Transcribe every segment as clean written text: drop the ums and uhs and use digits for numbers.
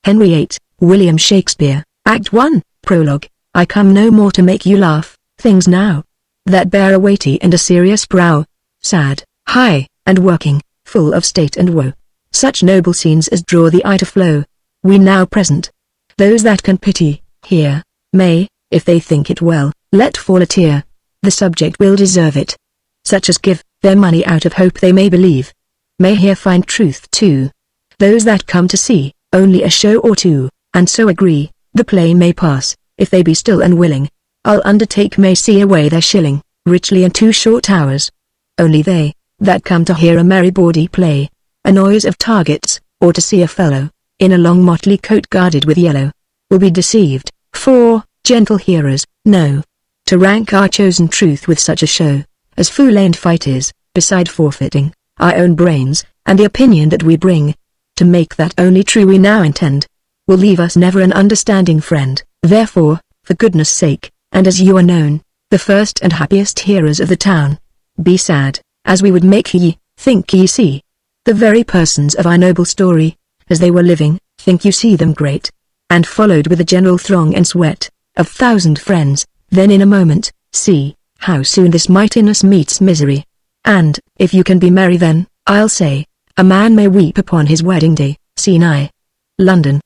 Henry VIII, William Shakespeare, Act 1, Prologue. I come no more to make you laugh, things now that bear a weighty and a serious brow, sad, high, and working, full of state and woe. Such noble scenes as draw the eye to flow, we now present. Those that can pity, hear, may, if they think it well, let fall a tear. The subject will deserve it. Such as give their money out of hope they may believe, may here find truth too. Those that come to see only a show or two, and so agree, the play may pass, if they be still unwilling. I'll undertake may see away their shilling, richly in 2 short hours. Only they, that come to hear a merry bawdy play, a noise of targets, or to see a fellow, in a long motley coat guarded with yellow, will be deceived, for, gentle hearers, know, to rank our chosen truth with such a show, as fool-and fight is, beside forfeiting our own brains, and the opinion that we bring, to make that only true we now intend, will leave us never an understanding friend. Therefore, for goodness sake, and as you are known, the first and happiest hearers of the town, be sad, as we would make ye, think ye see the very persons of our noble story, as they were living, think you see them great, and followed with a general throng and sweat, of 1,000 friends, then in a moment, see, how soon this mightiness meets misery. And, if you can be merry then, I'll say, a man may weep upon his wedding day. Scene I. London.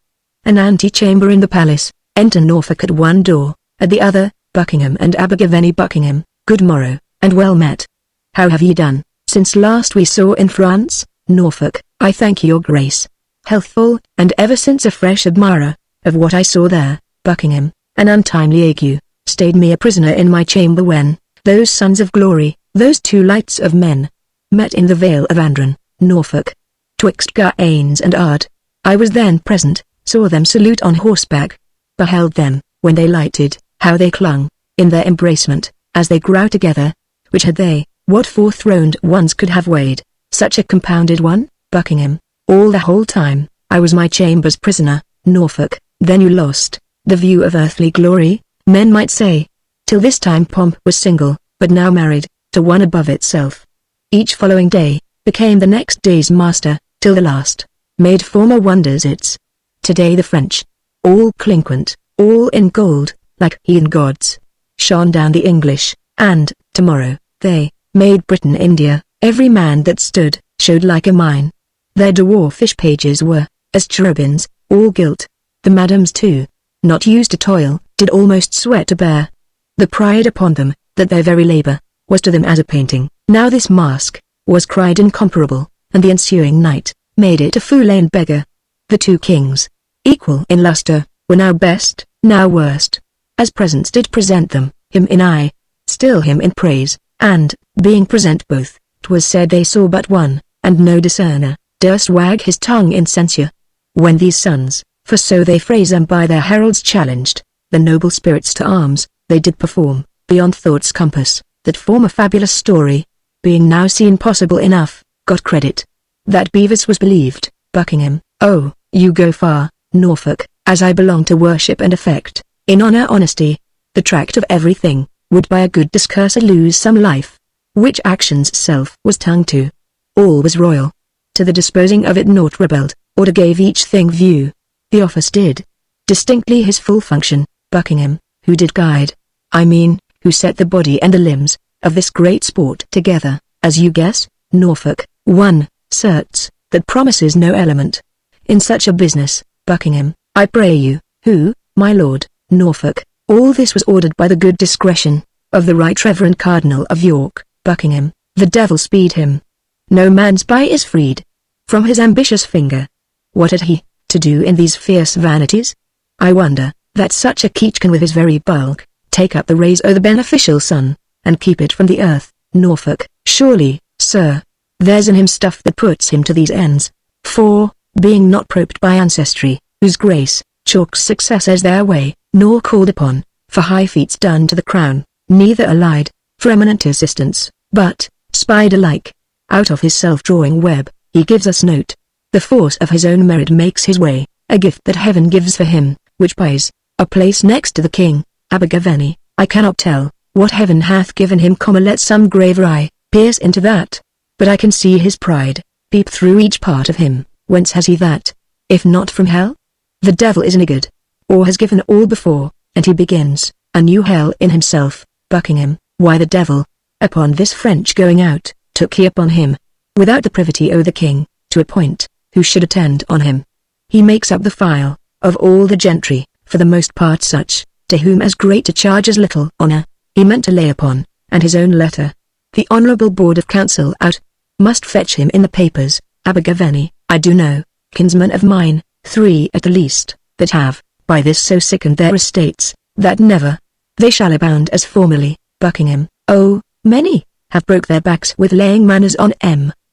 An antechamber in the palace, enter Norfolk at one door, at the other, Buckingham and Abergavenny. Buckingham, good morrow, and well met. How have ye done, since last we saw in France? Norfolk, I thank your grace. Healthful, and ever since a fresh admirer, of what I saw there. Buckingham, an untimely ague, stayed me a prisoner in my chamber when, those sons of glory, those 2 lights of men, met in the vale of Andron. Norfolk, twixt Gaines and Ard. I was then present, saw them salute on horseback, beheld them, when they lighted, how they clung, in their embracement, as they grew together, which had they, what 4-throned ones could have weighed, such a compounded one? Buckingham, all the whole time, I was my chamber's prisoner. Norfolk, then you lost the view of earthly glory, men might say. Till this time pomp was single, but now married, to one above itself. Each following day, became the next day's master, till the last, made former wonders its. Today the French, all clinquant, all in gold, like heathen gods, shone down the English, and, tomorrow, they, made Britain India, every man that stood, showed like a mine. Their dwarfish pages were, as cherubims, all gilt. The madams too, not used to toil, did almost sweat to bear the pride upon them, that their very labor, was to them as a painting. Now this mask, was cried incomparable, and the ensuing night, made it a fool and beggar. The 2 kings, equal in lustre, were now best, now worst, as presents did present them, him in eye, still him in praise, and, being present both, 'twas said they saw but one, and no discerner durst wag his tongue in censure. When these sons, for so they phrase them by their heralds, challenged the noble spirits to arms, they did perform, beyond thought's compass, that form a fabulous story, being now seen possible enough, got credit. That Bevis was believed. Buckingham, oh, you go far. Norfolk, as I belong to worship and affect, in honor honesty, the tract of everything, would by a good discourser lose some life, which action's self was tongue to. All was royal. To the disposing of it naught rebelled, order gave each thing view. The office did distinctly his full function. Buckingham, who did guide, I mean, who set the body and the limbs, of this great sport together, as you guess. Norfolk, one, certes, that promises no element in such a business. Buckingham, I pray you, who, my lord? Norfolk, all this was ordered by the good discretion of the Right Reverend Cardinal of York. Buckingham, the devil speed him. No man's by is freed from his ambitious finger. What had he to do in these fierce vanities? I wonder that such a keech can with his very bulk take up the rays o' the beneficial sun, and keep it from the earth. Norfolk, surely, sir, there's in him stuff that puts him to these ends, for, being not probed by ancestry, whose grace chalks success as their way, nor called upon for high feats done to the crown, neither allied for eminent assistance, but, spider-like, out of his self-drawing web, he gives us note. The force of his own merit makes his way, a gift that heaven gives for him, which buys a place next to the king. Abergavenny, I cannot tell what heaven hath given him, let some graver eye pierce into that, but I can see his pride peep through each part of him. Whence has he that, if not from hell? The devil is niggard, or has given all before, and he begins a new hell in himself. Buckingham, why the devil? Upon this French going out, took he upon him, without the privity o' the king, to appoint who should attend on him. He makes up the file of all the gentry, for the most part such, to whom as great a charge as little honour, he meant to lay upon, and his own letter. The Honourable Board of Council out, must fetch him in the papers. Abergavenny, I do know, kinsmen of mine, 3 at the least, that have, by this so sickened their estates, that never they shall abound as formerly. Buckingham, oh, many have broke their backs with laying manners on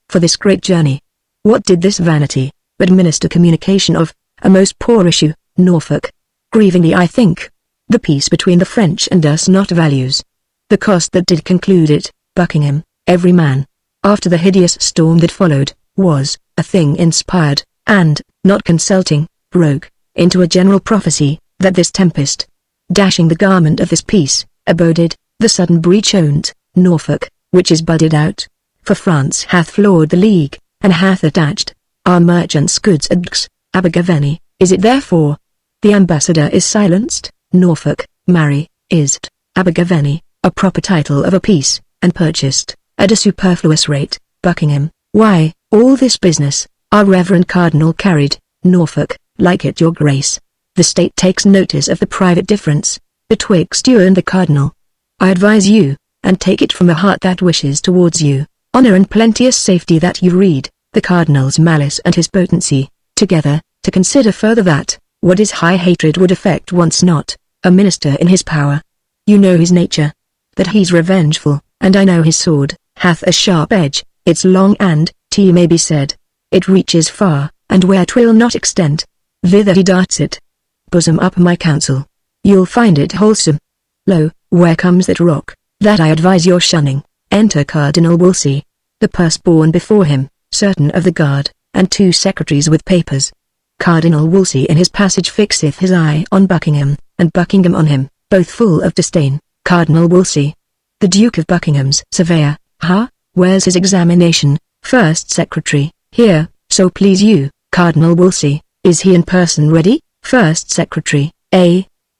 for this great journey. What did this vanity but minister communication of a most poor issue? Norfolk, grievingly I think, the peace between the French and us not values the cost that did conclude it. Buckingham, every man, after the hideous storm that followed, was a thing inspired, and, not consulting, broke into a general prophecy, that this tempest, dashing the garment of this peace, aboded the sudden breach owned, Norfolk, which is budded out. For France hath floored the league, and hath attached our merchants' goods at Bx. Abergavenny, is it therefore? The ambassador is silenced. Norfolk, marry, is't, Abergavenny, a proper title of a peace, and purchased at a superfluous rate. Buckingham, why, all this business, our reverend cardinal carried. Norfolk, like it your grace. The state takes notice of the private difference betwixt you and the cardinal. I advise you, and take it from a heart that wishes towards you honor and plenteous safety, that you read the cardinal's malice and his potency together, to consider further that what is high hatred would affect once not a minister in his power. You know his nature, that he's revengeful, and I know his sword hath a sharp edge. It's long and, t may be said, it reaches far, and where 'twill not extend, thither he darts it. Bosom up my counsel, you'll find it wholesome. Lo, where comes that rock, that I advise your shunning? Enter Cardinal Wolsey, the purse borne before him, certain of the guard, and 2 secretaries with papers. Cardinal Wolsey in his passage fixeth his eye on Buckingham, and Buckingham on him, both full of disdain. Cardinal Wolsey, the Duke of Buckingham's surveyor, where's his examination? First Secretary, here, so please you. Cardinal Wolsey, is he in person ready? First Secretary,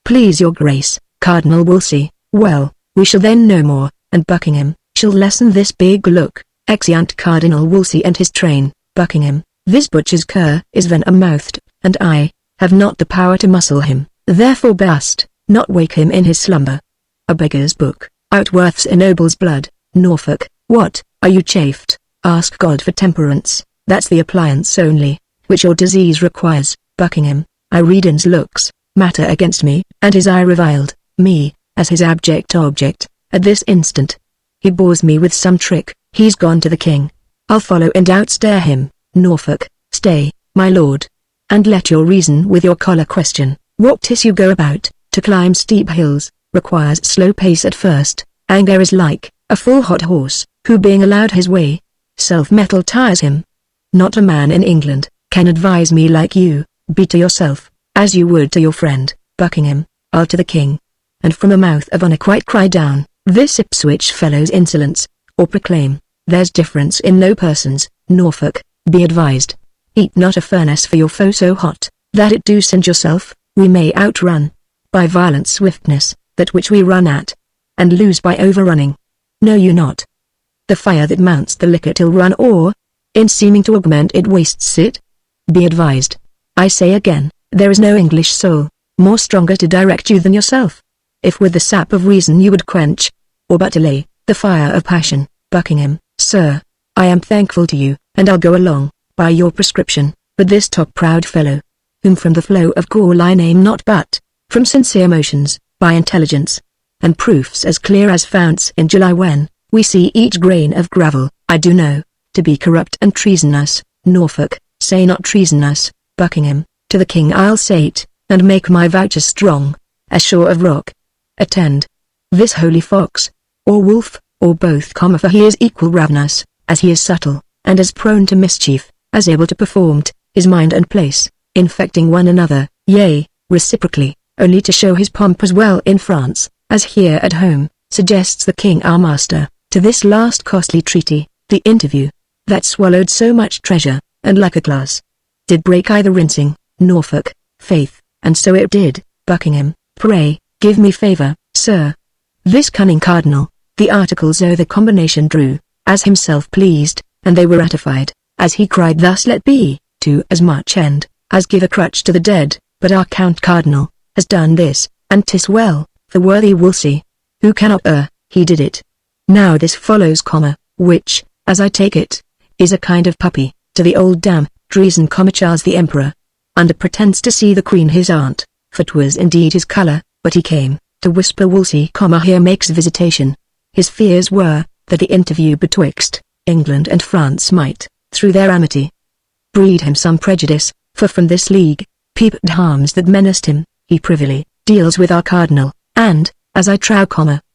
please your grace. Cardinal Wolsey, well, we shall then know more, and Buckingham shall lessen this big look. Exeunt Cardinal Wolsey and his train. Buckingham, this butcher's cur is venom-mouthed, and I have not the power to muzzle him, therefore best not wake him in his slumber. A beggar's book outworths a noble's blood. Norfolk, what, are you chafed? Ask God for temperance, that's the appliance only which your disease requires. Buckingham, I read in's looks matter against me, and his eye reviled me as his abject object. At this instant he bores me with some trick. He's gone to the king. I'll follow and outstare him. Norfolk, stay, my lord, and let your reason with your collar question. What 'tis you go about, to climb steep hills, requires slow pace at first. Anger is like a full hot horse, who being allowed his way, self-mettle tires him. Not a man in England can advise me like you. Be to yourself, as you would to your friend. Buckingham, I'll to the king. And from a mouth of honour quite cry down this Ipswich fellow's insolence, or proclaim, there's difference in no persons. Norfolk, be advised. Heat not a furnace for your foe so hot, that it do send yourself. We may outrun, by violent swiftness, that which we run at, and lose by overrunning. Know you not? The fire that mounts the liquor till run o'er, in seeming to augment it wastes it. Be advised. I say again, there is no English soul more stronger to direct you than yourself. If with the sap of reason you would quench, or but delay, the fire of passion. Buckingham, sir, I am thankful to you, and I'll go along, by your prescription, but this top-proud fellow, whom from the flow of gall I name not but, from sincere motions, by intelligence, and proofs as clear as founts in July when, we see each grain of gravel, I do know, to be corrupt and treasonous. Norfolk, say not treasonous. Buckingham, to the king I'll say't, and make my voucher strong, as shore of rock. Attend. This holy fox, or wolf, or both, for he is equal ravenous, as he is subtle, and as prone to mischief, as able to perform his mind and place, infecting one another, yea, reciprocally, only to show his pomp as well in France, as here at home, suggests the king our master, to this last costly treaty. The interview, that swallowed so much treasure, and like a glass, did break either rinsing. Norfolk, Faith, and so it did. Buckingham, pray, give me favour, sir. This cunning cardinal, the articles o' the combination drew, as himself pleased, and they were ratified, as he cried thus let be, to as much end, as give a crutch to the dead, but our Count Cardinal, has done this, and 'tis well, the worthy Wolsey, who cannot err, he did it. Now this follows, which, as I take it, is a kind of puppy, to the old dam, treason, Charles the Emperor, under pretence to see the Queen his aunt, for 'twas indeed his colour, but he came, to whisper Wolsey, here makes visitation. His fears were, that the interview betwixt England and France might, through their amity, breed him some prejudice, for from this league, peeped harms that menaced him, he privily deals with our cardinal, and, as I trow,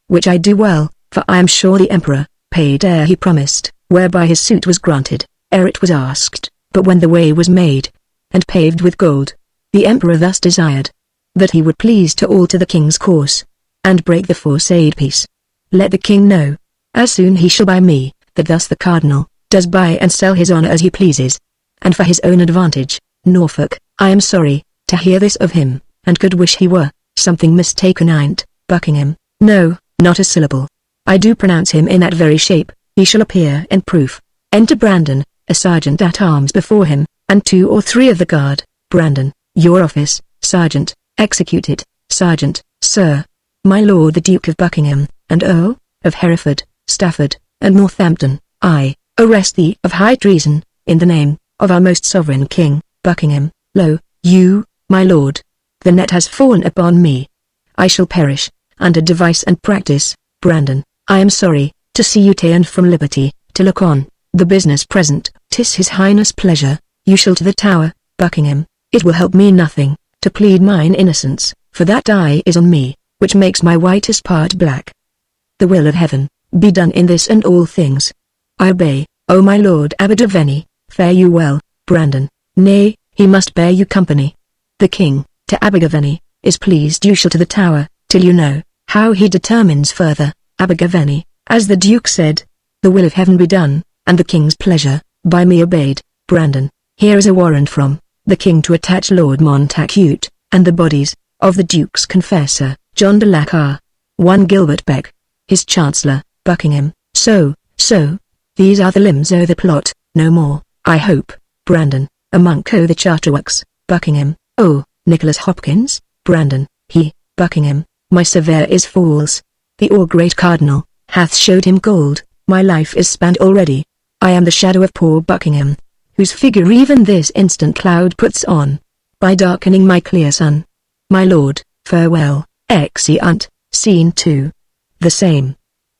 which I do well, for I am sure the Emperor, paid ere he promised, whereby his suit was granted, ere it was asked, but when the way was made, and paved with gold, the Emperor thus desired, that he would please to alter the king's course, and break the foresaid peace. Let the king know, as soon he shall by me, that thus the cardinal, does buy and sell his honour as he pleases, and for his own advantage. Norfolk, I am sorry, to hear this of him, and could wish he were, something mistaken in't. Buckingham, no, not a syllable. I do pronounce him in that very shape, he shall appear in proof. Enter Brandon, a sergeant at arms before him, and 2 or 3 of the guard. Brandon, your office, sergeant, execute it. Sergeant, sir. My lord the Duke of Buckingham, and Earl, of Hereford, Stafford, and Northampton, I, arrest thee of high treason, in the name, of our most sovereign King. Buckingham, lo, you, my lord. The net has fallen upon me. I shall perish, under device and practice. Brandon, I am sorry, to see you turned from liberty, to look on, the business present. 'Tis his highness' pleasure, you shall to the Tower. Buckingham, it will help me nothing, to plead mine innocence, for that eye is on me, which makes my whitest part black. The will of heaven, be done in this and all things. I obey, O my lord Abbot of Veni. Fare you well. Brandon, nay, he must bear you company. The king, to Abergavenny, is pleased you shall to the Tower, till you know, how he determines further. Abergavenny, as the Duke said, the will of heaven be done, and the king's pleasure, by me obeyed. Brandon, here is a warrant from the king to attach Lord Montacute, and the bodies, of the Duke's confessor, John de Lacquer, 1 Gilbert Beck, his chancellor. Buckingham, so, these are the limbs o' the plot, no more, I hope. Brandon, a monk o' the Charterworks. Buckingham, oh, Nicholas Hopkins. Brandon, he. Buckingham, my severe is false. The all-great cardinal, hath showed him gold, my life is spent already. I am the shadow of poor Buckingham, whose figure even this instant cloud puts on, by darkening my clear sun. My lord, farewell. Exeunt. Scene 2. The same.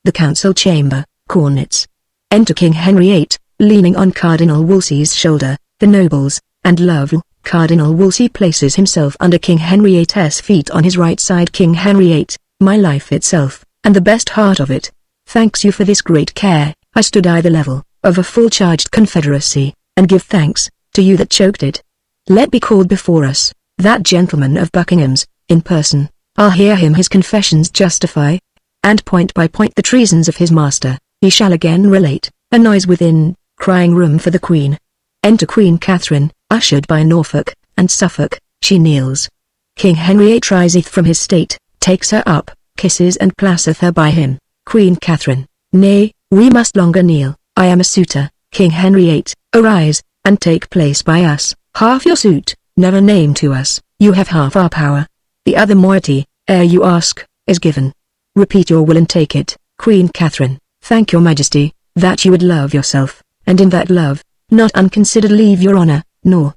The Council Chamber, Cornets. Enter King Henry VIII, leaning on Cardinal Wolsey's shoulder, the nobles, and Lovell. Cardinal Wolsey places himself under King Henry VIII's feet on his right side. King Henry VIII, my life itself, and the best heart of it, thanks you for this great care. I stood the level of a full-charged confederacy, and give thanks to you that choked it. Let be called before us, that gentleman of Buckingham's, in person. I'll hear him his confessions justify, and point by point the treasons of his master. He shall again relate. A noise within, crying room for the Queen. Enter Queen Catherine, ushered by Norfolk and Suffolk. She kneels. King Henry VIII riseth from his state, takes her up, kisses and placeth her by him. Queen Catherine, nay, we must longer kneel. I am a suitor. King Henry VIII, arise, and take place by us. Half your suit, never name to us. You have half our power. The other moiety, ere you ask, is given. Repeat your will and take it. Queen Catherine, thank your majesty, that you would love yourself, and in that love, not unconsidered leave your honour, nor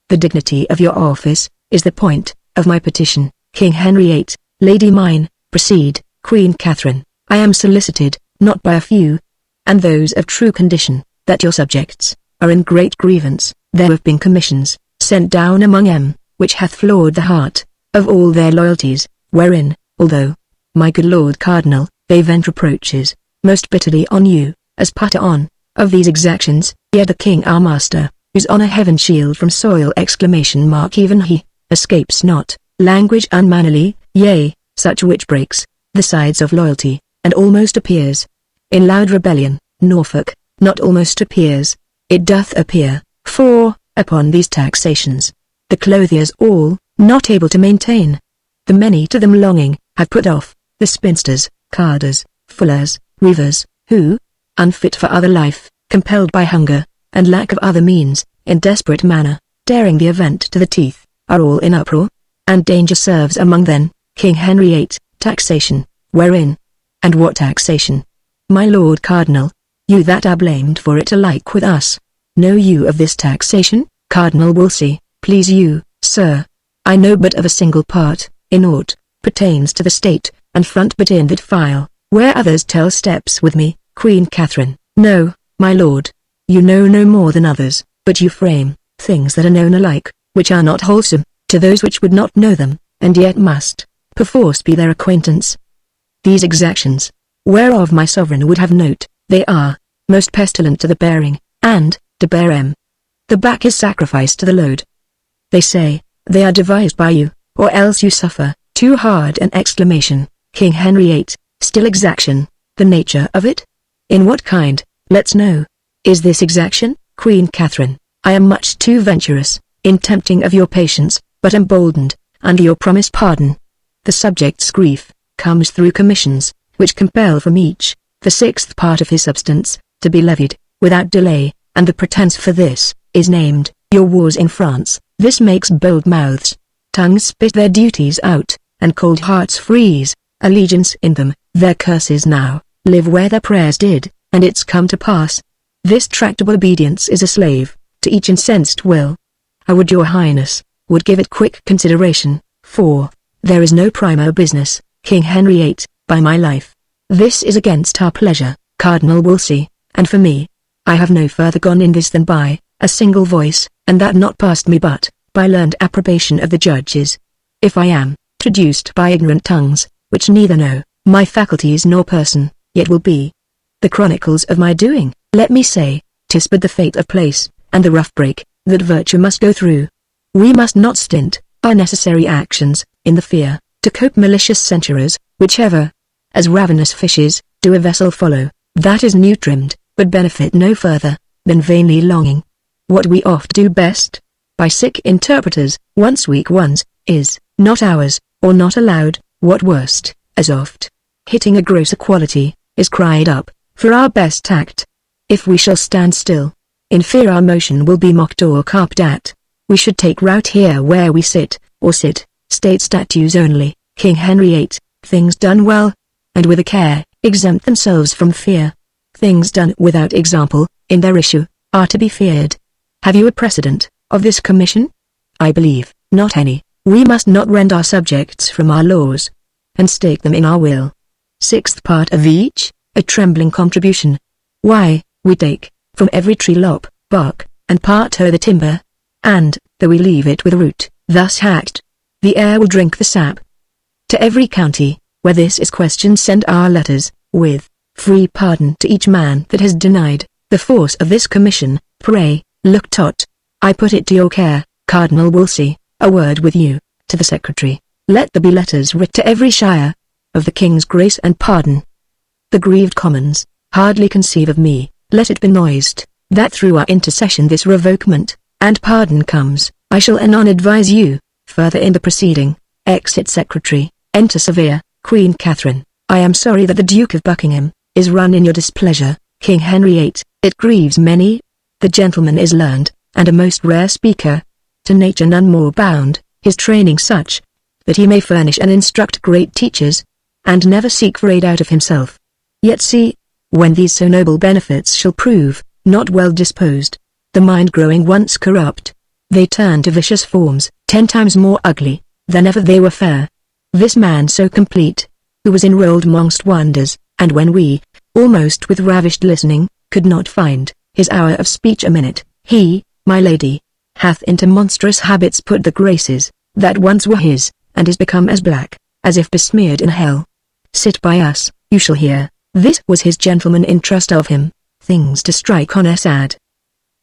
the dignity of your office, is the point of my petition. King Henry VIII, lady mine, proceed. Queen Catherine, I am solicited, not by a few, and those of true condition, that your subjects are in great grievance. There have been commissions sent down among em, which hath flawed the heart of all their loyalties, wherein, although, my good Lord Cardinal, they vent reproaches most bitterly on you, as putter on, of these exactions, yet the King our master, whose honour heaven shield from soil! Even he escapes not language unmannerly, yea, such which breaks the sides of loyalty, and almost appears in loud rebellion. Norfolk, not almost appears, it doth appear, for, upon these taxations, the clothiers all, not able to maintain. The many to them longing, have put off, the spinsters, carders, fullers, weavers, who, unfit for other life, compelled by hunger, and lack of other means, in desperate manner, daring the event to the teeth, are all in uproar. And danger serves among them, King Henry VIII, taxation, wherein? And what taxation? My Lord Cardinal, you that are blamed for it alike with us. Know you of this taxation, Cardinal Wolsey? Please you, sir. I know but of a single part, in aught pertains to the state, and front but in that file, where others tell steps with me, Queen Catherine. No, my lord. You know no more than others, but you frame things that are known alike, which are not wholesome, to those which would not know them, and yet must, perforce be their acquaintance. These exactions, whereof my sovereign would have note, they are most pestilent to the bearing, and, to bear 'em, the back is sacrificed to the load. They say, they are devised by you, or else you suffer too hard an exclamation, King Henry VIII, still exaction, the nature of it? In what kind, let's know. Is this exaction, Queen Catherine? I am much too venturous, in tempting of your patience, but emboldened, under your promised pardon. The subject's grief, comes through commissions, which compel from each, the sixth part of his substance, to be levied, without delay, and the pretence for this, is named, your wars in France. This makes bold mouths, tongues spit their duties out, and cold hearts freeze, allegiance in them, their curses now, live where their prayers did, and it's come to pass. This tractable obedience is a slave, to each incensed will. I would your highness, would give it quick consideration, for, there is no primer business, King Henry VIII, by my life. This is against our pleasure, Cardinal Wolsey, and for me, I have no further gone in this than by a single voice, and that not past me but by learned approbation of the judges. If I am traduced by ignorant tongues, which neither know my faculties nor person, yet will be the chronicles of my doing. Let me say, 'tis but the fate of place, and the rough break, that virtue must go through. We must not stint our necessary actions, in the fear, to cope malicious censurers, whichever, as ravenous fishes, do a vessel follow, that is new trimmed, but benefit no further, than vainly longing. What we oft do best, by sick interpreters, once weak ones, is, not ours, or not allowed, what worst, as oft, hitting a grosser quality, is cried up, for our best tact. If we shall stand still, in fear our motion will be mocked or carped at, we should take route here where we sit, or sit, state statutes only, King Henry VIII, things done well, and with a care, exempt themselves from fear. Things done without example, in their issue, are to be feared. Have you a precedent of this commission? I believe, not any. We must not rend our subjects from our laws, and stake them in our will. Sixth part of each, a trembling contribution. Why, we take, from every tree lop, bark, and part o' the timber, and, though we leave it with root, thus hacked, the air will drink the sap. To every county, where this is questioned, send our letters, with free pardon to each man that has denied the force of this commission. Pray, look tot. I put it to your care, Cardinal Wolsey, a word with you, to the secretary. Let there be letters writ to every shire, of the king's grace and pardon. The grieved commons, hardly conceive of me, let it be noised, that through our intercession this revokement, and pardon comes. I shall anon advise you, further in the proceeding. Exit Secretary, enter Severe, Queen Catherine. I am sorry that the Duke of Buckingham, is run in your displeasure, King Henry VIII, it grieves many. The gentleman is learned, and a most rare speaker. To nature none more bound, his training such, that he may furnish and instruct great teachers, and never seek for aid out of himself. Yet see, when these so noble benefits shall prove, not well disposed, the mind growing once corrupt, they turn to vicious forms, 10 times more ugly, than ever they were fair. This man so complete, who was enrolled mongst wonders, and when we, almost with ravished listening, could not find his hour of speech a minute, he, my lady, hath into monstrous habits put the graces, that once were his, and is become as black, as if besmeared in hell. Sit by us, you shall hear. This was his gentleman in trust of him, things to strike on us add.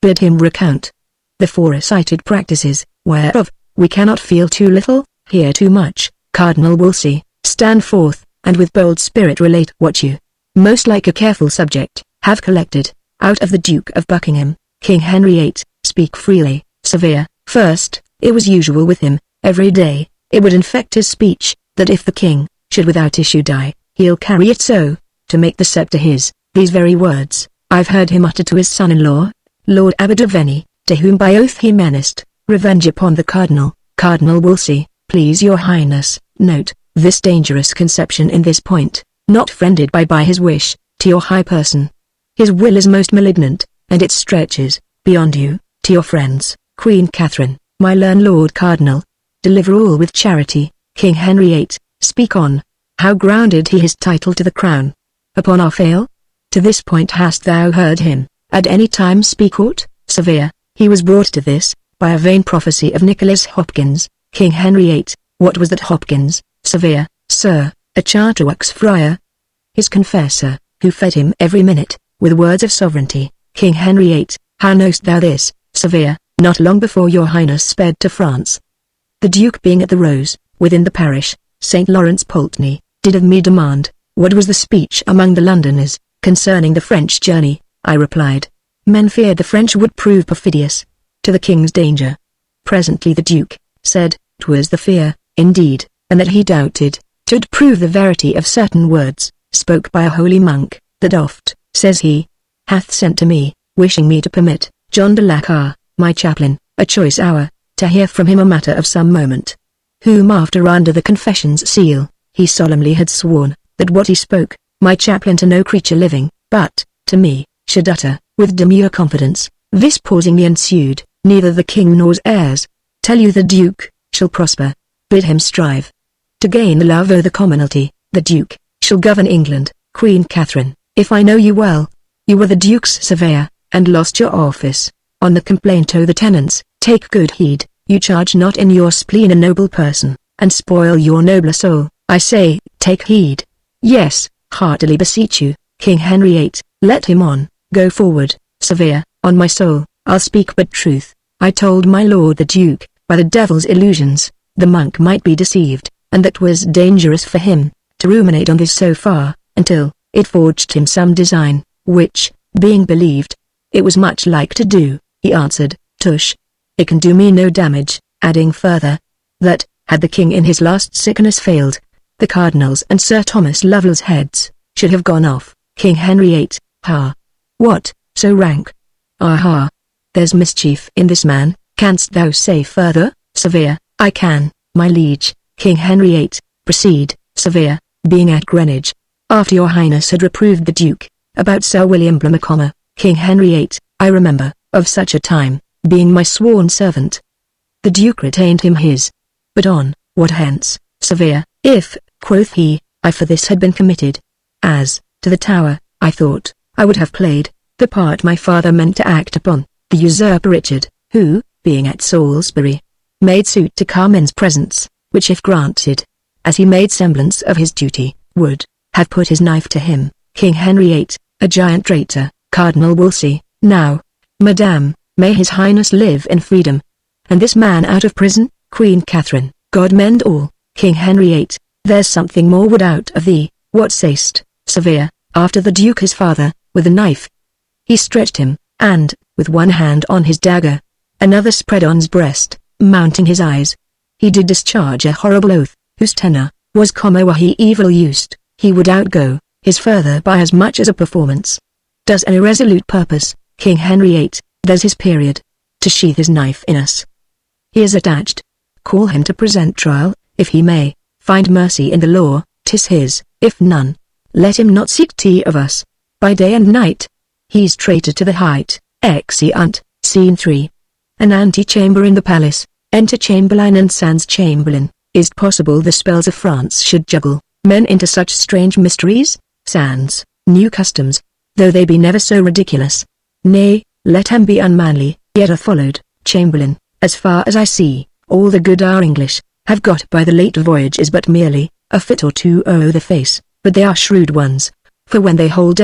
Bid him recount the forecited practices, whereof we cannot feel too little, hear too much. Cardinal Wolsey, stand forth, and with bold spirit relate what you, most like a careful subject, have collected, out of the Duke of Buckingham, King Henry VIII, speak freely. Severe, first, it was usual with him, every day, it would infect his speech, that if the king should without issue die, he'll carry it so, to make the scepter his. These very words, I've heard him utter to his son-in-law, Lord Abbot of Veni, to whom by oath he menaced revenge upon the Cardinal. Cardinal Wolsey, please your highness, note, this dangerous conception in this point, not friended by his wish, to your high person. His will is most malignant, and it stretches, beyond you, to your friends. Queen Catherine, my learned Lord Cardinal, deliver all with charity. King Henry VIII, speak on. How grounded he his title to the crown? Upon our fail? To this point hast thou heard him, at any time speak aught? Severe, he was brought to this, by a vain prophecy of Nicholas Hopkins. King Henry VIII, what was that Hopkins? Severe, sir, a Charterworks friar. His confessor, who fed him every minute, with words of sovereignty. King Henry VIII, how knowst thou this? Severe, not long before your highness sped to France. The Duke being at the Rose, within the parish, St. Lawrence Pulteney, did of me demand, what was the speech among the Londoners, concerning the French journey. I replied, men feared the French would prove perfidious, to the king's danger. Presently the Duke said, 'twas the fear, indeed, and that he doubted, 'twould prove the verity of certain words, spoke by a holy monk, that oft, says he, hath sent to me, wishing me to permit, John de Lacquer, my chaplain, a choice hour, to hear from him a matter of some moment. Whom after under the confession's seal, he solemnly had sworn, that what he spoke, my chaplain to no creature living, but, to me, should utter, with demure confidence. This pausingly ensued, neither the king nor heirs, tell you the Duke, shall prosper, bid him strive to gain the love o' the commonalty. The Duke shall govern England. Queen Catherine, if I know you well, you were the Duke's surveyor, and lost your office, on the complaint o' the tenants. Take good heed, you charge not in your spleen a noble person, and spoil your nobler soul. I say, take heed. Yes, heartily beseech you, King Henry VIII, let him on, go forward. Severe, on my soul, I'll speak but truth. I told my lord the Duke, by the devil's illusions, the monk might be deceived, and that 'twas dangerous for him, to ruminate on this so far, until, it forged him some design, which, being believed, it was much like to do. He answered, tush, it can do me no damage, adding further, that, had the king in his last sickness failed, the cardinals and Sir Thomas Lovell's heads, should have gone off. King Henry VIII, ha! What, so rank? Aha! There's mischief in this man. Canst thou say further? Severe, I can, my liege. King Henry VIII, proceed. Severe, being at Greenwich, after your highness had reproved the Duke, about Sir William Blamacoma. King Henry VIII, I remember, of such a time, being my sworn servant. The Duke retained him his. But on, what hence? Severe, if, quoth he, I for this had been committed. As, to the Tower, I thought, I would have played, the part my father meant to act upon, the usurper Richard, who, being at Salisbury, made suit to Carmen's presence, which if granted, as he made semblance of his duty, would, have put his knife to him. King Henry VIII, a giant traitor. Cardinal Wolsey, now, Madame, may his highness live in freedom. And this man out of prison? Queen Catherine, God mend all. King Henry VIII, there's something more would out of thee. What say'st? Severe, after the Duke his father, with a knife, he stretched him, and, with one hand on his dagger, another spread on's breast, mounting his eyes, he did discharge a horrible oath, whose tenor was, were he evil used, he would outgo his further by as much as a performance. Does an irresolute purpose, King Henry VIII, there's his period, to sheath his knife in us. He is attached. Call him to present trial, if he may, find mercy in the law, 'tis his. If none, let him not seek tea of us, by day and night. He's traitor to the height. Exeunt. Scene 3. An antechamber in the palace. Enter Chamberlain and Sans Chamberlain. Is't possible the spells of France should juggle men into such strange mysteries? Sans, new customs, though they be never so ridiculous. Nay, let him be unmanly, yet are followed. Chamberlain, as far as I see, all the good our English have got by the late voyage is but merely a fit or two o' the face, but they are shrewd ones, for when they hold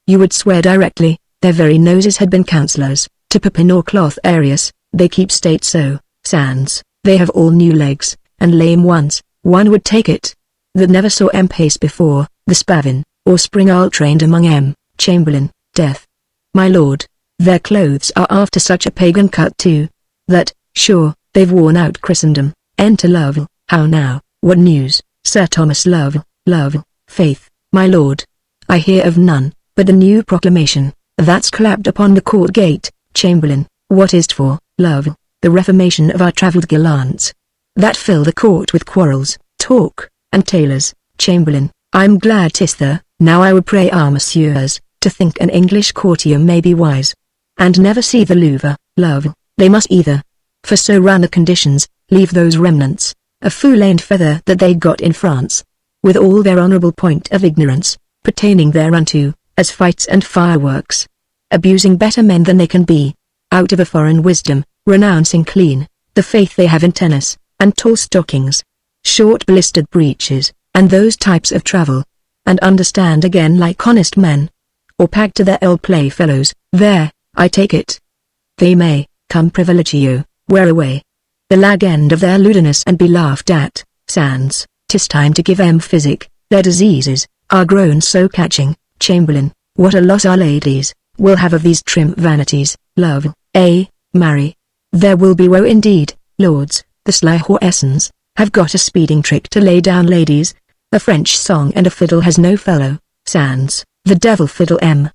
you would swear directly, their very noses had been counsellors, to Pepin or Cloth Arius. They keep state so. Sans, they have all new legs, and lame ones. One would take it, that never saw pace before, the spavin, or spring all trained among Chamberlain, death. My lord, their clothes are after such a pagan cut too, that, sure, they've worn out Christendom. Enter Lovell. How now, what news, Sir Thomas Lovell? Lovell, faith, my lord. I hear of none, but the new proclamation, that's clapped upon the court gate. Chamberlain, what is't for, Lovell? The reformation of our travelled gallants. That fill the court with quarrels, talk, and tailors. Chamberlain, I'm glad 'tis there. Now I would pray our messieurs, to think an English courtier may be wise, and never see the Louvre. Lovell, they must either, for so run the conditions, leave those remnants, a fool and feather that they got in France, with all their honourable point of ignorance, pertaining thereunto, as fights and fireworks, abusing better men than they can be, out of a foreign wisdom, renouncing clean, the faith they have in tennis, and tall stockings, short blistered breeches, and those types of travel, and understand again like honest men, or pag to their old playfellows. There, I take it, they may, come privilegio, wear away the lag end of their lewdness and be laughed at. Sans, 'tis time to give 'em physic, their diseases are grown so catching. Chamberlain, what a loss our ladies will have of these trim vanities. Lovell, marry, there will be woe indeed. Lords, the sly Horsens, have got a speeding trick to lay down ladies, a French song and a fiddle has no fellow. Sans, the devil fiddle 'em.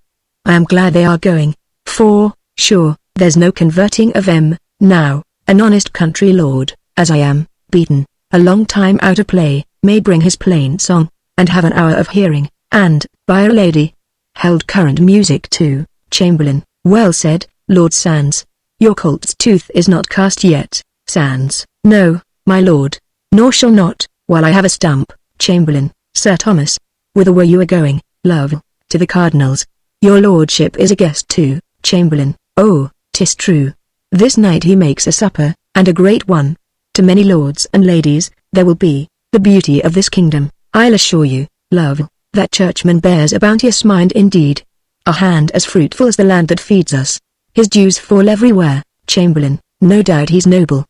I am glad they are going, for, sure, there's no converting of 'em, now. An honest country lord, as I am, beaten, a long time out of play, may bring his plain song, and have an hour of hearing, and, by a lady, held current music too. Chamberlain, well said, Lord Sans. Your colt's tooth is not cast yet. Sans, no, my lord, nor shall not, while I have a stump. Chamberlain, Sir Thomas, whither were you a-going? Lovell, to the Cardinal's. Your lordship is a guest too. Chamberlain, oh, 'tis true. This night he makes a supper, and a great one. To many lords and ladies, there will be, the beauty of this kingdom, I'll assure you. Lovell, that churchman bears a bounteous mind indeed. A hand as fruitful as the land that feeds us. His dews fall everywhere. Chamberlain, no doubt he's noble.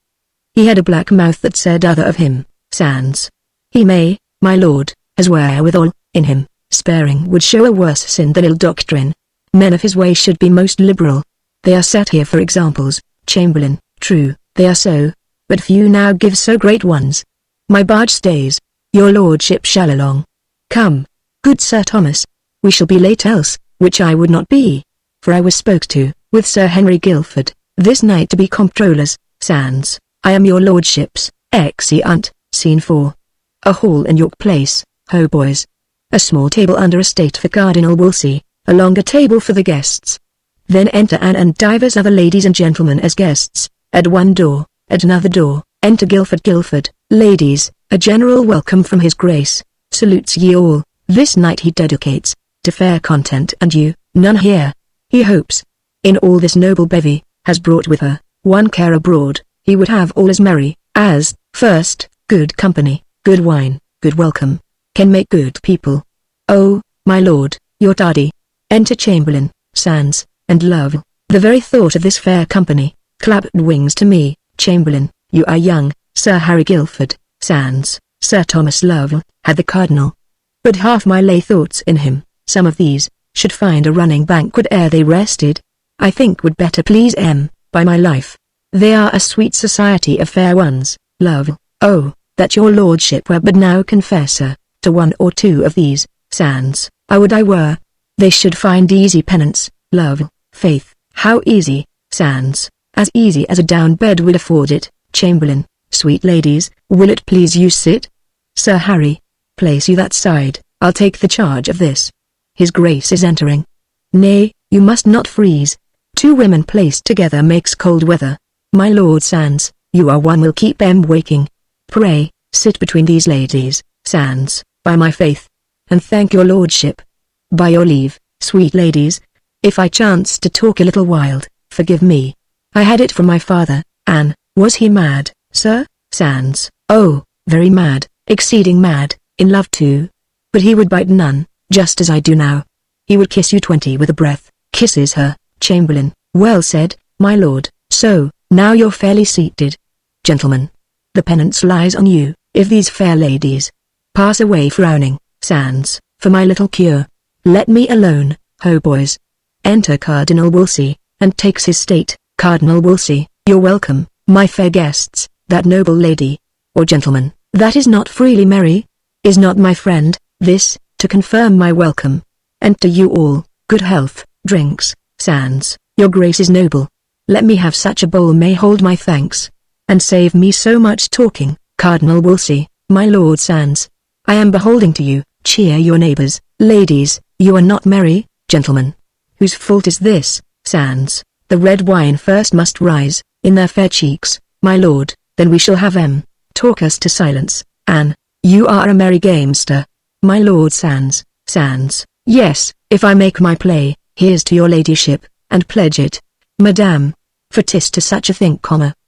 He had a black mouth that said other of him. Sans, he may, my lord, as wherewithal, in him, sparing would show a worse sin than ill doctrine. Men of his way should be most liberal. They are set here for examples. Chamberlain, true, they are so, but few now give so great ones. My barge stays, your lordship shall along. Come, good Sir Thomas, we shall be late else, which I would not be, for I was spoke to, with Sir Henry Guilford, this night to be comptrollers. Sans, I am your lordship's, exeunt. Scene 4. A hall in York Place. Ho boys. A small table under a state for Cardinal Wolsey, a longer table for the guests. Then enter Anne and divers other ladies and gentlemen as guests. At one door, at another door, enter Guilford. Guilford, ladies, a general welcome from his grace, salutes ye all, this night he dedicates, to fair content and you, none here, he hopes, in all this noble bevy, has brought with her, one care abroad, he would have all as merry, as, first, good company, good wine, good welcome, can make good people. Oh, my lord, you're tardy. Enter Chamberlain, Sans, and Lovell. The very thought of this fair company, clapped wings to me. Chamberlain, you are young, Sir Harry Guilford. Sans, Sir Thomas Lovell, had the Cardinal. But half my lay thoughts in him, some of these, should find a running banquet ere they rested. I think would better please by my life. They are a sweet society of fair ones. Lovell, oh, that your lordship were but now confessor, to one or two of these. Sans, I would I were. They should find easy penance. Lovell, faith, how easy. Sans, as easy as a down bed would afford it. Chamberlain, sweet ladies, will it please you sit? Sir Harry, place you that side, I'll take the charge of this. His grace is entering. Nay, you must not freeze. Two women placed together makes cold weather. My lord Sans, you are one will keep waking. Pray, sit between these ladies. Sans, by my faith. And thank your lordship. By your leave, sweet ladies. If I chance to talk a little wild, forgive me. I had it from my father. Anne, was he mad, sir? Sans, oh, very mad, exceeding mad, in love too. But he would bite none, just as I do now. He would kiss you 20 with a breath, kisses her. Chamberlain, well said, my lord. So, now you're fairly seated. Gentlemen, the penance lies on you, if these fair ladies pass away frowning. Sans, for my little cure, let me alone. Ho boys. Enter Cardinal Wolsey, and takes his state. Cardinal Wolsey, you're welcome, my fair guests. That noble lady, or gentleman, that is not freely merry? Is not my friend, this, to confirm my welcome? And to you all, good health, drinks, sands, your grace is noble. Let me have such a bowl may hold my thanks, and save me so much talking. Cardinal Wolsey, my lord Sands, I am beholding to you, cheer your neighbors. Ladies, you are not merry. Gentlemen, whose fault is this? Sands, the red wine first must rise, in their fair cheeks, my lord, then we shall have talk us to silence. Anne, you are a merry gamester. My lord Sands, yes, if I make my play, here's to your ladyship, and pledge it, madame, for 'tis to such a think,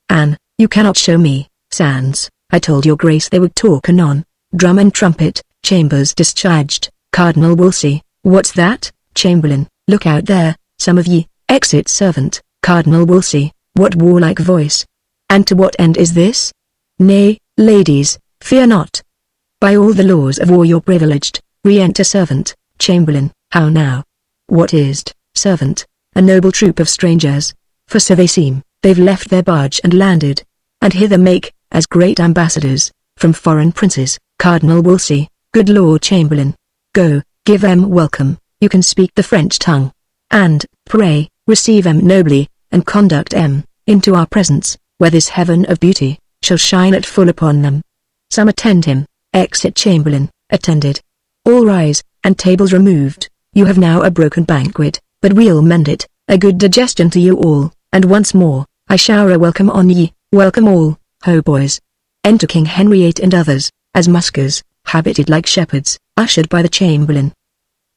Anne, you cannot show me. Sands, I told your grace they would talk anon. Drum and trumpet, chambers discharged. Cardinal Wolsey, what's that? Chamberlain, look out there, some of ye. Exit servant. Cardinal Wolsey, what warlike voice? And to what end is this? Nay, ladies, fear not. By all the laws of war you're privileged. Re-enter servant. Chamberlain, how now? What is't, servant? A noble troop of strangers, for so they seem. They've left their barge and landed, and hither make, as great ambassadors, from foreign princes. Cardinal Wolsey, good Lord Chamberlain, go, give welcome, you can speak the French tongue. And, pray, receive nobly, and conduct into our presence, where this heaven of beauty, shall shine at full upon them. Some attend him. Exit Chamberlain, attended. All rise, and tables removed. You have now a broken banquet, but we'll mend it. A good digestion to you all, and once more, I shower a welcome on ye. Welcome all, ho boys. Enter King Henry VIII and others, as muskers, habited like shepherds, ushered by the Chamberlain.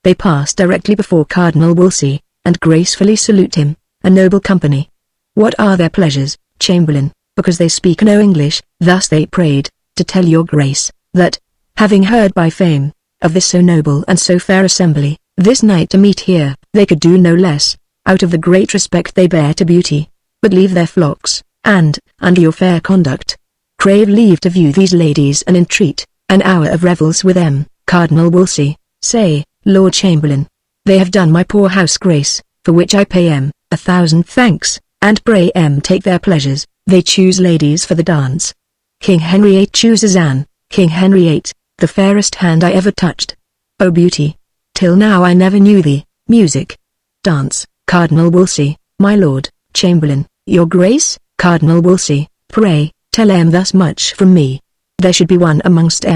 They pass directly before Cardinal Wolsey, and gracefully salute him, a noble company. What are their pleasures, Chamberlain, because they speak no English? Thus they prayed, to tell your grace, that, having heard by fame, of this so noble and so fair assembly, this night to meet here, they could do no less, out of the great respect they bear to beauty, but leave their flocks, and, under your fair conduct, crave leave to view these ladies and entreat, an hour of revels with Cardinal Wolsey, say, Lord Chamberlain. They have done my poor house grace, for which I pay 1,000 thanks, and pray take their pleasures. They choose ladies for the dance. King Henry VIII chooses Anne. King Henry VIII, the fairest hand I ever touched. O beauty! Till now I never knew thee. Music. Dance. Cardinal Wolsey, my lord, Chamberlain, your grace. Cardinal Wolsey, pray, tell thus much from me. There should be one amongst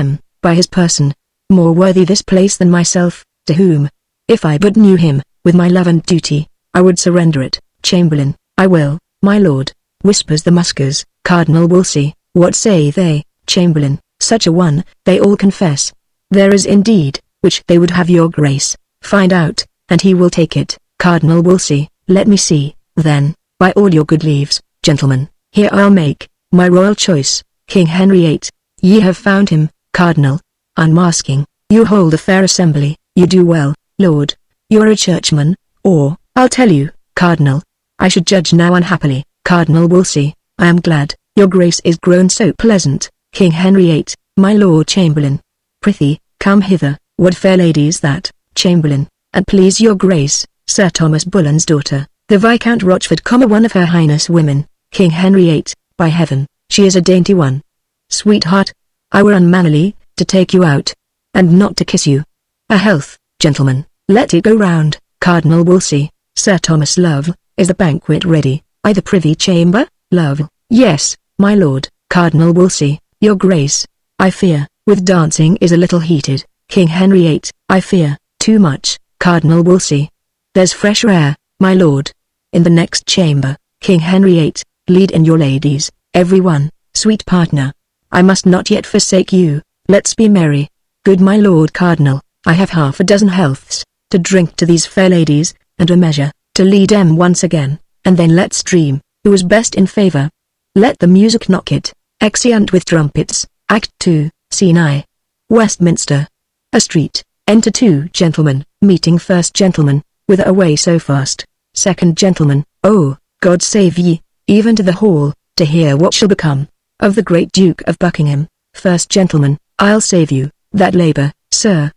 by his person, more worthy this place than myself, to whom, if I but knew him, with my love and duty, I would surrender it. Chamberlain, I will, my lord, whispers the muskers. Cardinal Wolsey, what say they? Chamberlain, such a one, they all confess. There is indeed, which they would have your grace, find out, and he will take it. Cardinal Wolsey, let me see, then, by all your good leaves, gentlemen, here I'll make my royal choice. King Henry VIII, ye have found him. Cardinal, unmasking, you hold a fair assembly. You do well, lord. You're a churchman, or, I'll tell you, Cardinal, I should judge now unhappily. Cardinal Wolsey, I am glad, your grace is grown so pleasant. King Henry VIII, my lord Chamberlain, prithee, come hither. What fair lady's that? Chamberlain, and please your grace, Sir Thomas Bullen's daughter, the Viscount Rochford, one of her highness women. King Henry VIII, by heaven, she is a dainty one. Sweetheart, I were unmannerly, to take you out, and not to kiss you. A health, gentlemen, let it go round. Cardinal Wolsey, Sir Thomas love, is the banquet ready? I the privy chamber, love? Yes, my lord. Cardinal Wolsey, your grace, I fear, with dancing is a little heated. King Henry VIII, I fear, too much. Cardinal Wolsey, there's fresh air, my lord. In the next chamber. King Henry VIII, lead in your ladies, every one. Sweet partner, I must not yet forsake you. Let's be merry. Good my lord Cardinal, I have half a dozen healths, to drink to these fair ladies, and a measure, to lead once again, and then let's dream, who is best in favor. Let the music knock it. Exeunt with trumpets. Act 2, Scene I. Westminster. A street. Enter two gentlemen. Meeting. First gentleman, whither away so fast? Second gentleman, oh, God save ye, even to the hall, to hear what shall become of the great Duke of Buckingham. First gentleman, I'll save you that labour, sir.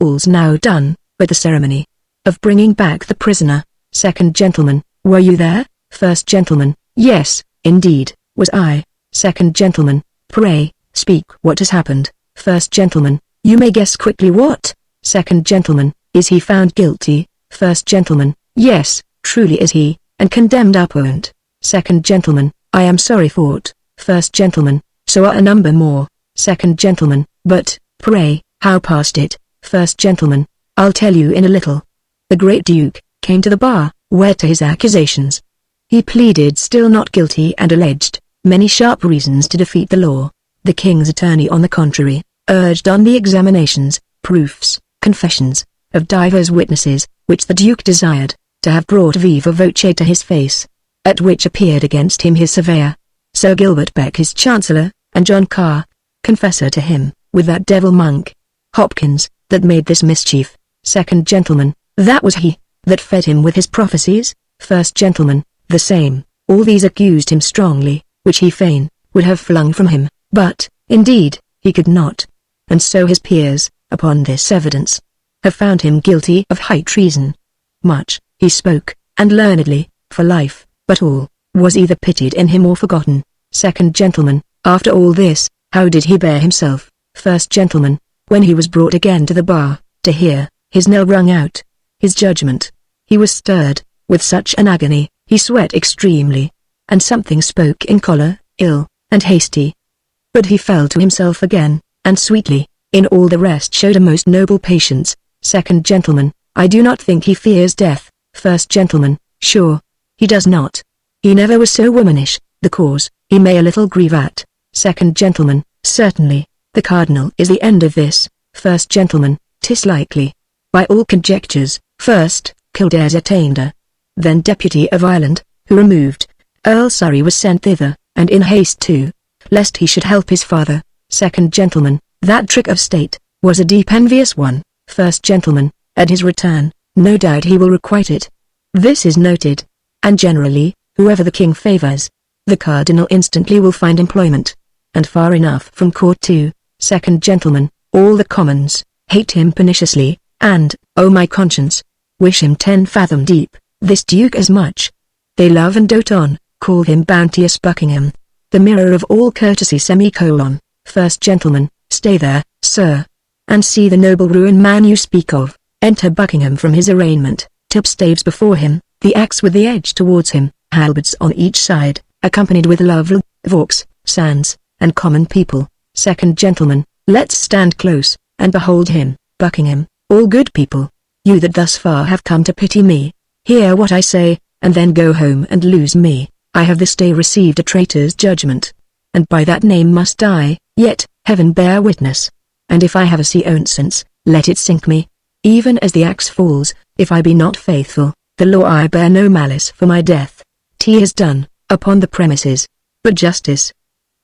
All's now done, but the ceremony of bringing back the prisoner. Second gentleman, were you there? First gentleman, yes, indeed, was I. Second gentleman, pray, Speak what has happened. First gentleman, you may guess quickly what. Second gentleman, is he found guilty? First gentleman, yes, truly is he, and condemned upward. Second gentleman, I am sorry for it. First gentleman, so are a number more. Second gentleman, but, pray, how passed it? First gentleman, I'll tell you in a little. The great Duke came to the bar, where to his accusations. He pleaded still not guilty and alleged many sharp reasons to defeat the law. The king's attorney on the contrary, urged on the examinations, proofs, confessions, of divers witnesses, which the Duke desired, to have brought viva voce to his face, at which appeared against him his surveyor, Sir Gilbert Beck his chancellor, and John Carr, confessor to him, with that devil monk, Hopkins, that made this mischief. Second gentleman, that was he, that fed him with his prophecies. First gentleman, the same. All these accused him strongly, which he fain would have flung from him, but, indeed, he could not. And so his peers, upon this evidence, have found him guilty of high treason. Much he spoke, and learnedly, for life, but all was either pitied in him or forgotten. Second gentleman, after all this, how did he bear himself? First gentleman, when he was brought again to the bar, to hear his knell rung out, his judgment, he was stirred with such an agony, he sweat extremely, and something spoke in choler, ill, and hasty. But he fell to himself again, and sweetly, in all the rest showed a most noble patience. Second gentleman, I do not think he fears death. First gentleman, sure, he does not. He never was so womanish, the cause, he may a little grieve at. Second gentleman, certainly, the cardinal is the end of this. First gentleman, 'tis likely. By all conjectures, first, Kildare's attainder, then deputy of Ireland, who removed, Earl Surrey was sent thither, and in haste too, lest he should help his father. Second gentleman, that trick of state, was a deep envious one. First gentleman, at his return, no doubt he will requite it. This is noted, and generally, whoever the king favours, the cardinal instantly will find employment, and far enough from court too. Second gentleman, all the commons hate him perniciously, and, oh my conscience, wish him 10 fathom deep, this Duke as much. They love and dote on, call him bounteous Buckingham, the mirror of all courtesy. First gentleman, stay there, sir, and see the noble ruined man you speak of. Enter Buckingham from his arraignment, tipstaves before him, the axe with the edge towards him, halberds on each side, accompanied with lovely Vaux, sands, and common people. Second gentleman, let's stand close, and behold him. Buckingham, all good people, you that thus far have come to pity me, hear what I say, and then go home and lose me. I have this day received a traitor's judgment, and by that name must die, yet, heaven bear witness, and if I have a sea sense, let it sink me, even as the axe falls, if I be not faithful. The law I bear no malice for my death. T is done, upon the premises, but justice.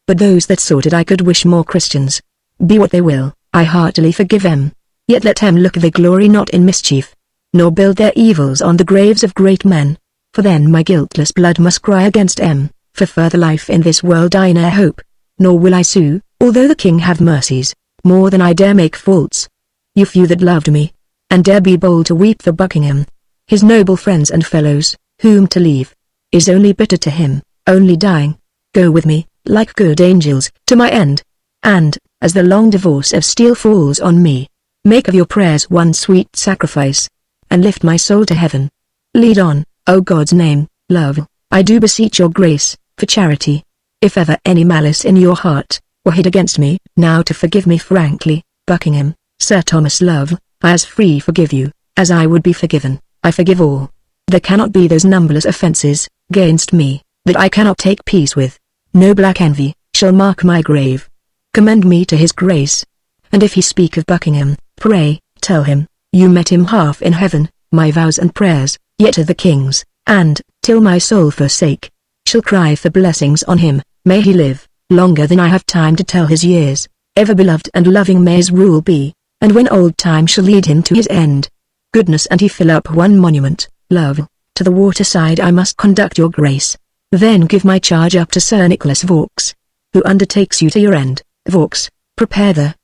But those that sought it I could wish more Christians. Be what they will, I heartily forgive them. Yet let them look their glory not in mischief, nor build their evils on the graves of great men. For then my guiltless blood must cry against em. For further life in this world I ne'er hope, nor will I sue, although the king have mercies, more than I dare make faults. You few that loved me, and dare be bold to weep for Buckingham, his noble friends and fellows, whom to leave, is only bitter to him, only dying. Go with me, like good angels, to my end, and, as the long divorce of steel falls on me, make of your prayers one sweet sacrifice, and lift my soul to heaven. Lead on, O God's name, love, I do beseech your grace, for charity. If ever any malice in your heart were hid against me, now to forgive me frankly. Buckingham, Sir Thomas Love, I as free forgive you, as I would be forgiven. I forgive all. There cannot be those numberless offences gainst me that I cannot take peace with. No black envy shall mark my grave. Commend me to his grace. And if he speak of Buckingham, pray, tell him, you met him half in heaven. My vows and prayers, yet are the king's, and, till my soul forsake, shall cry for blessings on him. May he live longer than I have time to tell his years. Ever beloved and loving may his rule be, and when old time shall lead him to his end, goodness and he fill up one monument. Love, to the waterside I must conduct your grace. Then give my charge up to Sir Nicholas Vaux, who undertakes you to your end. Vaux, prepare the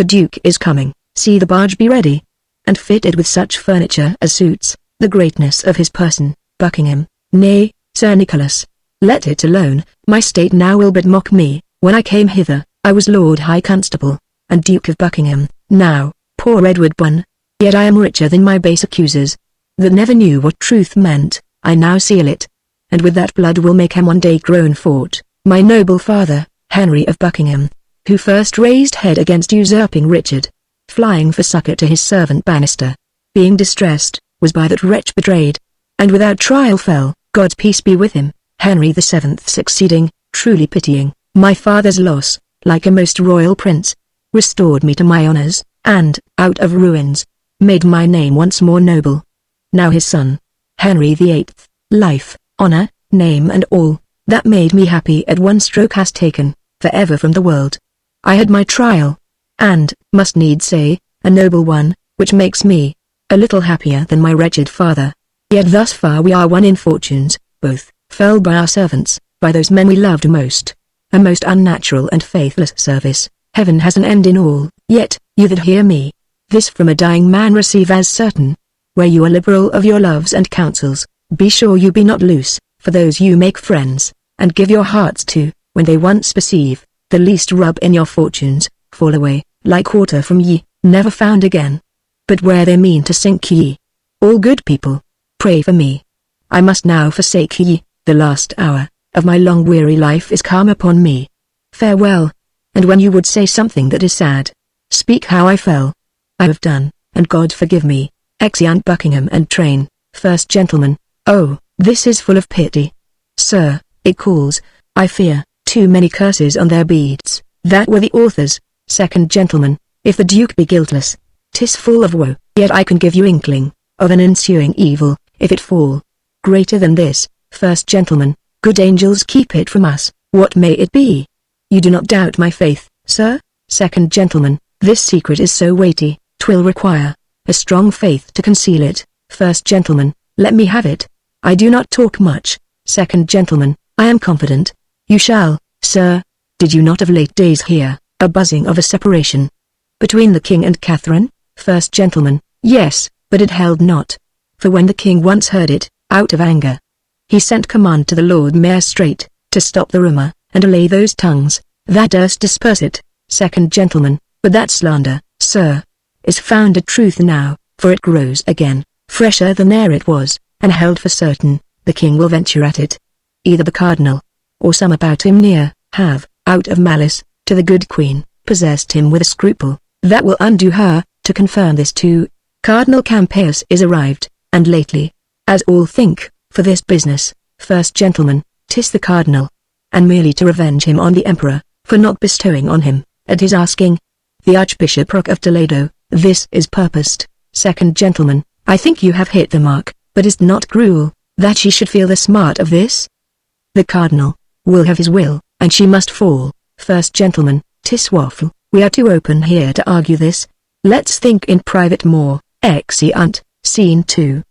Duke is coming. See the barge be ready, and fitted with such furniture as suits the greatness of his person. Buckingham, nay, Sir Nicholas, let it alone. My state now will but mock me. When I came hither, I was Lord High Constable, and Duke of Buckingham, now, poor Edward won. Yet I am richer than my base accusers, that never knew what truth meant. I now seal it, and with that blood will make him one day grown fort, my noble father, Henry of Buckingham, who first raised head against usurping Richard, flying for succor to his servant Bannister, being distressed, was by that wretch betrayed, and without trial fell. God's peace be with him. Henry the Seventh succeeding, truly pitying my father's loss, like a most royal prince, restored me to my honors, and, out of ruins, made my name once more noble. Now his son, Henry the Eighth, life, honor, name and all, that made me happy at one stroke has taken, for ever from the world. I had my trial, and, must needs say, a noble one, which makes me a little happier than my wretched father. Yet thus far we are one in fortunes, both fell by our servants, by those men we loved most. A most unnatural and faithless service. Heaven has an end in all. Yet, you that hear me, this from a dying man receive as certain. Where you are liberal of your loves and counsels, be sure you be not loose, for those you make friends, and give your hearts to, when they once perceive the least rub in your fortunes, fall away, like water from ye, never found again. But where they mean to sink ye, all good people, pray for me. I must now forsake ye, the last hour of my long weary life is come upon me. Farewell, and when you would say something that is sad, speak how I fell. I have done, and God forgive me. Exeunt Buckingham and train. First Gentleman. Oh, this is full of pity. Sir, it calls, I fear, too many curses on their beads, that were the authors. Second Gentleman. If the Duke be guiltless, 'tis full of woe, yet I can give you inkling of an ensuing evil, if it fall greater than this. First Gentleman. Good angels keep it from us. What may it be? You do not doubt my faith, sir? Second Gentleman. This secret is so weighty, 'twill require a strong faith to conceal it. First Gentleman. Let me have it. I do not talk much. Second Gentleman. I am confident you shall, sir. Did you not of late days hear a buzzing of a separation between the King and Catherine? First Gentleman. Yes, but it held not. For when the King once heard it, out of anger, he sent command to the Lord Mayor straight, to stop the rumor, and allay those tongues that durst disperse it. Second Gentleman. But that slander, sir, is founded truth now, for it grows again, fresher than ere it was, and held for certain, the King will venture at it. Either the Cardinal, or some about him near, have, out of malice, to the good Queen, possessed him with a scruple, that will undo her. To confirm this too, Cardinal Campeus is arrived, and lately, as all think, for this business. First Gentleman. 'Tis the Cardinal, and merely to revenge him on the Emperor, for not bestowing on him, at his asking, the Archbishopric of Toledo. This is purposed. Second Gentleman. I think you have hit the mark, but is't not cruel, that she should feel the smart of this? The Cardinal will have his will, and she must fall. First Gentleman. 'Tis waffle, we are too open here to argue this. Let's think in private more. Exeunt. Scene 2.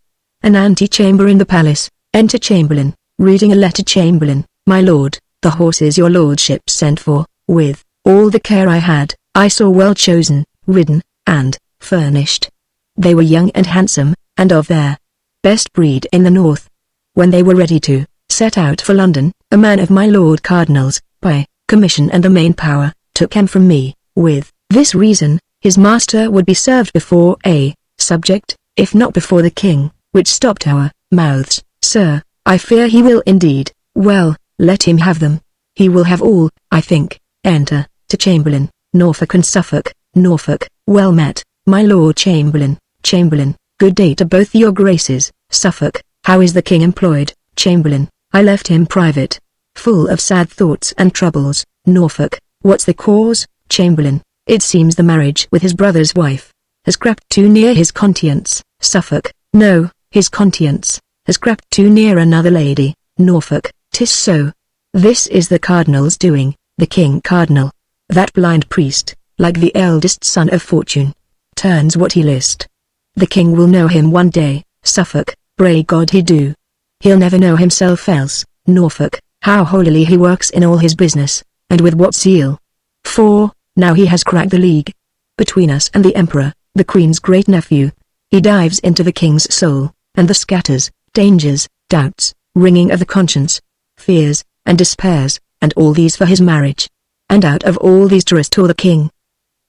An antechamber in the palace. Enter Chamberlain, reading a letter. Chamberlain. My lord, the horses your lordship sent for, with all the care I had, I saw well chosen, ridden, and furnished. They were young and handsome, and of their best breed in the north. When they were ready to set out for London, a man of my Lord Cardinal's, by commission and the main power, took him from me, with this reason, his master would be served before a subject, if not before the King, which stopped our mouths. Sir, I fear he will indeed. Well, let him have them. He will have all, I think. Enter, to Chamberlain, Norfolk and Suffolk. Norfolk. Well met, my Lord Chamberlain. Chamberlain. Good day to both your graces. Suffolk. How is the King employed? Chamberlain. I left him private, full of sad thoughts and troubles. Norfolk. What's the cause? Chamberlain. It seems the marriage with his brother's wife has crept too near his conscience. Suffolk. No, his conscience has crept too near another lady. Norfolk. 'Tis so. This is the Cardinal's doing, the King Cardinal. That blind priest, like the eldest son of fortune, turns what he list. The King will know him one day. Suffolk. Pray God he do. He'll never know himself else. Norfolk. How holily he works in all his business, and with what zeal. For, now he has cracked the league between us and the Emperor, the Queen's great nephew. He dives into the King's soul, and the scatters, dangers, doubts, wringing of the conscience, fears, and despairs, and all these for his marriage. and out of all these to restore the king.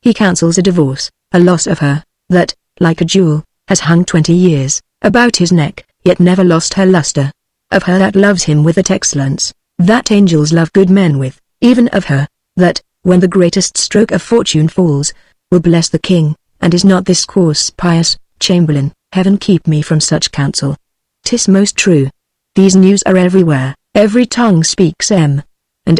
He counsels a divorce, a loss of her, that, like a jewel, has hung 20 years, about his neck, yet never lost her luster. Of her that loves him with that excellence, that angels love good men with, even of her, that, when the greatest stroke of fortune falls, will bless the king, and is not this course pious, Chamberlain? Heaven keep me from such counsel. 'Tis most true. These news are everywhere, every tongue speaks and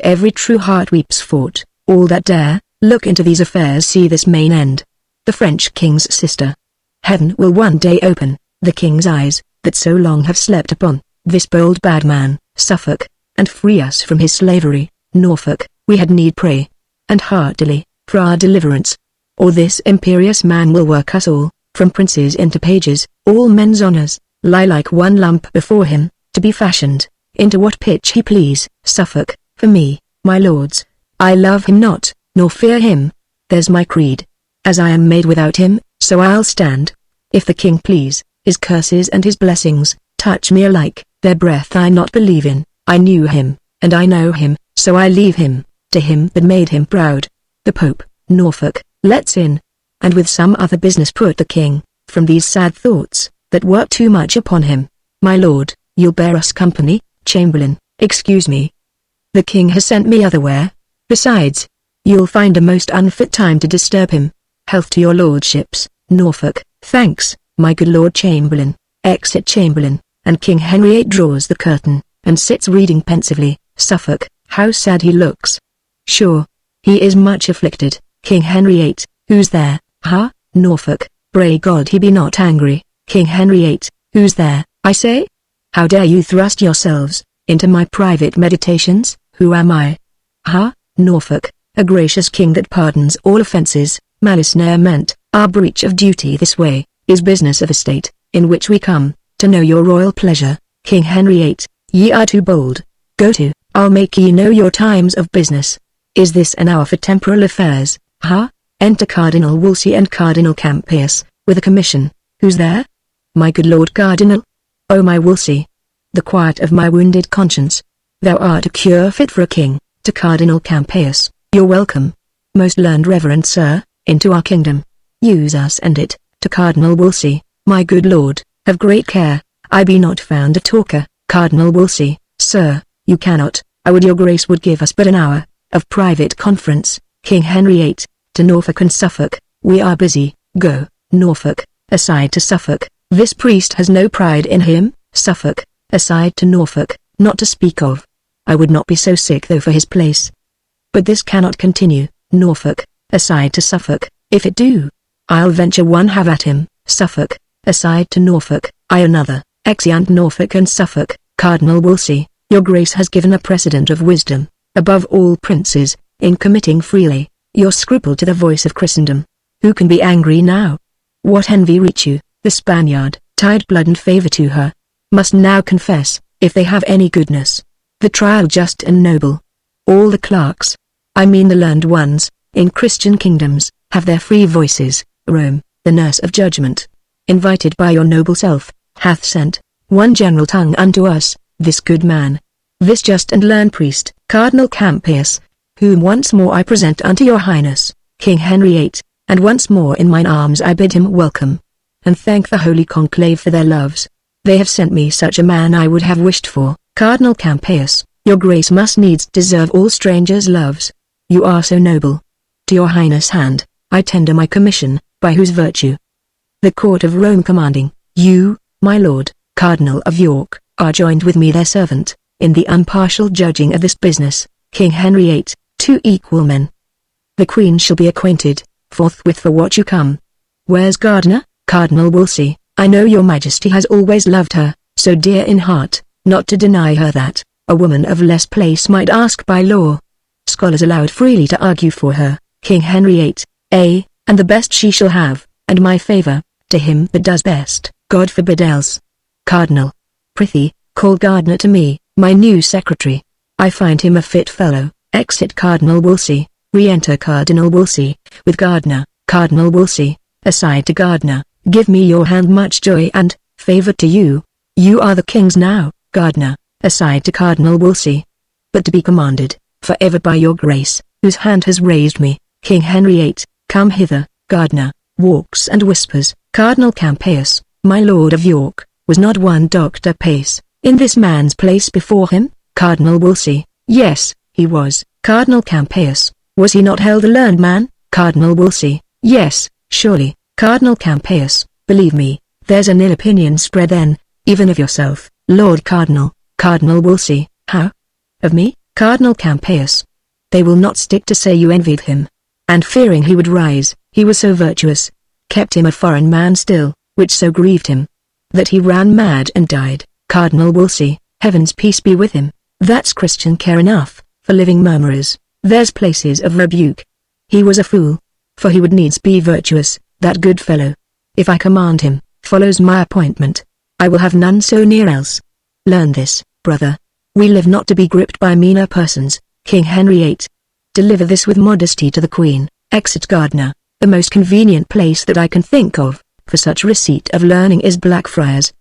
every true heart weeps for't. All that dare look into these affairs see this main end. The French king's sister. Heaven will one day open the king's eyes, that so long have slept upon this bold bad man, Suffolk, and free us from his slavery. Norfolk, we had need pray, and heartily, for our deliverance. Or this imperious man will work us all, from princes into pages, all men's honours, lie like one lump before him, to be fashioned, into what pitch he please. Suffolk, for me, my lords, I love him not, nor fear him, there's my creed. As I am made without him, so I'll stand. If the king please, his curses and his blessings, touch me alike, their breath I not believe in. I knew him, and I know him, so I leave him, to him that made him proud. The Pope, Norfolk, lets in, and with some other business put the king, from these sad thoughts, that work too much upon him. My lord, you'll bear us company, Chamberlain, excuse me. The king has sent me otherwhere. Besides, you'll find a most unfit time to disturb him. Health to your lordships. Norfolk, thanks, my good Lord Chamberlain. Exit Chamberlain, and King Henry VIII draws the curtain, and sits reading pensively. Suffolk, how sad he looks. Sure, he is much afflicted. King Henry VIII, who's there? Huh? Norfolk, pray God he be not angry. King Henry VIII, who's there, I say? How dare you thrust yourselves into my private meditations? Who am I? Huh? Norfolk, a gracious king that pardons all offences, malice ne'er meant. Our breach of duty this way is business of a state, in which we come to know your royal pleasure. King Henry VIII, ye are too bold. Go to, I'll make ye know your times of business. Is this an hour for temporal affairs? Huh? Enter Cardinal Wolsey and Cardinal Campeius, with a commission. Who's there? My good Lord Cardinal. Oh my Wolsey, the quiet of my wounded conscience. Thou art a cure fit for a king. To Cardinal Campeius, you're welcome. Most learned reverend sir, into our kingdom. Use us and it. To Cardinal Wolsey, my good lord, have great care, I be not found a talker. Cardinal Wolsey, sir, you cannot, I would your grace would give us but an hour of private conference. King Henry VIII, to Norfolk and Suffolk, we are busy. Go. Norfolk, aside to Suffolk, this priest has no pride in him. Suffolk, aside to Norfolk, not to speak of. I would not be so sick though for his place. But this cannot continue. Norfolk, aside to Suffolk, if it do, I'll venture one have at him. Suffolk, aside to Norfolk, I another. Exeunt Norfolk and Suffolk. Cardinal Wolsey, your grace has given a precedent of wisdom, above all princes, in committing freely your scruple to the voice of Christendom. Who can be angry now? What envy reach you? The Spaniard, tied blood and favour to her, must now confess, if they have any goodness, the trial just and noble. All the clerks, I mean the learned ones, in Christian kingdoms, have their free voices. Rome, the nurse of judgment, invited by your noble self, hath sent one general tongue unto us, this good man, this just and learned priest, Cardinal Campeius, whom once more I present unto your highness, King Henry VIII, and once more in mine arms I bid him welcome, and thank the holy conclave for their loves. They have sent me such a man I would have wished for. Cardinal Campeius, your grace must needs deserve all strangers' loves. You are so noble. To your highness' hand, I tender my commission, by whose virtue the court of Rome commanding, you, my lord, Cardinal of York, are joined with me their servant, in the impartial judging of this business. King Henry VIII, two equal men. The Queen shall be acquainted, forthwith for what you come. Where's Gardiner? Cardinal Wolsey, I know your majesty has always loved her, so dear in heart, not to deny her that, a woman of less place might ask by law. Scholars allowed freely to argue for her. King Henry VIII, and the best she shall have, and my favour, to him that does best, God forbid else. Cardinal, prithee, call Gardiner to me, my new secretary. I find him a fit fellow. Exit Cardinal Wolsey, re-enter Cardinal Wolsey, with Gardiner. Cardinal Wolsey, aside to Gardiner, give me your hand, much joy and favour to you. You are the king's now. Gardiner, aside to Cardinal Wolsey, but to be commanded, for ever by your grace, whose hand has raised me, King Henry VIII, come hither. Gardiner, walks and whispers, Cardinal Campeius, my Lord of York, was not one Dr. Pace, in this man's place before him? Cardinal Wolsey, yes, he was. Cardinal Campeius, was he not held a learned man? Cardinal Wolsey, yes, surely. Cardinal Campeius, believe me, there's an ill opinion spread then, even of yourself, Lord Cardinal. Cardinal Wolsey, how? Of me? Cardinal Campeius. They will not stick to say you envied him. And fearing he would rise, he was so virtuous, kept him a foreign man still, which so grieved him, that he ran mad and died. Cardinal Wolsey, heaven's peace be with him. That's Christian care enough, for living murmurers, there's places of rebuke. He was a fool, for he would needs be virtuous, that good fellow. If I command him, follows my appointment, I will have none so near else. Learn this, brother. We live not to be gripped by meaner persons. King Henry VIII. Deliver this with modesty to the Queen. Exit Gardiner. The most convenient place that I can think of, for such receipt of learning is Blackfriars.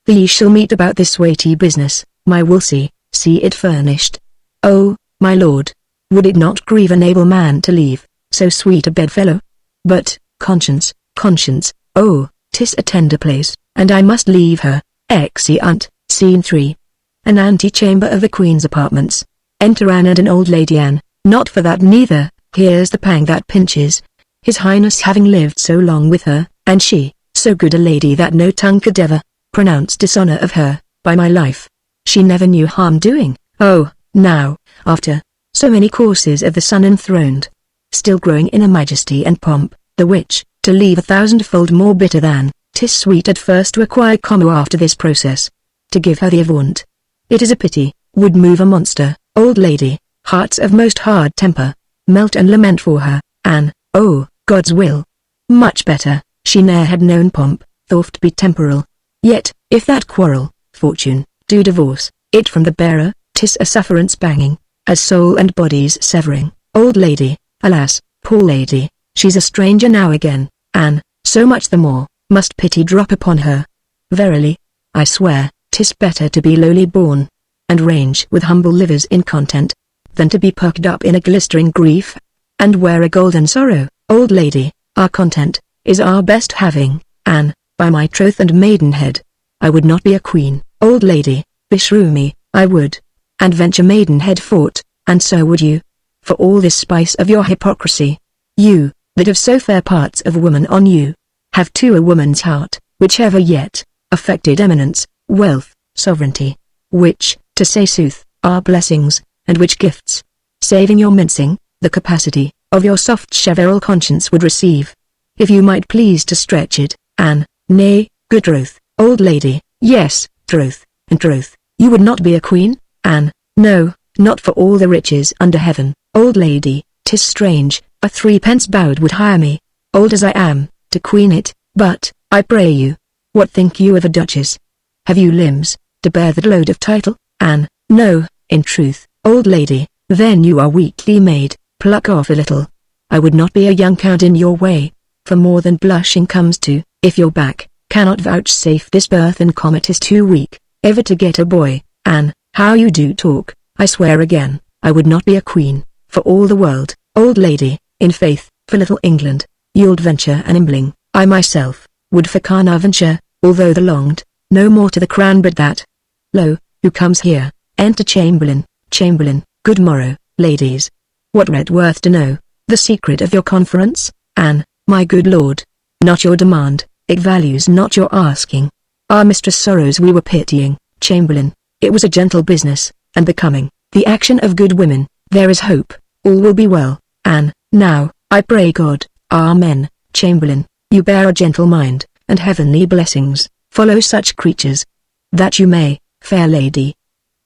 Thee shall meet about this weighty business, my Wolsey, see it furnished. Oh, my lord, would it not grieve an able man to leave, so sweet a bedfellow? But, conscience, oh, 'tis a tender place, and I must leave her. Exeunt. Scene 3. An antechamber of the Queen's apartments. Enter Anne and an old lady. Anne, not for that neither, here's the pang that pinches. His Highness having lived so long with her, and she, so good a lady that no tongue could ever pronounce dishonor of her, by my life. She never knew harm doing. Oh, now, after so many courses of the sun enthroned, still growing in a majesty and pomp, the which, to leave 1,000-fold more bitter than, 'tis sweet at first to acquire commo after this process, to give her the avaunt. It is a pity, would move a monster. Old lady, hearts of most hard temper, melt and lament for her. Anne, oh, God's will. Much better, she ne'er had known pomp, thought to be temporal. Yet, if that quarrel, fortune, do divorce it from the bearer, 'tis a sufferance banging, as soul and body's severing. Old lady, alas, poor lady, she's a stranger now again. Anne, so much the more, must pity drop upon her. Verily, I swear, 'tis better to be lowly born, and range with humble livers in content, than to be perked up in a glistering grief, and wear a golden sorrow. Old lady, our content, is our best having. Anne, by my troth and maidenhead, I would not be a queen. Old lady, beshrew me, I would, and venture maidenhead fought, and so would you, for all this spice of your hypocrisy. You, that have so fair parts of woman on you, have too a woman's heart, which ever yet, affected eminence, wealth, sovereignty, which, to say sooth, are blessings, and which gifts, saving your mincing, the capacity of your soft cheveril conscience would receive, if you might please to stretch it. Anne, nay, good troth. Old lady, yes, troth, and troth, you would not be a queen? Anne, no, not for all the riches under heaven. Old lady, 'tis strange, a 3 pence bowed would hire me, old as I am, to queen it. But, I pray you, what think you of a duchess? Have you limbs, to bear that load of title? Anne, no, in truth. Old lady, then you are weakly made. Pluck off a little. I would not be a young count in your way, for more than blushing comes to, if your back cannot vouchsafe this birth and comet is too weak, ever to get a boy. Anne, how you do talk. I swear again, I would not be a queen, for all the world. Old lady, in faith, for little England, you'ld venture an imbling. I myself, would for Carnarvonshire, although the longed, no more to the crown but that. Lo, who comes here? Enter Chamberlain. Chamberlain, good morrow, ladies. What red worth to know, the secret of your conference? Anne, my good lord, not your demand, it values not your asking. Our mistress sorrows we were pitying. Chamberlain, it was a gentle business, and becoming, the action of good women. There is hope, all will be well. Anne, now, I pray God, amen. Chamberlain, you bear a gentle mind, and heavenly blessings, follow such creatures, that you may, fair lady,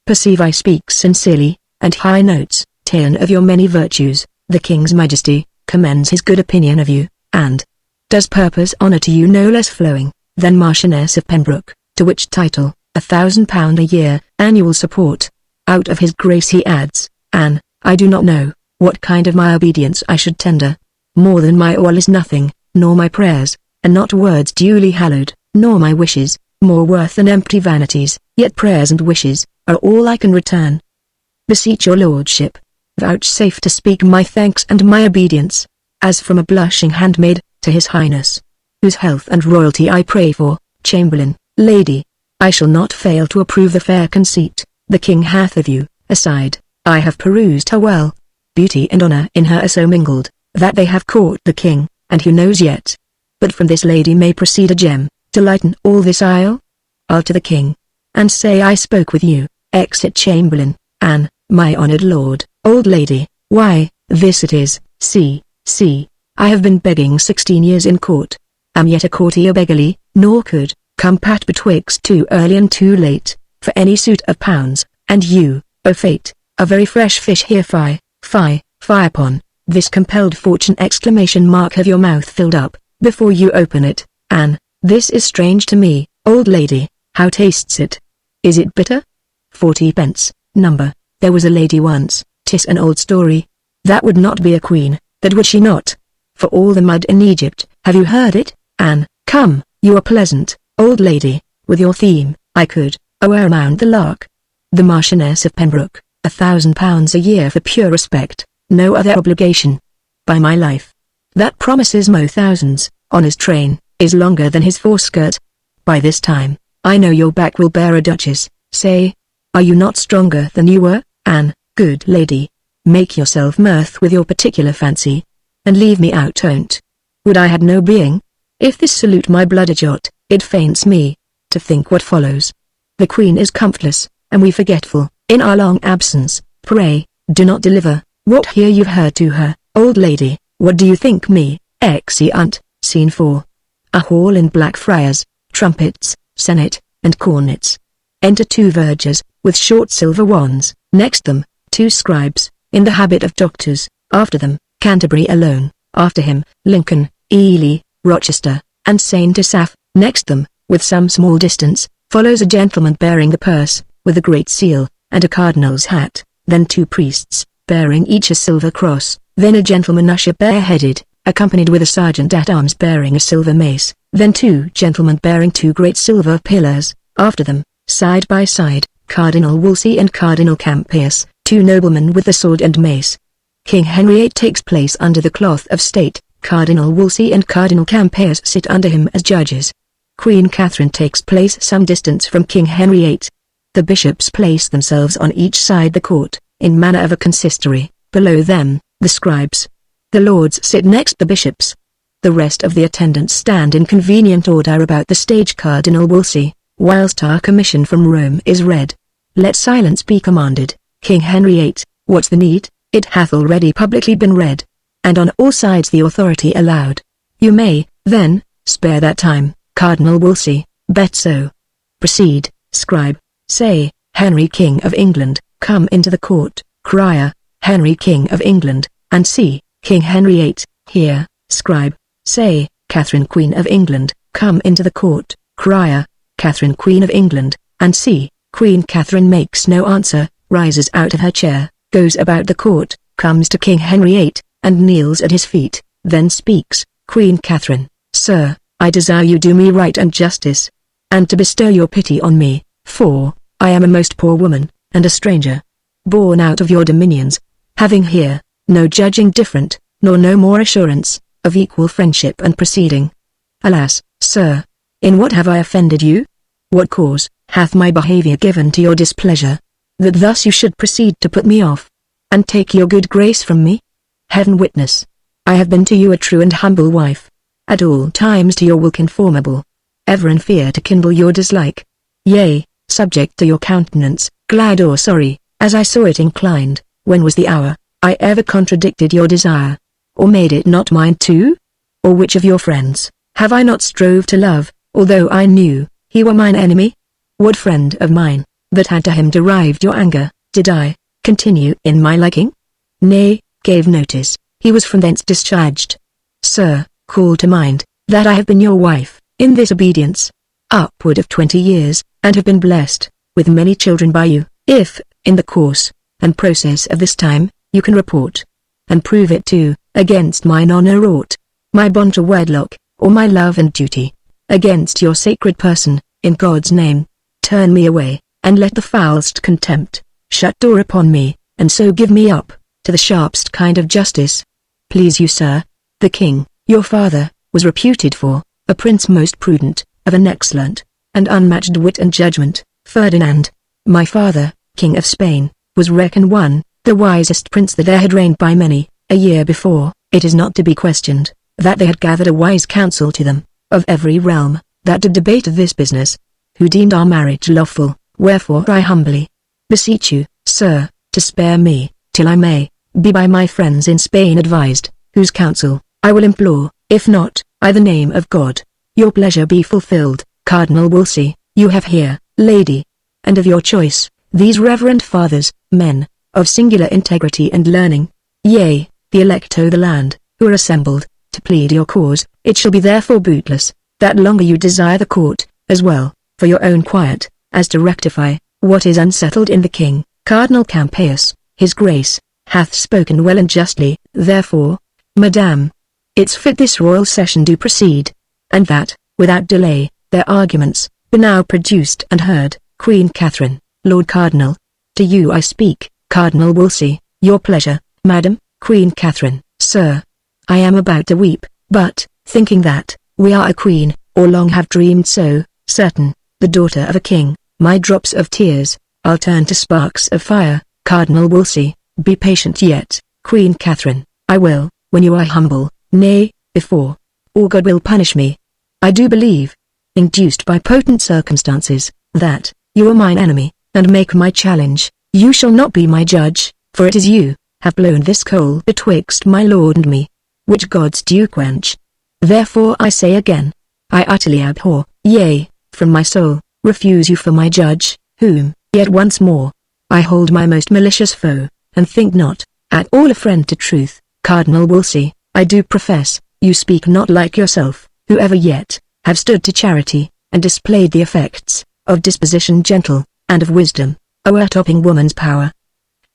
perceive I speak sincerely, and high notes, ta'en of your many virtues. The King's Majesty commends his good opinion of you, and does purpose honor to you no less flowing, than Marchioness of Pembroke, to which title, £1,000 a year, annual support. Out of his grace he adds, Anne, I do not know, what kind of my obedience I should tender. More than my all is nothing, nor my prayers, and not words duly hallowed, nor my wishes, more worth than empty vanities, yet prayers and wishes, are all I can return. Beseech your lordship, vouchsafe to speak my thanks and my obedience, as from a blushing handmaid, to his highness, whose health and royalty I pray for, chamberlain, lady. I shall not fail to approve the fair conceit, the king hath of you. Aside, I have perused her well. Beauty and honor in her are so mingled, that they have caught the king, and who knows yet. But from this lady may proceed a gem, to lighten all this isle. I'll to the king, and say I spoke with you. Exit chamberlain. Anne, my honored lord. Old lady, why, this it is. See, I have been begging 16 years in court. Am yet a courtier beggarly, nor could come pat betwixt too early and too late, for any suit of pounds, and you, O fate, a very fresh fish here. Fie upon this compelled fortune! Have your mouth filled up, before you open it. Anne, this is strange to me. Old lady, how tastes it? Is it bitter? 40 pence, number. There was a lady once, 'tis an old story. That would not be a queen, that would she not? For all the mud in Egypt, have you heard it? Anne, come, you are pleasant, old lady, with your theme. I could, mount the lark. The Marchioness of Pembroke, £1,000 a year for pure respect, no other obligation. By my life, that promises mo thousands, on his train, is longer than his foreskirt. By this time, I know your back will bear a duchess. Say, are you not stronger than you were? Anne, good lady, make yourself mirth with your particular fancy, and leave me out. Don't. Would I had no being? If this salute my blood a jot, it faints me, to think what follows. The queen is comfortless, and we forgetful, in our long absence. Pray, do not deliver what here you've heard to her. Old lady, what do you think me? Exeunt. Scene 4. A hall in Blackfriars, trumpets, senate, and cornets. Enter 2 vergers, with short silver wands. Next them, 2 scribes, in the habit of doctors. After them, Canterbury alone. After him, Lincoln, Ely, Rochester, and Saint Asaph. Next them, with some small distance, follows a gentleman bearing the purse, with a great seal, and a cardinal's hat. Then 2 priests, bearing each a silver cross. Then a gentleman usher bareheaded, accompanied with a sergeant-at-arms bearing a silver mace. Then 2 gentlemen bearing 2 great silver pillars. After them, side by side, Cardinal Wolsey and Cardinal Campeius, 2 noblemen with the sword and mace. King Henry VIII takes place under the cloth of state. Cardinal Wolsey and Cardinal Campeius sit under him as judges. Queen Catherine takes place some distance from King Henry VIII. The bishops place themselves on each side the court, in manner of a consistory. Below them, the scribes. The lords sit next the bishops. The rest of the attendants stand in convenient order about the stage. Cardinal Wolsey, whilst our commission from Rome is read. Let silence be commanded. King Henry VIII, what's the need? It hath already publicly been read, and on all sides the authority allowed. You may, then, spare that time. Cardinal Wolsey, bet so. Proceed, scribe. Say, Henry King of England, come into the court. Crier, Henry King of England, and see, King Henry VIII. Here, scribe. Say, Catherine Queen of England, come into the court. Crier, Catherine Queen of England, and see. Queen Catherine makes no answer, rises out of her chair, goes about the court, comes to King Henry VIII, and kneels at his feet, then speaks. Queen Catherine, Sir, I desire you do me right and justice, and to bestow your pity on me, for I am a most poor woman, and a stranger, born out of your dominions, having here no judging different, nor no more assurance of equal friendship and proceeding. Alas, sir, in what have I offended you? What cause hath my behavior given to your displeasure, that thus you should proceed to put me off, and take your good grace from me? Heaven witness, I have been to you a true and humble wife, at all times to your will conformable, ever in fear to kindle your dislike, yea, subject to your countenance, glad or sorry, as I saw it inclined. When was the hour I ever contradicted your desire, or made it not mine too? Or which of your friends have I not strove to love, although I knew he were mine enemy? What friend of mine, that had to him derived your anger, did I continue in my liking? Nay, gave notice, he was from thence discharged. Sir, call to mind, that I have been your wife, in this obedience, upward of 20 years, and have been blessed with many children by you. If, in the course and process of this time, you can report, and prove it too, against mine honor aught, my bond to wedlock, or my love and duty, against your sacred person, in God's name, turn me away, and let the foulest contempt shut door upon me, and so give me up, to the sharpest kind of justice. Please you, sir. The king, your father, was reputed for a prince most prudent, of an excellent and unmatched wit and judgment. Ferdinand, my father, king of Spain, was reckoned one, the wisest prince that e'er had reigned by many. A year before, it is not to be questioned, that they had gathered a wise council to them, of every realm, that did debate of this business, who deemed our marriage lawful. Wherefore I humbly beseech you, sir, to spare me, till I may be by my friends in Spain advised, whose counsel I will implore. If not, by the name of God, your pleasure be fulfilled. Cardinal Wolsey, you have here, lady, and of your choice, these reverend fathers, men of singular integrity and learning, yea, the elect o' the land, who are assembled to plead your cause. It shall be therefore bootless that longer you desire the court, as well for your own quiet, as to rectify what is unsettled in the king. Cardinal Campeius, his grace, hath spoken well and justly. Therefore, madame, it's fit this royal session do proceed, and that, without delay, their arguments be now produced and heard. Queen Catherine, Lord Cardinal, to you I speak. Cardinal Wolsey, your pleasure, madam. Queen Catherine, sir, I am about to weep, but, thinking that we are a queen, or long have dreamed so, certain, the daughter of a king, my drops of tears I'll turn to sparks of fire. Cardinal Wolsey, be patient yet. Queen Catherine, I will, when you are humble, nay, before, or God will punish me. I do believe, induced by potent circumstances, that you are mine enemy, and make my challenge. You shall not be my judge, for it is you have blown this coal betwixt my lord and me, which gods do quench. Therefore I say again, I utterly abhor, yea, from my soul, refuse you for my judge, whom, yet once more, I hold my most malicious foe, and think not at all a friend to truth. Cardinal Wolsey, I do profess, you speak not like yourself, who ever yet have stood to charity, and displayed the effects of disposition gentle, and of wisdom, o'ertopping woman's power.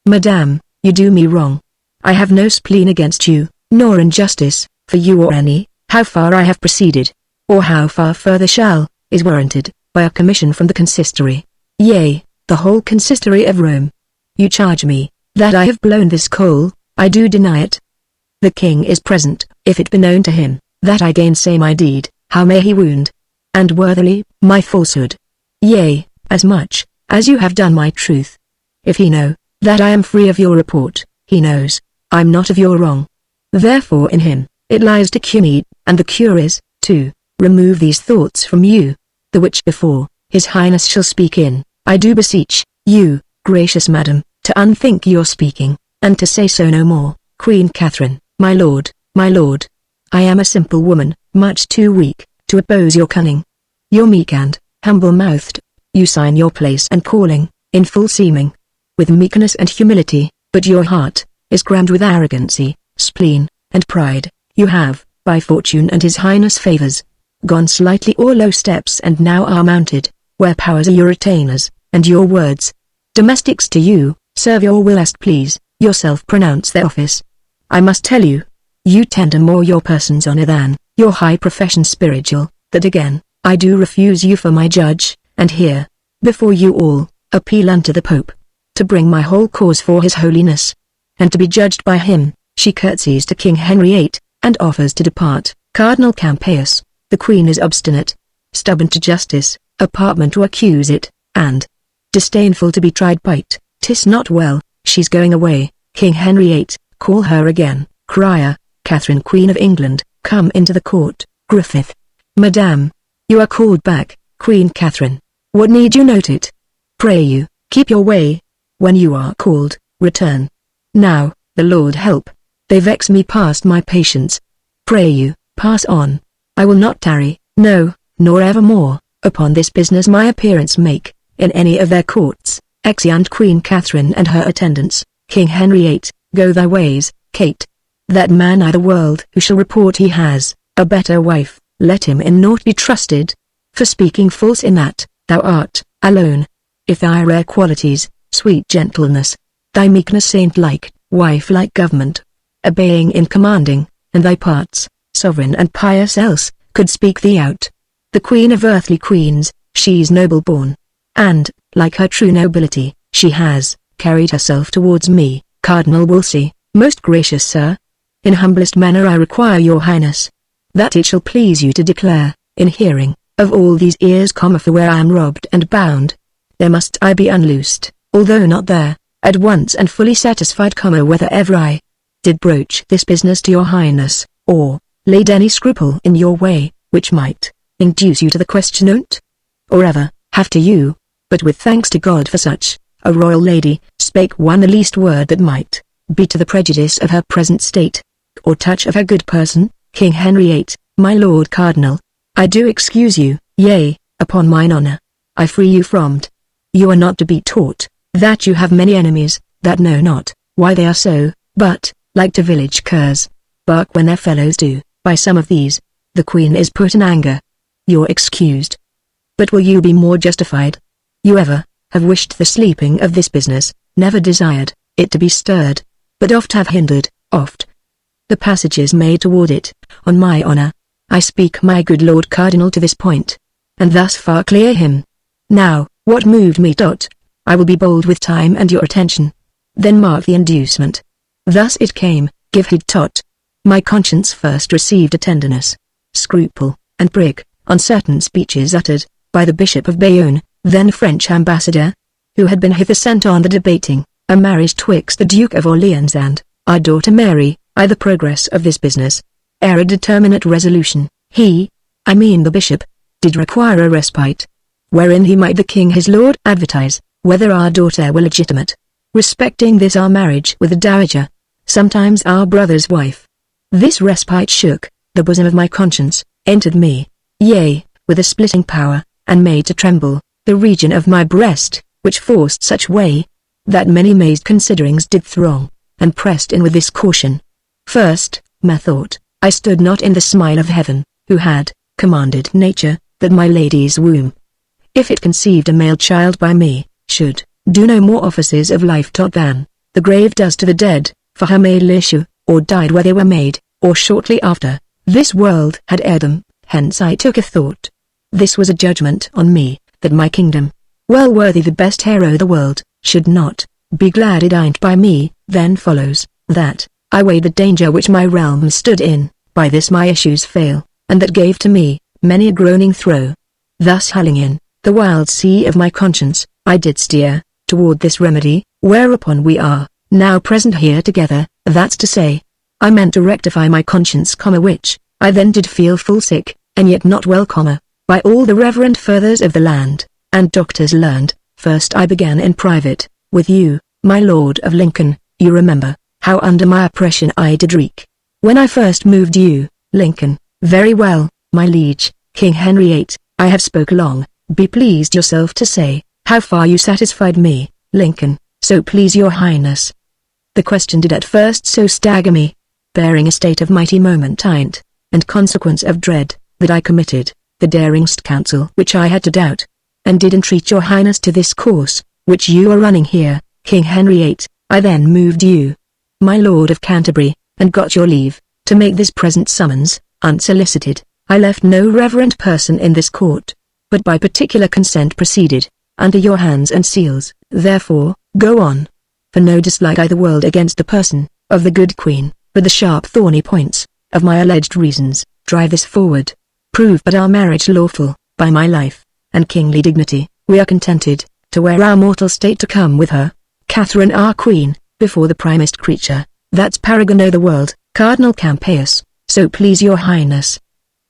Madame, you do me wrong. I have no spleen against you, nor injustice, for you or any. How far I have proceeded, or how far further shall, is warranted by a commission from the consistory, yea, the whole consistory of Rome. You charge me that I have blown this coal. I do deny it. The king is present. If it be known to him that I gainsay my deed, how may he wound, and worthily, my falsehood? Yea, as much as you have done my truth. If he know that I am free of your report, he knows I'm not of your wrong. Therefore in him it lies to cure me, and the cure is to remove these thoughts from you, the which before his highness shall speak in. I do beseech you, gracious madam, to unthink your speaking, and to say so no more. Queen Catherine, my lord, I am a simple woman, much too weak to oppose your cunning. You're meek and humble-mouthed. You sign your place and calling, in full seeming, with meekness and humility, but your heart is crammed with arrogancy, spleen, and pride. You have, by fortune and his highness favors, gone slightly o'er low steps and now are mounted, where powers are your retainers, and your words, domestics to you, serve your will as please, yourself pronounce their office. I must tell you, you tender more your person's honor than your high profession spiritual, that again, I do refuse you for my judge, and here, before you all, appeal unto the Pope, to bring my whole cause for his holiness, and to be judged by him. She curtsies to King Henry VIII, and offers to depart. Cardinal Campeius, the queen is obstinate, stubborn to justice, apartment to accuse it, and disdainful to be tried by't. 'Tis not well, she's going away. King Henry VIII, call her again. Crier, Catherine Queen of England, come into the court. Griffith, Madame, you are called back. Queen Catherine, what need you note it? Pray you, keep your way. When you are called, return. Now, the Lord help, they vex me past my patience. Pray you, pass on. I will not tarry, no, nor evermore, upon this business my appearance make, in any of their courts. Exeunt Queen Catherine and her attendants. King Henry VIII, go thy ways. Kate, that man i' the world who shall report he has a better wife, let him in naught be trusted, for speaking false in that thou art alone. If thy rare qualities, sweet gentleness, thy meekness saint-like, wife-like government, obeying in commanding, and thy parts, sovereign and pious else, could speak thee out. The queen of earthly queens, she's noble born, and, like her true nobility, she has carried herself towards me. Cardinal Wolsey, most gracious sir. In humblest manner I require your highness, that it shall please you to declare, in hearing, of all these ears, for where I am robbed and bound, there must I be unloosed, although not there, at once and fully satisfied, whether ever I did broach this business to your highness, or laid any scruple in your way, which might induce you to the question, or ever have to you, but with thanks to God for such a royal lady, spake one the least word that might be to the prejudice of her present state, or touch of her good person, King Henry VIII, my Lord Cardinal, I do excuse you, yea, upon mine honour, I free you from't. You are not to be taught, that you have many enemies, that know not why they are so, but, like to village curs, bark when their fellows do. By some of these, the Queen is put in anger. You're excused. But will you be more justified? You ever have wished the sleeping of this business, never desired it to be stirred, but oft have hindered, oft. The passages made toward it, on my honour, I speak my good Lord Cardinal to this point, and thus far clear him. Now, what moved me? I will be bold with time and your attention. Then mark the inducement. Thus it came, give heed. My conscience first received a tenderness, scruple, and prick, on certain speeches uttered, by the Bishop of Bayonne, then French ambassador, who had been hither sent on the debating, a marriage twixt the Duke of Orleans and our daughter Mary, the progress of this business, ere a determinate resolution, he, I mean the Bishop, did require a respite, wherein he might the King his Lord advertise, whether our daughter were legitimate, respecting this our marriage with the dowager, sometimes our brother's wife. This respite shook the bosom of my conscience, entered me, yea, with a splitting power, and made to tremble the region of my breast, which forced such way, that many mazed considerings did throng, and pressed in with this caution. First, methought, I stood not in the smile of heaven, who had commanded nature, that my lady's womb, if it conceived a male child by me, should do no more offices of life than the grave does to the dead, for her male issue, or died where they were made, or shortly after this world had aired them. Hence I took a thought. This was a judgment on me, that my kingdom, well worthy the best hero the world, should not be glad it ain't by me. Then follows, that I weighed the danger which my realm stood in, by this my issues fail, and that gave to me many a groaning throe. Thus hulling in the wild sea of my conscience, I did steer toward this remedy, whereupon we are now present here together, that's to say, I meant to rectify my conscience, which I then did feel full sick, and yet not well, by all the reverend fathers of the land, and doctors learned. First I began in private, with you, my Lord of Lincoln. You remember how under my oppression I did reek, when I first moved you, Lincoln. Very well, my liege, King Henry VIII, I have spoke long. Be pleased yourself to say, how far you satisfied me, Lincoln, so please your highness. The question did at first so stagger me, bearing a state of mighty moment and consequence of dread, that I committed the daringst counsel which I had to doubt, and did entreat your highness to this course, which you are running here, King Henry VIII. I then moved you, my Lord of Canterbury, and got your leave to make this present summons, unsolicited. I left no reverend person in this court, but by particular consent proceeded, under your hands and seals. Therefore, go on. For no dislike I the world against the person of the good Queen, but the sharp thorny points of my alleged reasons drive this forward. Prove but our marriage lawful, by my life and kingly dignity, we are contented to wear our mortal state to come with her, Catherine our Queen, before the primest creature, that's paragon o' the world, Cardinal Campeius, so please your highness.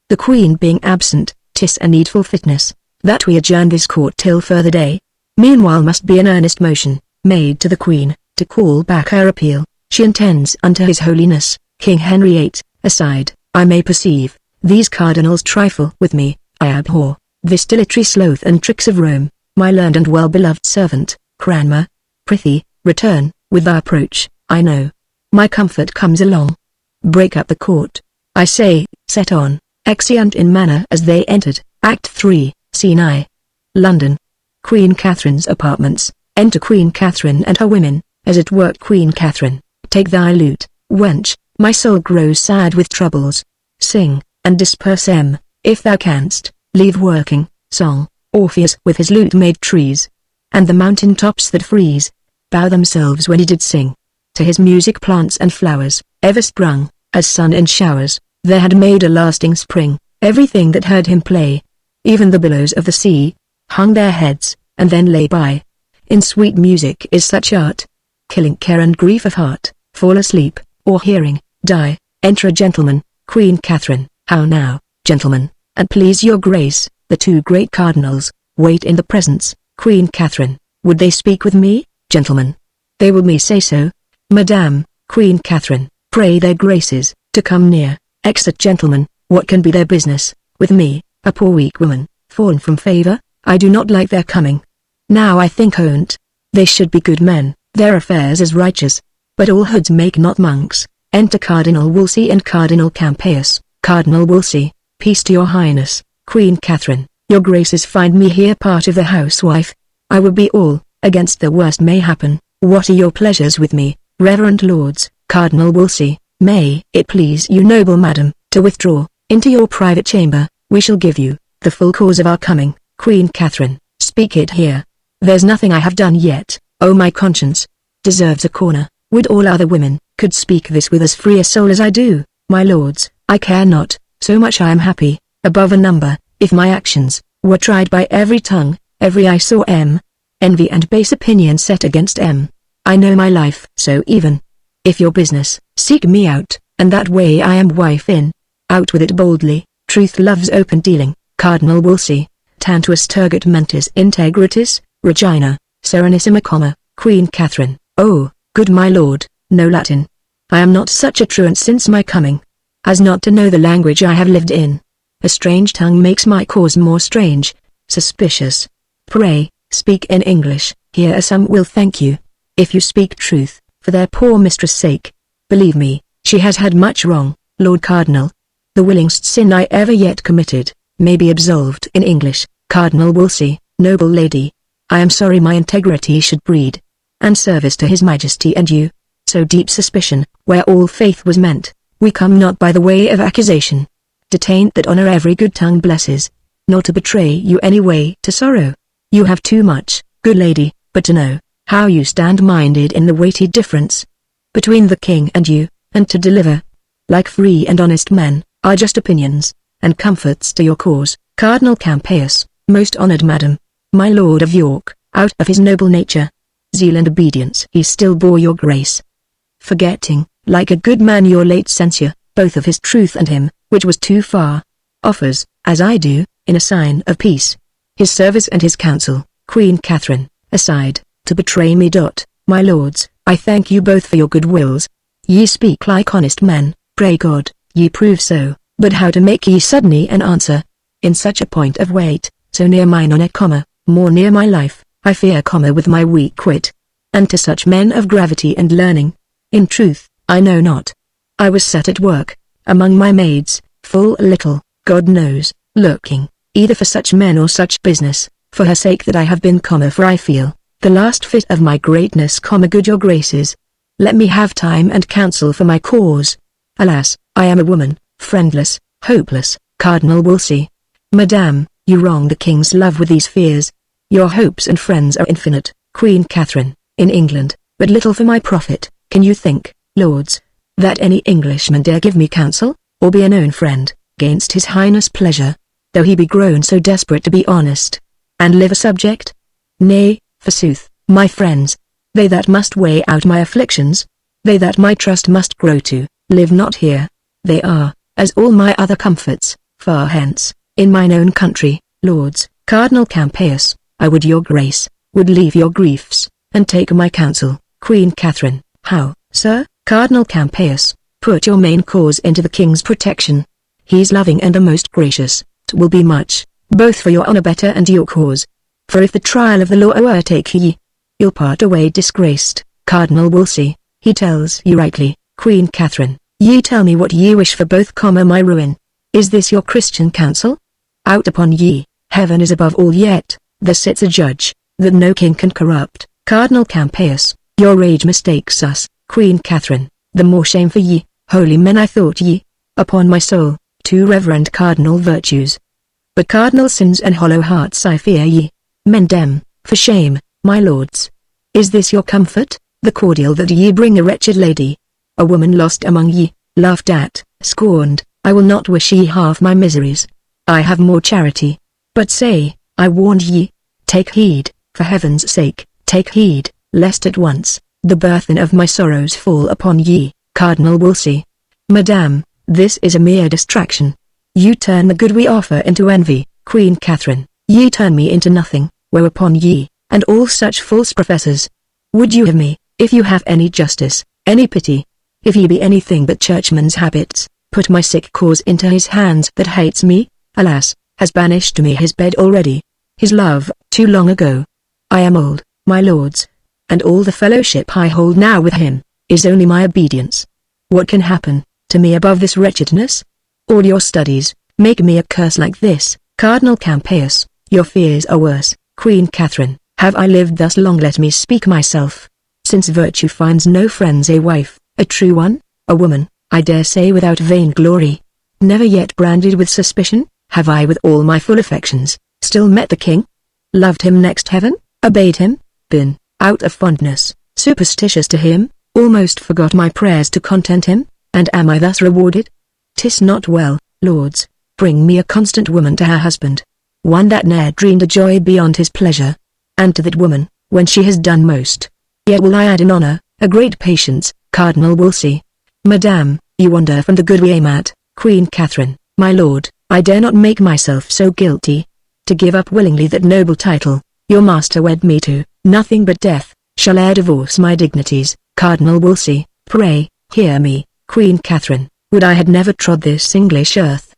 The Queen being absent, 'tis a needful fitness, that we adjourn this court till further day. Meanwhile must be an earnest motion made to the Queen, to call back her appeal. She intends unto his holiness, King Henry VIII, aside, I may perceive, these cardinals trifle with me. I abhor this dilatory sloth and tricks of Rome. My learned and well-beloved servant, Cranmer, prithee, return, with thy approach, I know my comfort comes along. Break up the court, I say, set on, exeunt in manner as they entered. Act 3, Scene I. London. Queen Catherine's apartments. Enter Queen Catherine and her women, as it were. Queen Catherine, take thy lute, wench, my soul grows sad with troubles. Sing, and disperse if thou canst, leave working, song. Orpheus with his lute made trees, and the mountain tops that freeze, bow themselves when he did sing. to his music plants and flowers, ever sprung, as sun in showers, there had made a lasting spring, everything that heard him play. Even the billows of the sea, hung their heads, and then lay by. In sweet music is such art, killing care and grief of heart, fall asleep, or hearing, die, enter a gentleman, Queen Catherine. How now, gentlemen, and please your grace, the two great cardinals, wait in the presence, Queen Catherine. Would they speak with me, gentlemen? They will me say so. Madame, Queen Catherine, pray their graces, to come near. Exit gentlemen, what can be their business, with me, a poor weak woman, fallen from favor? I do not like their coming. Now I think on't. They should be good men, their affairs as righteous. But all hoods make not monks. Enter Cardinal Wolsey and Cardinal Campeius. Cardinal Wolsey, peace to your highness, Queen Catherine. Your graces find me here part of the housewife. I will be all, against the worst may happen. What are your pleasures with me, reverend lords? Cardinal Wolsey, may it please you noble madam, to withdraw, into your private chamber. We shall give you, the full cause of our coming. Queen Catherine, speak it here. There's nothing I have done yet, oh my conscience, deserves a corner. Would all other women, could speak this with as free a soul as I do, my lords, I care not, so much I am happy, above a number, if my actions, were tried by every tongue, every eye saw envy and base opinion set against I know my life so even. If your business, seek me out, and that way I am wife in. Out with it boldly, truth loves open dealing. Cardinal Wolsey, tantuus terget mentis integritis, Regina, serenissima, Queen Catherine. Oh, good my lord, no Latin. I am not such a truant since my coming, as not to know the language I have lived in. A strange tongue makes my cause more strange, suspicious. Pray, speak in English, here some will thank you. If you speak truth, for their poor mistress' sake. Believe me, she has had much wrong, Lord Cardinal. The willingst sin I ever yet committed, may be absolved in English. Cardinal Wolsey, noble lady, I am sorry my integrity should breed, and service to his majesty and you, so deep suspicion, where all faith was meant. We come not by the way of accusation, detained that honor every good tongue blesses, nor to betray you any way to sorrow. You have too much, good lady, but to know, how you stand minded in the weighty difference, between the king and you, and to deliver, like free and honest men, our just opinions, and comforts to your cause. Cardinal Campeius, most honored madam, my lord of York, out of his noble nature, zeal and obedience he still bore your grace, forgetting, like a good man your late censure, both of his truth and him, which was too far, offers, as I do, in a sign of peace, his service and his counsel. Queen Catherine, aside, to betray me. My lords, I thank you both for your good wills. Ye speak like honest men, pray God, ye prove so, but how to make ye suddenly an answer, in such a point of weight, so near mine honor, more near my life, I fear, with my weak wit, and to such men of gravity and learning, in truth, I know not. I was set at work, among my maids, full little, God knows, looking, either for such men or such business, for her sake that I have been, for I feel, the last fit of my greatness, good your graces. Let me have time and counsel for my cause. Alas, I am a woman, friendless, hopeless. Cardinal Wolsey, Madame, you wrong the king's love with these fears. Your hopes and friends are infinite, Queen Catherine, in England, but little for my profit. Can you think, lords, that any Englishman dare give me counsel, or be a known friend, gainst his highness' pleasure, though he be grown so desperate to be honest, and live a subject? Nay, forsooth, my friends, they that must weigh out my afflictions, they that my trust must grow to, live not here. They are, as all my other comforts, far hence, in mine own country. Lords, Cardinal Campeius, I would your grace, would leave your griefs, and take my counsel. Queen Catherine, how, sir? Cardinal Campeius, put your main cause into the king's protection. He's loving and a most gracious, 'twill be much, both for your honor better and your cause. For if the trial of the law o'ertake ye, you'll part away disgraced. Cardinal Wolsey, he tells you rightly. Queen Catherine, ye tell me what ye wish for both, my ruin. Is this your Christian counsel? Out upon ye, heaven is above all, yet there sits a judge, that no king can corrupt. Cardinal Campeius, your rage mistakes us. Queen Catherine, the more shame for ye, holy men. I thought ye, upon my soul, two reverend cardinal virtues, but cardinal sins and hollow hearts I fear ye. Mendem, for shame, my lords. Is this your comfort, the cordial that ye bring a wretched lady, a woman lost among ye, laughed at, scorned. I will not wish ye half my miseries. I have more charity. But say, I warned ye, take heed, for heaven's sake, take heed, lest at once, the burthen of my sorrows fall upon ye. Cardinal Wolsey. Madame, this is a mere distraction. You turn the good we offer into envy. Queen Catherine, ye turn me into nothing, whereupon ye, and all such false professors. Would you have me, if you have any justice, any pity? If ye be anything but churchman's habits, put my sick cause into his hands that hates me, alas, has banished to me his bed already, his love, too long ago. I am old, my lords, and all the fellowship I hold now with him, is only my obedience. What can happen to me above this wretchedness? All your studies make me a curse like this. Cardinal Campeius, your fears are worse. Queen Catherine, have I lived thus long? Let me speak myself. Since virtue finds no friends, a wife, a true one, a woman, I dare say without vainglory, never yet branded with suspicion, have I with all my full affections, still met the king, loved him next heaven, obeyed him, been, out of fondness, superstitious to him, almost forgot my prayers to content him, and am I thus rewarded? 'Tis not well, lords, bring me a constant woman to her husband, one that ne'er dreamed a joy beyond his pleasure, and to that woman, when she has done most, yet will I add in honor, a great patience. Cardinal Wolsey. Madame, you wander from the good we aim at. Queen Catherine, my lord, I dare not make myself so guilty, to give up willingly that noble title, your master wed me to. Nothing but death shall e'er divorce my dignities. Cardinal Wolsey, pray, hear me. Queen Catherine, would I had never trod this English earth,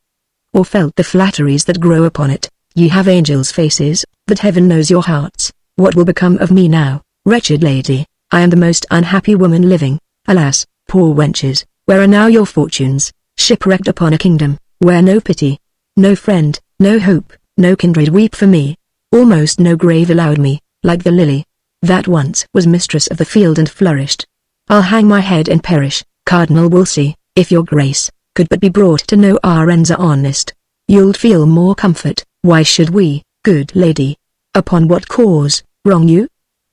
or felt the flatteries that grow upon it. Ye have angels' faces, but heaven knows your hearts. What will become of me now, wretched lady? I am the most unhappy woman living. Alas, poor wenches, where are now your fortunes? Shipwrecked upon a kingdom, where no pity, no friend, no hope, no kindred weep for me. Almost no grave allowed me, like the lily, that once was mistress of the field and flourished. I'll hang my head and perish. Cardinal Wolsey, if your grace could but be brought to know our ends are honest, you'd feel more comfort. Why should we, good lady, upon what cause, wrong you?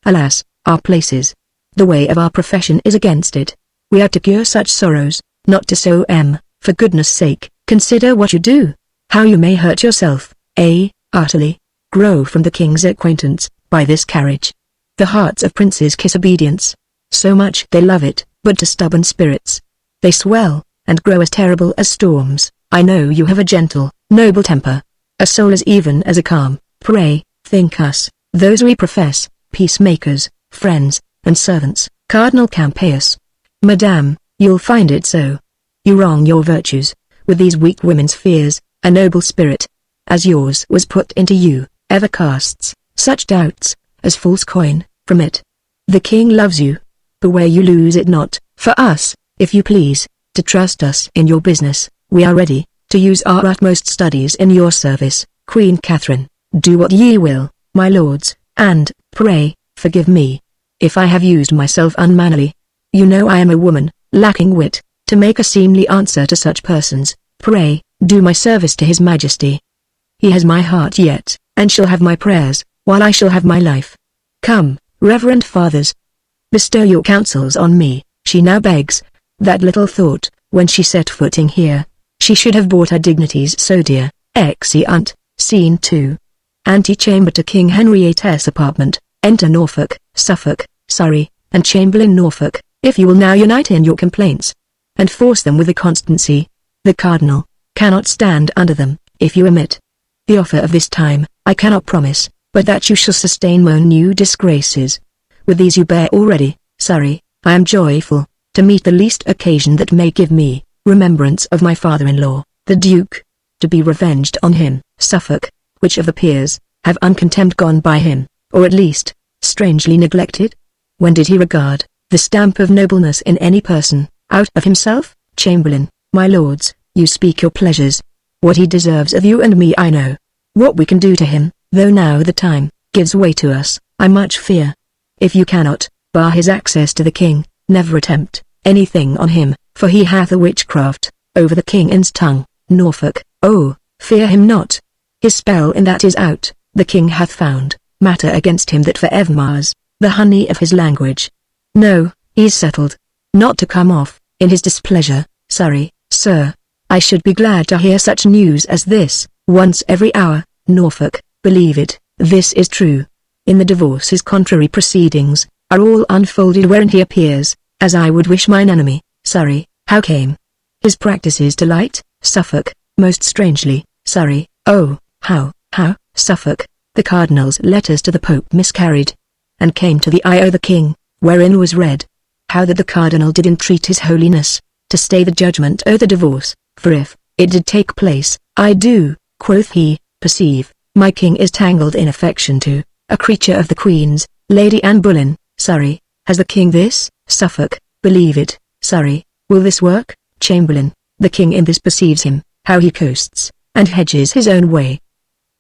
Alas, our places, the way of our profession is against it. We are to cure such sorrows, not to sow them. For goodness sake, consider what you do, how you may hurt yourself, utterly, grow from the king's acquaintance, by this carriage. The hearts of princes kiss obedience, so much they love it, but to stubborn spirits, they swell, and grow as terrible as storms. I know you have a gentle, noble temper, a soul as even as a calm. Pray, think us, those we profess, peacemakers, friends, and servants. Cardinal Campeius. Madame, you'll find it so. You wrong your virtues, with these weak women's fears. A noble spirit, as yours was put into you, ever casts such doubts, as false coin, from it. The king loves you. Beware you lose it not. For us, if you please, to trust us in your business, we are ready, to use our utmost studies in your service. Queen Catherine, do what ye will, my lords, and, pray, forgive me, if I have used myself unmannerly. You know I am a woman, lacking wit, to make a seemly answer to such persons. Pray, do my service to his majesty. He has my heart yet, and shall have my prayers, while I shall have my life. Come, reverend fathers, bestow your counsels on me. She now begs, that little thought, when she set footing here, she should have bought her dignities so dear. Exeunt. Scene 2. Antechamber to King Henry VIII's apartment. Enter Norfolk, Suffolk, Surrey, and Chamberlain Norfolk. If you will now unite in your complaints, and force them with the constancy, the cardinal cannot stand under them. If you omit the offer of this time, I cannot promise, but that you shall sustain no new disgraces. With these you bear already. Surrey, I am joyful to meet the least occasion that may give me remembrance of my father-in-law, the Duke, to be revenged on him. Suffolk, which of the peers have uncontemned gone by him, or at least strangely neglected? When did he regard the stamp of nobleness in any person, out of himself? Chamberlain, my lords, you speak your pleasures. What he deserves of you and me I know. What we can do to him, though now the time gives way to us, I much fear. If you cannot bar his access to the king, never attempt anything on him, for he hath a witchcraft over the king's tongue. Norfolk, oh, fear him not. His spell in that is out. The king hath found matter against him that for ever mars the honey of his language. No, he's settled. Not to come off, in his displeasure. Sorry, sir. I should be glad to hear such news as this, once every hour. Norfolk, believe it, this is true. In the divorce his contrary proceedings are all unfolded wherein he appears, as I would wish mine enemy. Sorry, how came his practices to light? Suffolk, most strangely. Sorry, oh, how, Suffolk, the cardinal's letters to the Pope miscarried, and came to the eye o' the king, wherein was read, how that the cardinal did entreat his holiness, to stay the judgment o' the divorce, for if it did take place, I do, quoth he, perceive, my king is tangled in affection to a creature of the queen's, Lady Anne Boleyn. Sorry, has the king this? Suffolk, believe it. Sorry, will this work? Chamberlain, the king in this perceives him, how he coasts, and hedges his own way.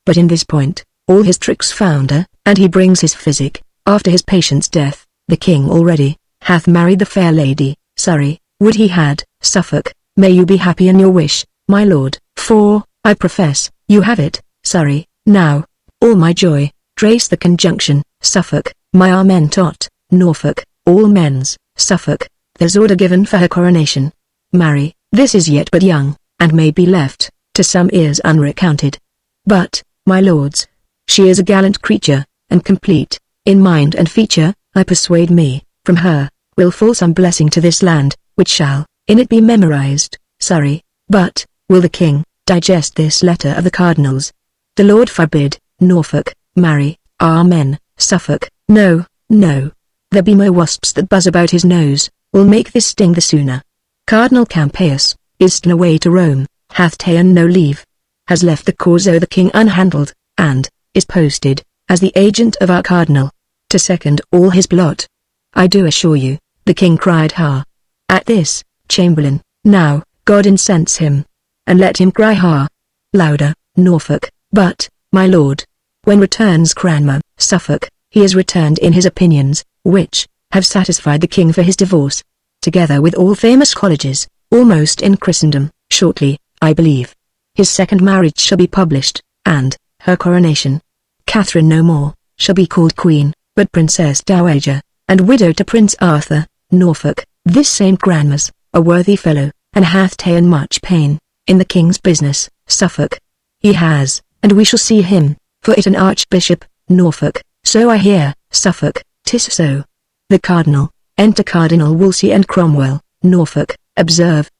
But in this point, all his tricks founder, and he brings his physic, after his patient's death, the king already hath married the fair lady. Sorry, would he had. Suffolk, may you be happy in your wish, my lord, for, I profess, you have it. Sorry, now, all my joy, trace the conjunction. Suffolk, my amen tot. Norfolk, all men's. Suffolk, there's order given for her coronation. Marry, this is yet but young, and may be left to some ears unrecounted. But, my lords, she is a gallant creature, and complete, in mind and feature. I persuade me, from her, will fall some blessing to this land, which shall, in it be memorized. Sorry, but, will the king digest this letter of the cardinal's? The Lord forbid. Norfolk, marry, amen. Suffolk, no, no. There be more wasps that buzz about his nose, will make this sting the sooner. Cardinal Campeius, is ta'en away to Rome, hath ta'en no leave, has left the cause o' the king unhandled, and is posted, as the agent of our cardinal, to second all his plot. I do assure you, the king cried ha. At this, Chamberlain, now, God incense him, and let him cry ha. Louder, Norfolk, but, my lord, when returns Cranmer? Suffolk, he is returned in his opinions, which have satisfied the king for his divorce, together with all famous colleges, almost in Christendom. Shortly, I believe, his second marriage shall be published, and her coronation. Catherine no more shall be called queen, but Princess Dowager, and widow to Prince Arthur. Norfolk, this same Cranmer's a worthy fellow, and hath ta'en much pain in the king's business. Suffolk, he has, and we shall see him for it an archbishop. Norfolk, so I hear. Suffolk, 'tis so. The cardinal, enter Cardinal Wolsey and Cromwell. Norfolk, observe,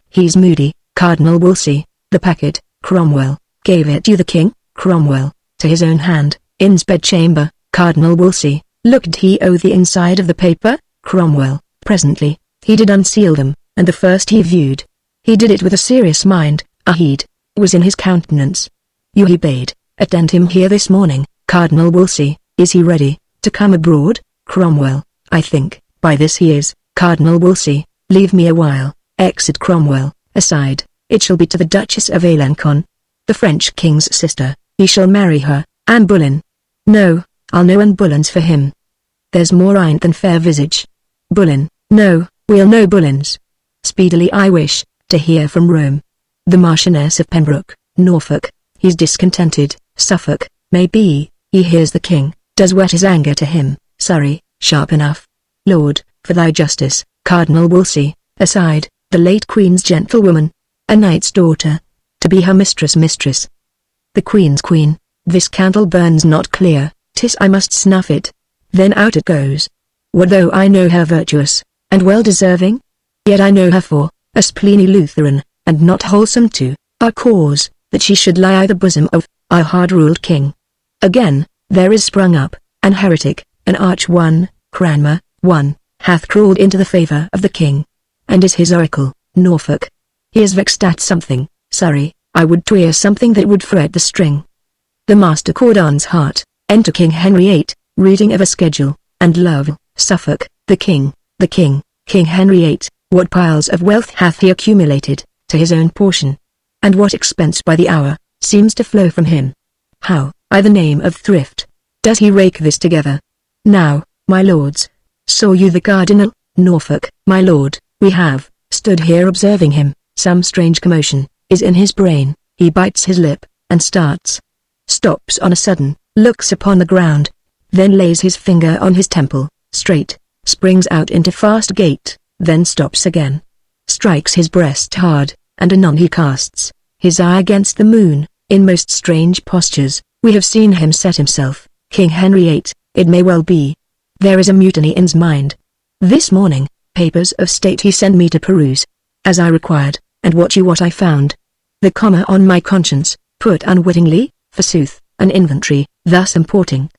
he's moody. Cardinal Wolsey, the packet, Cromwell, gave it you the king? Cromwell, to his own hand, in's bedchamber. Cardinal Wolsey, looked he o' the inside of the paper? Cromwell, presently, he did unseal them, and the first he viewed, he did it with a serious mind, a heed was in his countenance. You he bade attend him here this morning. Cardinal Wolsey, is he ready to come abroad? Cromwell, I think, by this he is. Cardinal Wolsey, leave me a while. Exit Cromwell, aside, it shall be to the Duchess of Alencon, the French king's sister. He shall marry her. Anne Boleyn. No, I'll no Anne Boleyns for him. There's more in than fair visage. Boleyn, no, we'll no Boleyns. Speedily I wish to hear from Rome. The Marchioness of Pembroke. Norfolk, he's discontented. Suffolk, may be, he hears the king, does whet his anger to him. Sorry, sharp enough. Lord, for thy justice. Cardinal Wolsey, aside, the late queen's gentlewoman, a knight's daughter, to be her mistress. The queen's queen, this candle burns not clear, 'tis I must snuff it. Then out it goes. What though I know her virtuous, and well deserving? Yet I know her for a spleeny Lutheran, and not wholesome to our cause, that she should lie i' the bosom of our hard-ruled king. Again, there is sprung up an heretic, an arch one. Cranmer, one, hath crawled into the favour of the king, and is his oracle. Norfolk, he is vexed at something. Sorry, I would tweer something that would fret the string. The master cordon's heart. Enter King Henry VIII, reading of a schedule, and love. Suffolk, the king, King Henry VIII, what piles of wealth hath he accumulated, to his own portion, and what expense by the hour, seems to flow from him. How, by the name of thrift, does he rake this together? Now, my lords, saw you the cardinal? Norfolk, my lord, we have stood here observing him. Some strange commotion is in his brain. He bites his lip, and starts, stops on a sudden, looks upon the ground, then lays his finger on his temple. Straight, springs out into fast gait, then stops again. Strikes his breast hard, and anon he casts his eye against the moon, in most strange postures. We have seen him set himself, King Henry VIII, it may well be. There is a mutiny in his mind. This morning, papers of state he sent me to peruse, as I required, and what I found. The comma on my conscience, put unwittingly, forsooth, an inventory, thus importing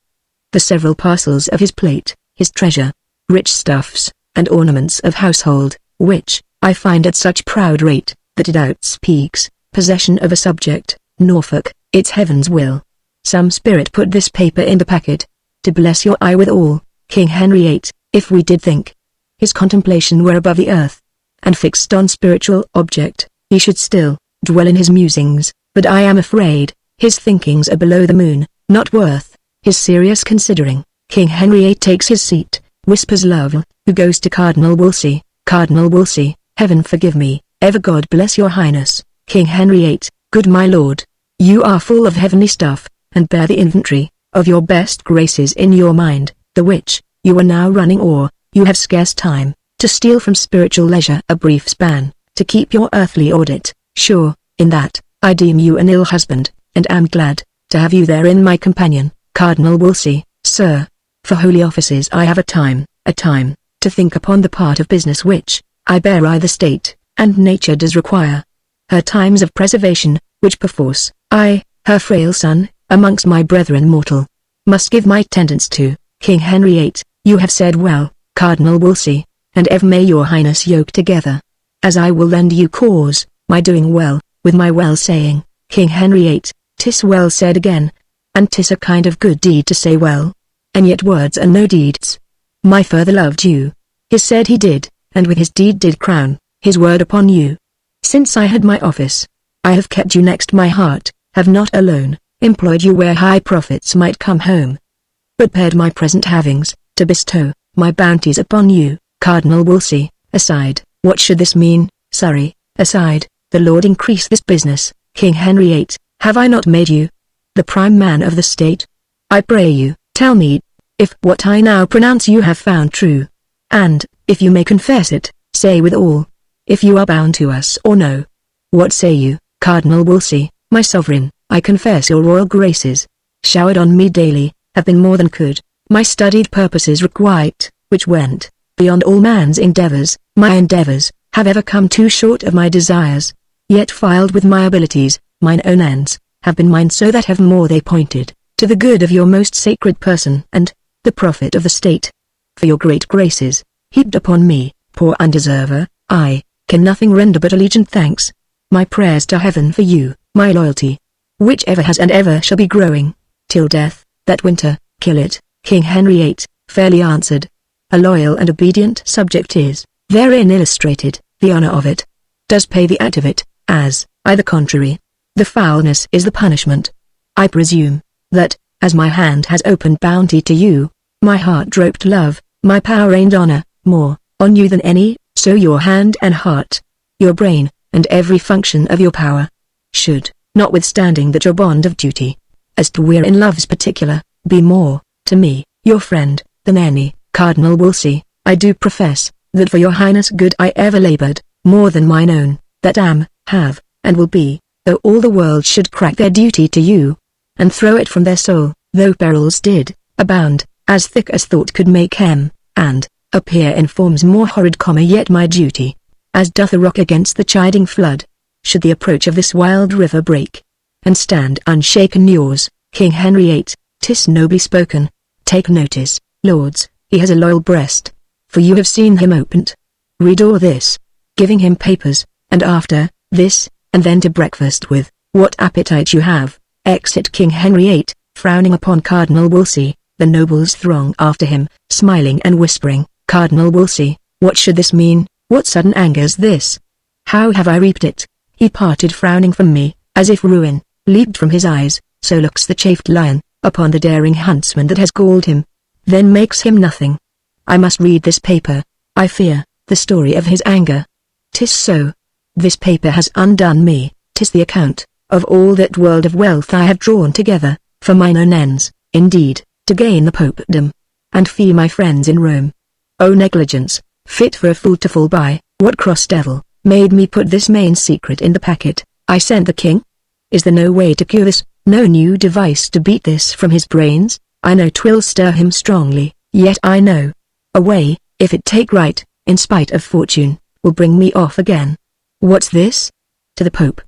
the several parcels of his plate, his treasure, rich stuffs, and ornaments of household, which, I find at such proud rate, that it outspeaks possession of a subject, Norfolk, its heaven's will. Some spirit put this paper in the packet, to bless your eye withal, King Henry VIII, if we did think his contemplation were above the earth, and fixed on spiritual object, he should still dwell in his musings, but I am afraid, his thinkings are below the moon, not worth his serious considering. King Henry VIII takes his seat, whispers Lovell, who goes to Cardinal Wolsey. Cardinal Wolsey, heaven forgive me, ever God bless your highness, King Henry VIII, good my lord, you are full of heavenly stuff, and bear the inventory of your best graces in your mind, the which you are now running o'er. You have scarce time to steal from spiritual leisure a brief span, to keep your earthly audit. Sure, in that, I deem you an ill husband, and am glad to have you therein my companion, Cardinal Wolsey, sir. For holy offices I have a time, to think upon the part of business which, I bear I the state, and nature does require. Her times of preservation, which perforce, I, her frail son, amongst my brethren mortal, must give my tendance to. King Henry VIII, you have said well, Cardinal Wolsey, and ever may your highness yoke together, as I will lend you cause, my doing well, with my well saying, King Henry VIII, 'tis well said again, and 'tis a kind of good deed to say well, and yet words are no deeds. My father loved you, he said he did, and with his deed did crown his word upon you. Since I had my office, I have kept you next my heart, have not alone employed you where high profits might come home, but pared my present havings, to bestow my bounties upon you. Cardinal Wolsey, aside, what should this mean? Surrey, aside, the Lord increase this business. King Henry VIII, have I not made you the prime man of the state? I pray you, tell me, if what I now pronounce you have found true, and, if you may confess it, say withal, if you are bound to us or no. What say you, Cardinal Wolsey? My sovereign, I confess your royal graces, showered on me daily, have been more than could my studied purposes requite, which went beyond all man's endeavors. My endeavors have ever come too short of my desires, yet filed with my abilities, mine own ends have been mine, so that have more they pointed to the good of your most sacred person and the profit of the state. For your great graces, heaped upon me, poor undeserver, I can nothing render but allegiant thanks. My prayers to heaven for you, my loyalty, which ever has and ever shall be growing, till death, that winter, kill it. King Henry VIII, fairly answered. A loyal and obedient subject is, therein illustrated, the honor of it does pay the act of it, as, I the contrary, the foulness is the punishment. I presume, that, as my hand has opened bounty to you, my heart dropped love, my power rained honor, more, on you than any, so your hand and heart, your brain, and every function of your power, should, notwithstanding that your bond of duty, as to we're in love's particular, be more, to me, your friend, than any. Cardinal Wolsey, I do profess, that for your highness good I ever labored, more than mine own, that am, have, and will be, though all the world should crack their duty to you, and throw it from their soul, though perils did abound, as thick as thought could make hem, and appear in forms more horrid, yet my duty, as doth a rock against the chiding flood, should the approach of this wild river break, and stand unshaken. Yours, King Henry VIII, 'tis nobly spoken. Take notice, lords, he has a loyal breast, for you have seen him opened. Read all this, giving him papers, and after this, and then to breakfast with what appetite you have. Exit King Henry VIII, frowning upon Cardinal Wolsey. The nobles throng after him, smiling and whispering. Cardinal Wolsey, what should this mean? What sudden anger's this? How have I reaped it? He parted frowning from me, as if ruin leaped from his eyes. So looks the chafed lion upon the daring huntsman that has galled him, then makes him nothing. I must read this paper, I fear, the story of his anger. 'Tis so. This paper has undone me. 'Tis the account of all that world of wealth I have drawn together, for mine own ends, indeed, to gain the popedom, and fee my friends in Rome. Oh negligence, fit for a fool to fall by. What cross devil made me put this main secret in the packet I sent the king? Is there no way to cure this, no new device to beat this from his brains? I know 'twill stir him strongly, yet I know a way, if it take right, in spite of fortune, will bring me off again. What's this? To the Pope.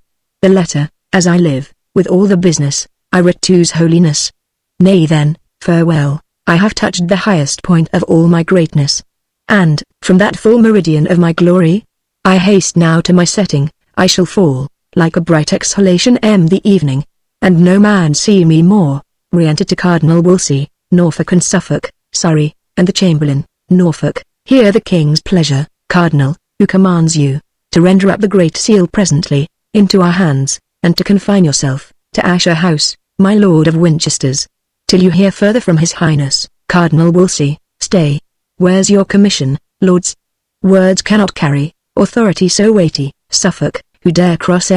The letter, as I live, with all the business, I writ to His Holiness. Nay then, farewell, I have touched the highest point of all my greatness. And, from that full meridian of my glory, I haste now to my setting. I shall fall, like a bright exhalation the evening, and no man see me more. Re-enter to Cardinal Wolsey, Norfolk and Suffolk, Surrey, and the Chamberlain, Norfolk. Hear the King's pleasure, Cardinal, who commands you to render up the Great Seal presently, into our hands, and to confine yourself to Asher House, my Lord of Winchester's, till you hear further from His Highness, Cardinal Wolsey. Stay. Where's your commission, lords? Words cannot carry authority so weighty. Suffolk, who dare cross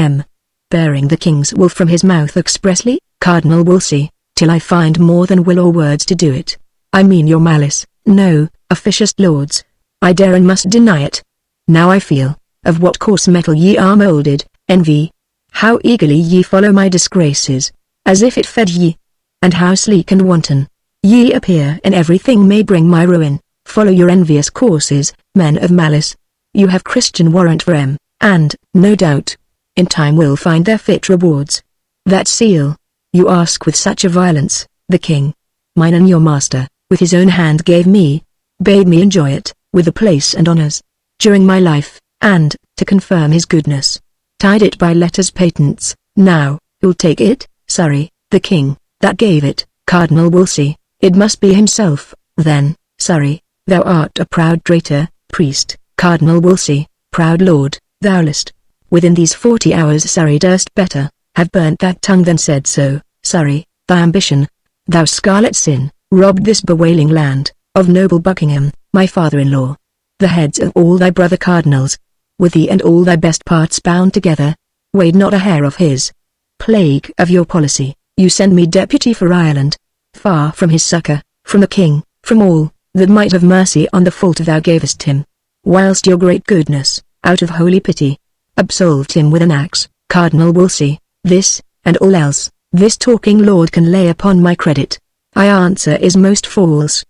bearing the King's will from his mouth expressly? Cardinal Wolsey, till I find more than will or words to do it. I mean your malice. No, officious lords, I dare and must deny it. Now I feel, of what coarse metal ye are moulded, envy. How eagerly ye follow my disgraces, as if it fed ye. And how sleek and wanton ye appear in everything may bring my ruin. Follow your envious courses, men of malice. You have Christian warrant for and, no doubt, in time will find their fit rewards. That seal, you ask with such a violence, the King, mine and your master, with his own hand gave me, bade me enjoy it, with the place and honours, during my life, and, to confirm his goodness, tied it by letters patents. Now, who'll take it? Surrey, the King, that gave it. Cardinal Wolsey, it must be himself, then. Surrey, thou art a proud traitor. Priest, Cardinal Wolsey, proud lord, thou list. Within these 40 hours Surrey durst better have burnt that tongue than said so. Surrey, thy ambition, thou scarlet sin, robbed this bewailing land of noble Buckingham, my father-in-law. The heads of all thy brother cardinals, with thee and all thy best parts bound together, weighed not a hair of his. Plague of your policy, you send me deputy for Ireland, far from his succor, from the King, from all that might have mercy on the fault thou gavest him, whilst your great goodness, out of holy pity, absolved him with an axe. Cardinal Wolsey, this, and all else, this talking lord can lay upon my credit. I answer is most false.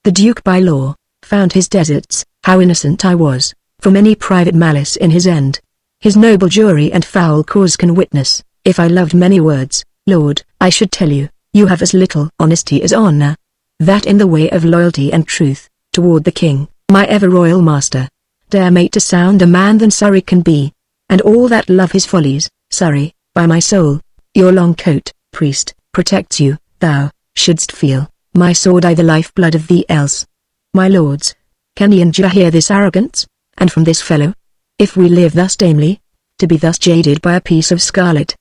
The Duke by law, found his deserts, how innocent I was, from any private malice in his end. His noble jury and foul cause can witness. If I loved many words, Lord, I should tell you, you have as little honesty as honor. That in the way of loyalty and truth, toward the King, my ever-royal master, dare mate to sound a man than Surrey can be, and all that love his follies. Surrey, by my soul, your long coat, priest, protects you. Thou shouldst feel, my sword I the life-blood of thee else. My lords, can ye endure here this arrogance, and from this fellow? If we live thus tamely, to be thus jaded by a piece of scarlet.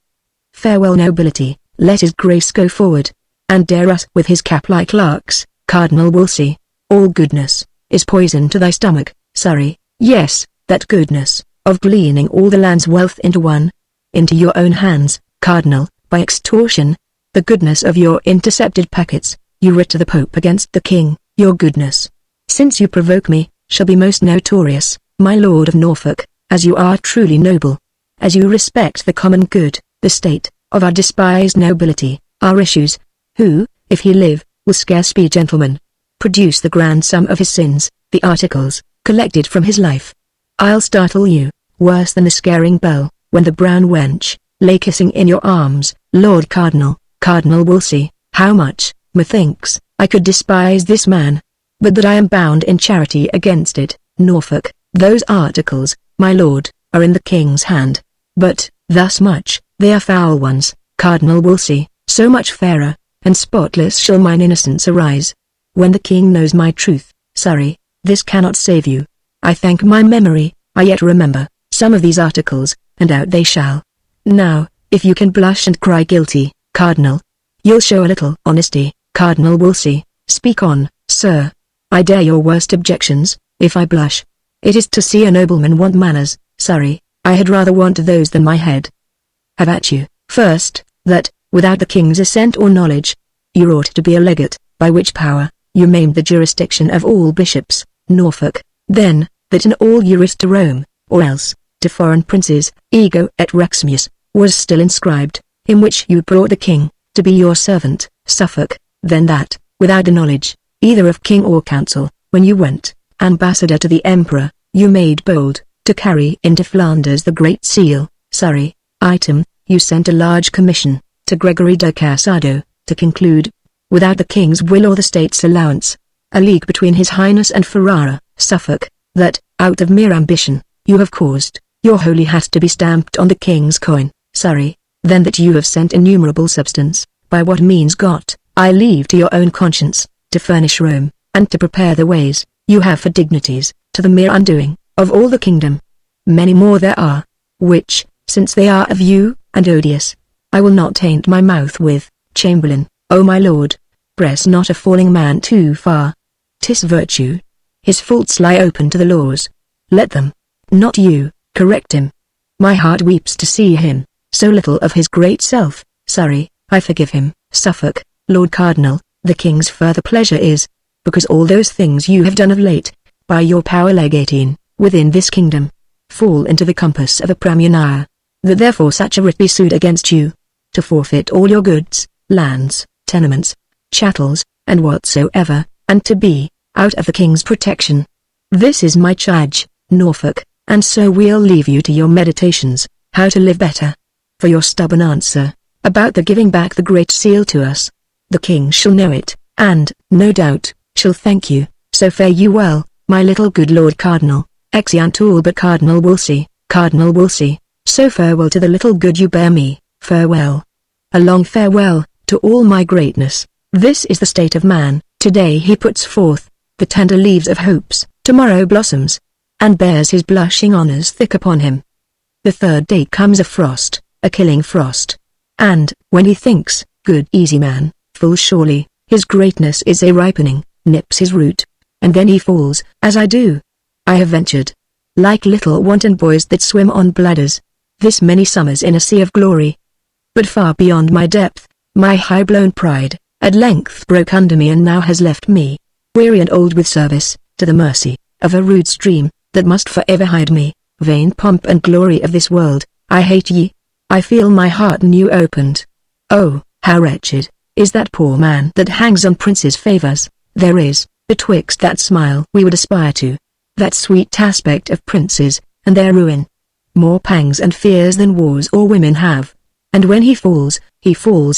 Farewell nobility, let his grace go forward, and dare us with his cap like larks. Cardinal Wolsey, all goodness is poison to thy stomach. Surrey, yes, that goodness, of gleaning all the land's wealth into your own hands, Cardinal, by extortion, the goodness of your intercepted packets, you writ to the Pope against the King. Your goodness, since you provoke me, shall be most notorious, my Lord of Norfolk, as you are truly noble, as you respect the common good, the state of our despised nobility, our issues, who, if he live, will scarce be gentlemen. Produce the grand sum of his sins, the articles, collected from his life. I'll startle you, worse than the scaring bell, when the brown wench lay kissing in your arms. Lord Cardinal, Cardinal Wolsey, how much, methinks, I could despise this man, but that I am bound in charity against it. Norfolk, those articles, my lord, are in the King's hand, but, thus much, they are foul ones. Cardinal Wolsey, so much fairer and spotless shall mine innocence arise. When the King knows my truth, Surrey, this cannot save you. I thank my memory, I yet remember some of these articles, and out they shall. Now, if you can blush and cry guilty, Cardinal, you'll show a little honesty. Cardinal Wolsey, speak on, sir. I dare your worst objections. If I blush, it is to see a nobleman want manners. Surrey, I had rather want those than my head. Have at you. First, that, without the King's assent or knowledge, you ought to be a legate, by which power, you maimed the jurisdiction of all bishops, Norfolk, then, that in all you risked to Rome, or else, to foreign princes, ego et reximus, was still inscribed, in which you brought the king, to be your servant, Suffolk, then that, without the knowledge, either of king or council, when you went, ambassador to the emperor, you made bold, to carry into Flanders the Great Seal, Surrey, item, you sent a large commission, to Gregory de Casado, to conclude, without the king's will or the state's allowance, a league between his highness and Ferrara, Suffolk, that, out of mere ambition, you have caused, your holy hat to be stamped on the king's coin, Surrey, then that you have sent innumerable substance, by what means got, I leave to your own conscience, to furnish Rome, and to prepare the ways, you have for dignities, to the mere undoing, of all the kingdom. Many more there are, which, since they are of you, and odious, I will not taint my mouth with. Chamberlain, O my lord, press not a falling man too far. 'Tis virtue. His faults lie open to the laws. Let them, not you, correct him. My heart weeps to see him, so little of his great self. Surrey, I forgive him. Suffolk, Lord Cardinal, the king's further pleasure is, because all those things you have done of late, by your power legatine, within this kingdom, fall into the compass of a praemunire, that therefore such a writ be sued against you, to forfeit all your goods, lands, tenements, chattels, and whatsoever, and to be, out of the king's protection. This is my charge, Norfolk, and so we'll leave you to your meditations, how to live better. For your stubborn answer, about the giving back the Great Seal to us, the king shall know it, and, no doubt, shall thank you, so fare you well, my little good Lord Cardinal. Exeunt all but Cardinal Wolsey. Cardinal Wolsey, so farewell to the little good you bear me, farewell. A long farewell, to all my greatness. This is the state of man. Today he puts forth the tender leaves of hopes, tomorrow blossoms, and bears his blushing honours thick upon him. The third day comes a frost, a killing frost. And, when he thinks, good easy man, full surely, his greatness is a ripening, nips his root, and then he falls, as I do. I have ventured, like little wanton boys that swim on bladders, this many summers in a sea of glory. But far beyond my depth, my high-blown pride, at length broke under me and now has left me, weary and old with service, to the mercy of a rude stream, that must forever hide me. Vain pomp and glory of this world, I hate ye. I feel my heart new opened. Oh, how wretched is that poor man that hangs on princes' favours. There is, betwixt that smile we would aspire to, that sweet aspect of princes, and their ruin, more pangs and fears than wars or women have. And when he falls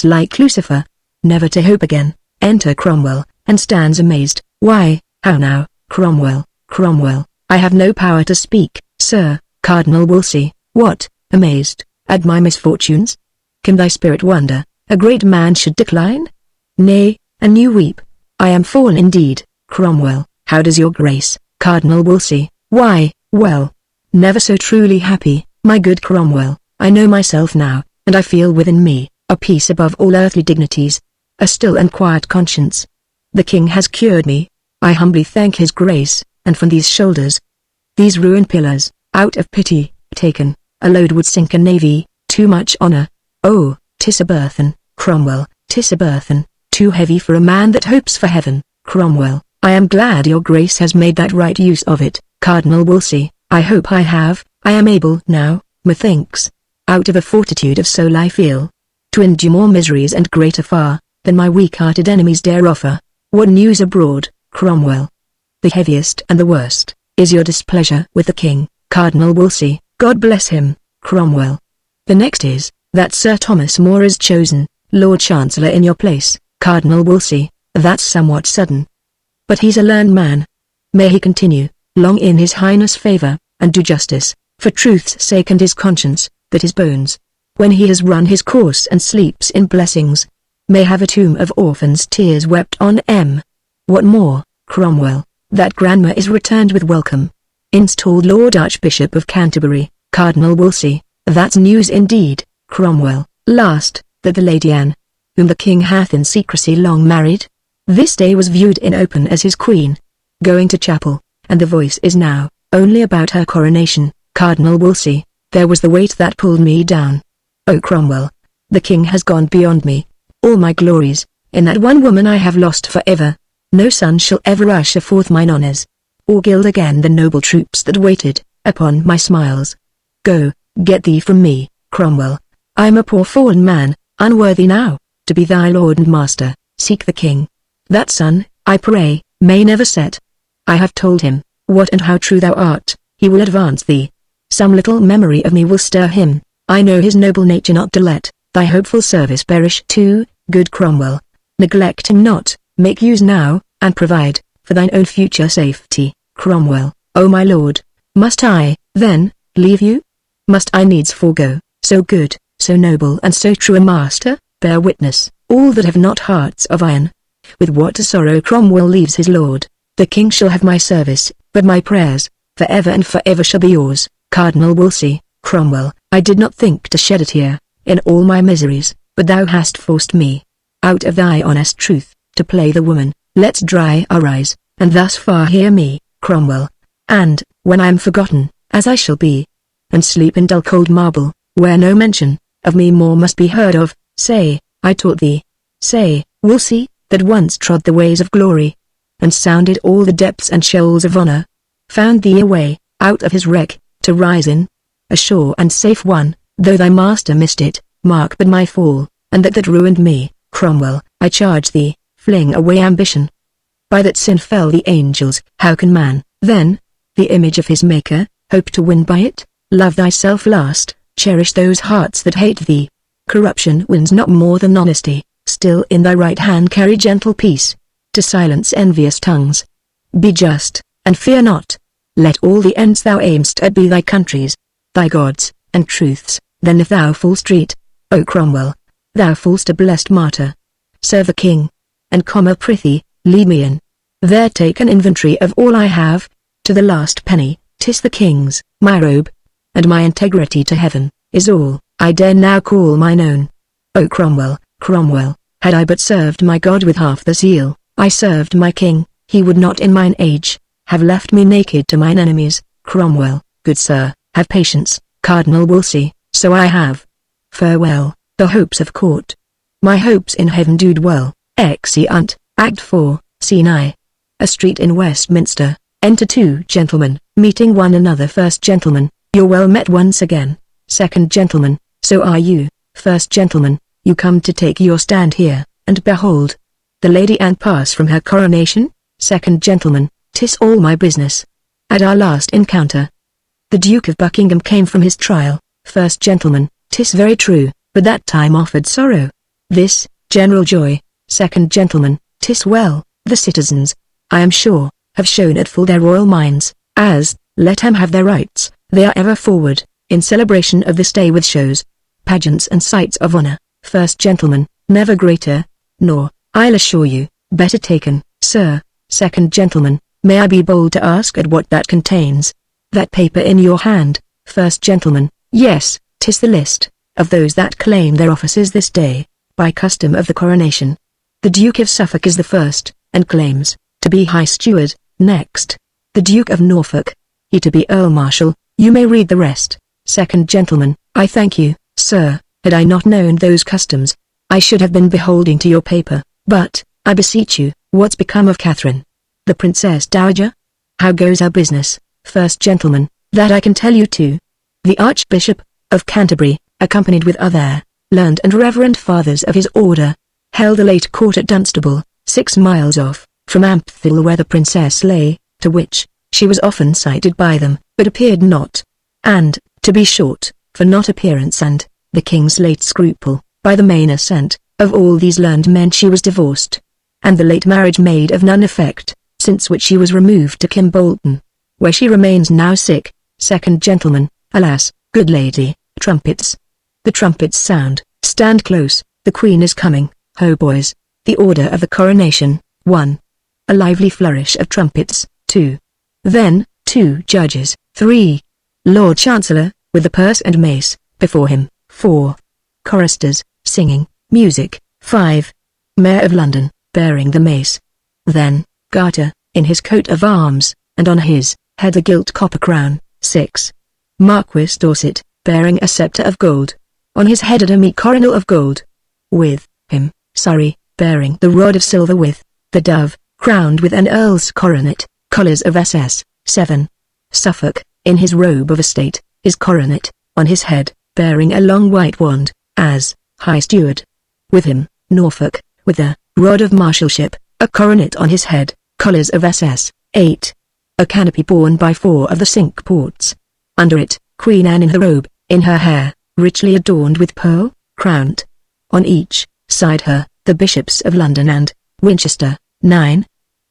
like Lucifer, never to hope again. Enter Cromwell, and stands amazed. Why, how now, Cromwell, Cromwell, I have no power to speak, sir. Cardinal Wolsey, what, amazed, at my misfortunes? Can thy spirit wonder, a great man should decline? Nay, and you weep. I am fallen indeed. Cromwell, how does your grace? Cardinal Wolsey, why, well, never so truly happy, my good Cromwell. I know myself now, and I feel within me, a peace above all earthly dignities, a still and quiet conscience. The king has cured me, I humbly thank his grace, and from these shoulders, these ruined pillars, out of pity, taken, a load would sink a navy, too much honour. Oh, 'tis a burthen, Cromwell, 'tis a burthen, too heavy for a man that hopes for heaven. Cromwell, I am glad your grace has made that right use of it. Cardinal Wolsey, I hope I have. I am able now, methinks, out of a fortitude of soul I feel, to endure more miseries and greater far, than my weak-hearted enemies dare offer. What news abroad, Cromwell? The heaviest and the worst, is your displeasure with the king. Cardinal Wolsey, God bless him. Cromwell. The next is, that Sir Thomas More is chosen, Lord Chancellor in your place. Cardinal Wolsey, that's somewhat sudden. But he's a learned man. May he continue, long in his highness' favour, and do justice, for truth's sake and his conscience, that his bones, when he has run his course and sleeps in blessings, may have a tomb of orphans' tears wept on. What more, Cromwell, that grandma is returned with welcome, installed Lord Archbishop of Canterbury. Cardinal Wolsey, that's news indeed. Cromwell, last, that the Lady Anne, whom the king hath in secrecy long married, this day was viewed in open as his queen, going to chapel, and the voice is now, only about her coronation. Cardinal Wolsey, there was the weight that pulled me down. Oh Cromwell, the king has gone beyond me, all my glories, in that one woman I have lost for ever. No son shall ever usher forth mine honours. or gild again the noble troops that waited upon my smiles. Go, get thee from me, Cromwell. I am a poor fallen man, unworthy now to be thy lord and master. Seek the king. That sun, I pray, may never set. I have told him, what and how true thou art, he will advance thee. Some little memory of me will stir him. I know his noble nature not to let thy hopeful service perish too, good Cromwell. Neglect him not, make use now, and provide for thine own future safety, Cromwell. O my lord, must I, then, leave you? Must I needs forego so good, so noble and so true a master? Bear witness, all that have not hearts of iron. With what a sorrow Cromwell leaves his lord. The king shall have my service, but my prayers, for ever and for ever shall be yours, Cardinal Wolsey. Cromwell, I did not think to shed a tear, in all my miseries, but thou hast forced me, out of thy honest truth, to play the woman. Let's dry our eyes, and thus far hear me, Cromwell. And, when I am forgotten, as I shall be, and sleep in dull cold marble, where no mention of me more must be heard of, say, I taught thee. Say, Wolsey, that once trod the ways of glory, and sounded all the depths and shoals of honor, found thee a way, out of his wreck, to rise in, a sure and safe one, though thy master missed it. Mark but my fall, and that ruined me, Cromwell. I charge thee, fling away ambition. By that sin fell the angels. How can man, then, the image of his Maker, hope to win by it? Love thyself last, cherish those hearts that hate thee. Corruption wins not more than honesty. Still in thy right hand carry gentle peace, to silence envious tongues. Be just, and fear not. Let all the ends thou aim'st at be thy country's, thy gods, and truths. Then if thou fall street, O Cromwell, thou fall'st a blessed martyr. Serve the king, and prithee, lead me in. There take an inventory of all I have, to the last penny. 'Tis the king's. My robe, and my integrity to heaven, is all I dare now call mine own. O Cromwell, Cromwell, had I but served my God with half the zeal I served my king, he would not in mine age have left me naked to mine enemies. Cromwell, good sir, have patience. Cardinal Wolsey, so I have. Farewell, the hopes of court. My hopes in heaven do dwell. Exeunt, Act 4, Scene I. A street in Westminster. Enter two gentlemen, meeting one another. First gentleman, you're well met once again. Second gentleman, so are you. First gentleman, you come to take your stand here, and behold the Lady Anne pass from her coronation? Second gentleman, 'tis all my business. At our last encounter, the Duke of Buckingham came from his trial. First gentleman, 'tis very true, but that time offered sorrow. This, general joy. Second gentleman, 'tis well, the citizens, I am sure, have shown at full their royal minds, as, let 'em have their rights, they are ever forward, in celebration of this day with shows, pageants and sights of honor. First gentleman, never greater, nor, I'll assure you, better taken, sir. Second gentleman, may I be bold to ask at what that contains? That paper in your hand. First gentleman, yes, 'tis the list of those that claim their offices this day, by custom of the coronation. The Duke of Suffolk is the first, and claims to be High Steward. Next, the Duke of Norfolk, he to be Earl Marshal. You may read the rest. Second gentleman, I thank you, sir. Had I not known those customs, I should have been beholding to your paper. But, I beseech you, what's become of Catherine, the Princess Dowager? How goes our business? First gentleman, that I can tell you too. The Archbishop of Canterbury, accompanied with other learned and reverend fathers of his order, held a late court at Dunstable, 6 miles off from Ampthill, where the princess lay, to which she was often cited by them, but appeared not. And, to be short, for not appearance and the king's late scruple, by the main assent of all these learned men she was divorced, and the late marriage made of none effect, since which she was removed to Kimbolton, where she remains now sick. Second gentleman, alas, good lady, trumpets. The trumpets sound. Stand close, the Queen is coming. Ho boys. The order of the coronation. 1. A lively flourish of trumpets. 2. Then, 2 judges. 3. Lord Chancellor, with the purse and mace, before him. 4. Choristers, singing, music. 5. Mayor of London, bearing the mace. Then, Garter, in his coat of arms, and on his head a gilt copper crown. 6. Marquis Dorset, bearing a sceptre of gold. On his head a demi-coronal of gold. With him, Surrey, bearing the rod of silver with the dove, crowned with an earl's coronet. Colours of SS. 7. Suffolk, in his robe of estate, his coronet, on his head, bearing a long white wand, as High Steward. With him, Norfolk, with the rod of marshalship, a coronet on his head. Colours of SS. 8. A canopy borne by 4 of the Cinque Ports. Under it, Queen Anne in her robe, in her hair, richly adorned with pearl, crowned. On each side her, the bishops of London and Winchester. 9.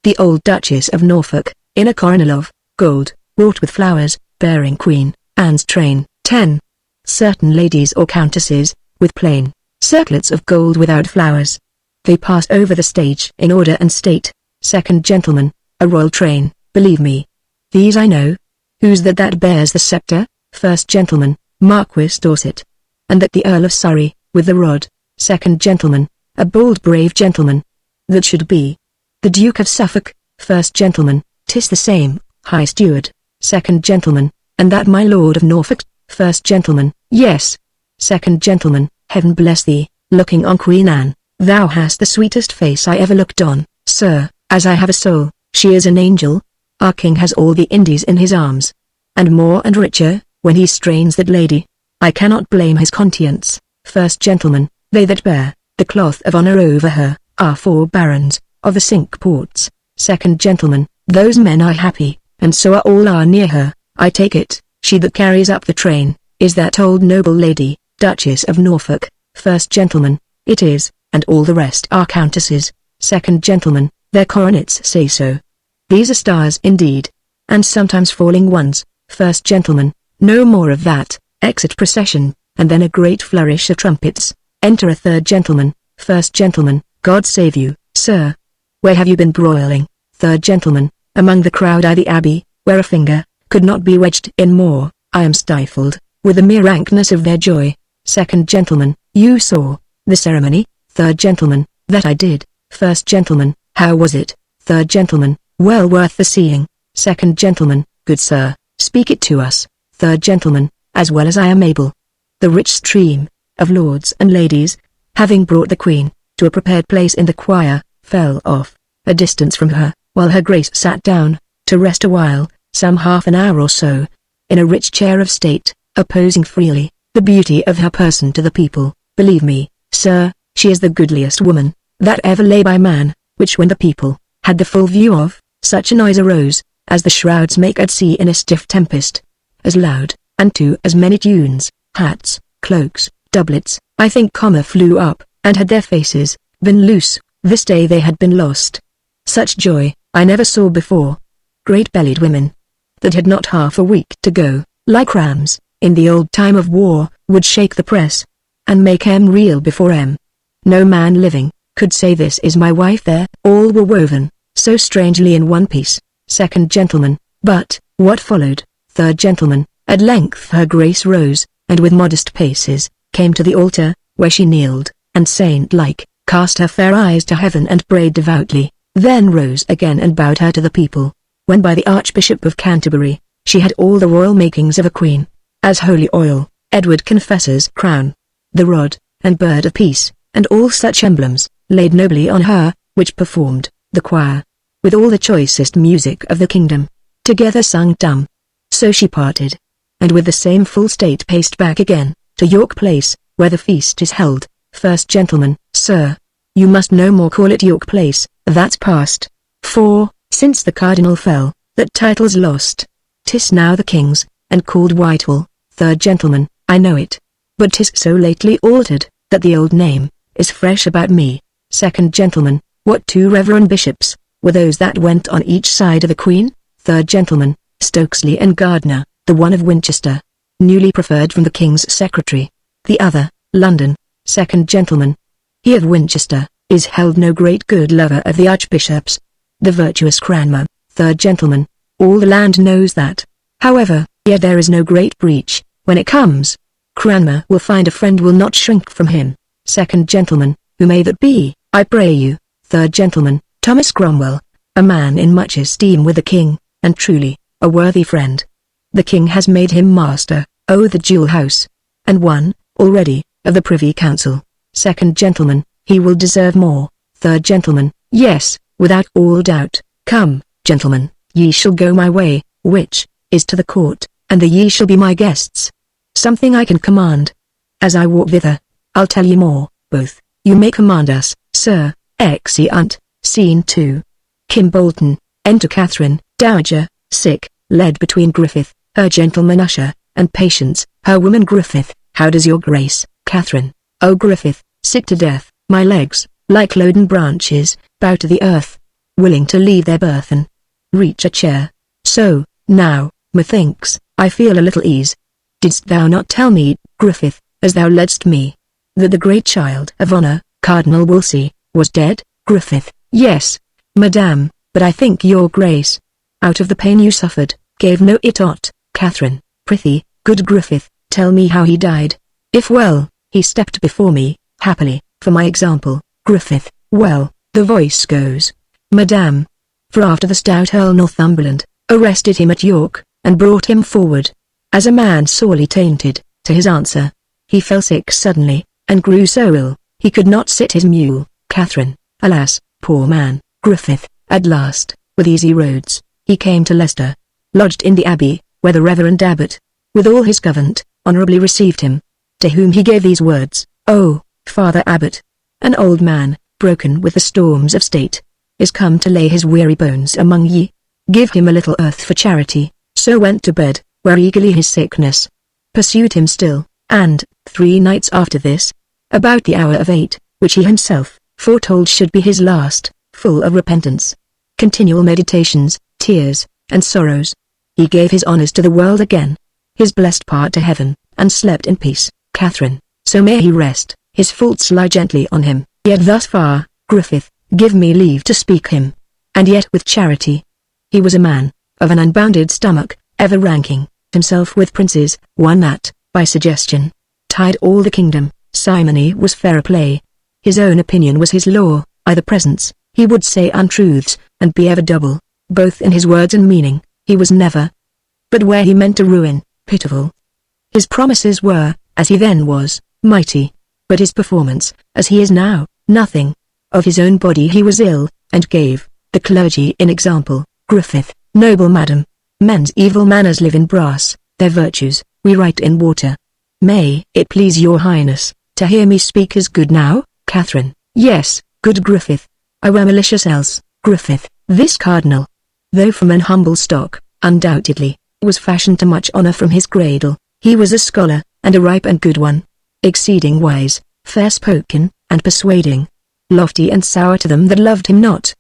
The old Duchess of Norfolk, in a coronal of gold, wrought with flowers, bearing Queen Anne's train. 10. Certain ladies or countesses, with plain circlets of gold without flowers. They pass over the stage in order and state. Second gentleman, a royal train, believe me. These I know. Who's that bears the sceptre? First gentleman, Marquis Dorset. And that the Earl of Surrey, with the rod. Second gentleman, a bold brave gentleman. That should be the Duke of Suffolk. First gentleman, 'tis the same, High Steward. Second gentleman, and that my Lord of Norfolk. First gentleman, yes. Second gentleman, heaven bless thee, looking on Queen Anne, thou hast the sweetest face I ever looked on, sir, as I have a soul, she is an angel. Our king has all the Indies in his arms, and more and richer, when he strains that lady. I cannot blame his conscience. First gentleman, they that bear the cloth of honour over her, are 4 barons, of the Cinque Ports. Second gentleman, those men are happy, and so are all are near her. I take it, she that carries up the train, is that old noble lady, Duchess of Norfolk. First gentleman, it is, and all the rest are countesses. Second gentleman, their coronets say so. These are stars indeed, and sometimes falling ones. First gentleman, no more of that. Exit procession, and then a great flourish of trumpets. Enter a third gentleman. First gentleman, God save you, sir. Where have you been broiling? Third gentleman, among the crowd I the abbey, where a finger could not be wedged in more. I am stifled with the mere rankness of their joy. Second gentleman, you saw the ceremony? Third gentleman, that I did. First gentleman, how was it? Third gentleman, well worth the seeing. Second gentleman, good sir, speak it to us. Third gentleman, as well as I am able. The rich stream of lords and ladies, having brought the queen to a prepared place in the choir, fell off a distance from her, while her grace sat down to rest a while, some half an hour or so, in a rich chair of state, opposing freely the beauty of her person to the people. Believe me, sir, she is the goodliest woman that ever lay by man, which when the people had the full view of, such a noise arose, as the shrouds make at sea in a stiff tempest, as loud, and to as many tunes, hats, cloaks, doublets, I think, flew up, and had their faces been loose, this day they had been lost. Such joy I never saw before. Great-bellied women, that had not half a week to go, like rams, in the old time of war, would shake the press, and make em reel before em. No man living could say this is my wife there. All were woven so strangely in one piece. Second gentleman, but what followed? Third gentleman, at length her grace rose, and with modest paces, came to the altar, where she kneeled, and saint-like, cast her fair eyes to heaven and prayed devoutly, then rose again and bowed her to the people. When by the Archbishop of Canterbury, she had all the royal makings of a queen, as holy oil, Edward Confessor's crown, the rod, and bird of peace, and all such emblems, laid nobly on her, which performed, the choir, with all the choicest music of the kingdom, together sung dumb. So she parted, and with the same full state paced back again, to York Place, where the feast is held. First gentleman, sir, you must no more call it York Place, that's past. For, since the cardinal fell, that title's lost. 'Tis now the king's, and called Whitehall. Third gentleman, I know it, but 'tis so lately altered, that the old name is fresh about me. Second gentleman, what 2 reverend bishops were those that went on each side of the queen? Third gentleman, Stokesley and Gardiner, the one of Winchester, newly preferred from the king's secretary, the other, London. Second gentleman, he of Winchester, is held no great good lover of the archbishops, the virtuous Cranmer. Third gentleman, all the land knows that. However, yet there is no great breach, when it comes. Cranmer will find a friend will not shrink from him. Second gentleman, who may that be, I pray you? Third gentleman, Thomas Cromwell, a man in much esteem with the king, and truly, a worthy friend. The king has made him master, the Jewel House, and one, already, of the Privy Council. Second gentleman, he will deserve more. Third gentleman, yes, without all doubt. Come, gentlemen, Ye shall go my way, which is to the court, and the ye shall be my guests. Something I can command. As I walk thither, I'll tell ye more, both. You may command us, sir. Exeunt. Scene 2. Kim Bolton. Enter Catherine, Dowager, sick, led between Griffith, her gentleman usher, and Patience, her woman. Griffith. How does your grace, Catherine? Oh Griffith, sick to death, my legs, like loaden branches, bow to the earth, willing to leave their burthen. Reach a chair. So, now, methinks, I feel a little ease. Didst thou not tell me, Griffith, as thou ledst me, that the great child of honour, Cardinal Wolsey, was dead? Griffith. Yes, madame, but I think your grace, out of the pain you suffered, gave no it aught. Catherine. Prithee, good Griffith, tell me how he died. If well, he stepped before me, happily, for my example. Griffith. Well, the voice goes, madame. For after the stout Earl Northumberland arrested him at York, and brought him forward, as a man sorely tainted, to his answer, he fell sick suddenly, and grew so ill, he could not sit his mule. Catherine. Alas, poor man. Griffith. At last, with easy roads, he came to Leicester, lodged in the abbey, where the reverend abbot, with all his covent, honourably received him, to whom he gave these words: O, Father Abbot, an old man, broken with the storms of state, is come to lay his weary bones among ye. Give him a little earth for charity. So went to bed, where eagerly his sickness pursued him still, and, 3 nights after this, about the hour of 8, which he himself foretold should be his last, full of repentance, continual meditations, tears, and sorrows, he gave his honours to the world again, his blessed part to heaven, and slept in peace. Catherine. So may he rest, his faults lie gently on him. Yet thus far, Griffith, give me leave to speak him, and yet with charity. He was a man, of an unbounded stomach, ever ranking himself with princes, one that, by suggestion, tied all the kingdom. Simony was fair play. His own opinion was his law. Either presence, he would say untruths, and be ever double, both in his words and meaning. He was never, but where he meant to ruin, pitiful. His promises were, as he then was, mighty, but his performance, as he is now, nothing. Of his own body he was ill, and gave the clergy an example. Griffith. Noble madam, men's evil manners live in brass, their virtues, we write in water. May it please your highness, to hear me speak as good now? Catherine. Yes, good Griffith. I were malicious else. Griffith. This cardinal, though from an humble stock, undoubtedly, was fashioned to much honour from his cradle. He was a scholar, and a ripe and good one, exceeding wise, fair-spoken, and persuading, lofty and sour to them that loved him not,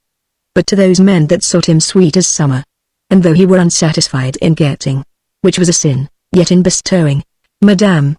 but to those men that sought him sweet as summer. And though he were unsatisfied in getting, which was a sin, yet in bestowing, madame,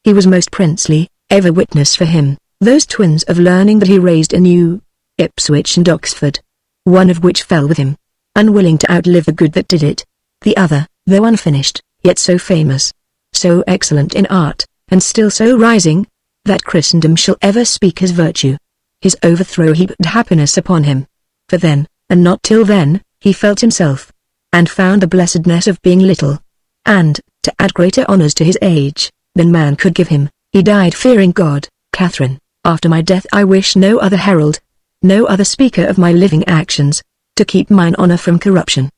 he was most princely. Ever witness for him, those twins of learning that he raised anew, Ipswich and Oxford, one of which fell with him, unwilling to outlive the good that did it, the other, though unfinished, yet so famous, so excellent in art, and still so rising, that Christendom shall ever speak his virtue. His overthrow heaped happiness upon him, for then, and not till then, he felt himself, and found the blessedness of being little, and, to add greater honours to his age, than man could give him, he died fearing God. Catherine. After my death I wish no other herald, no other speaker of my living actions, to keep mine honour from corruption,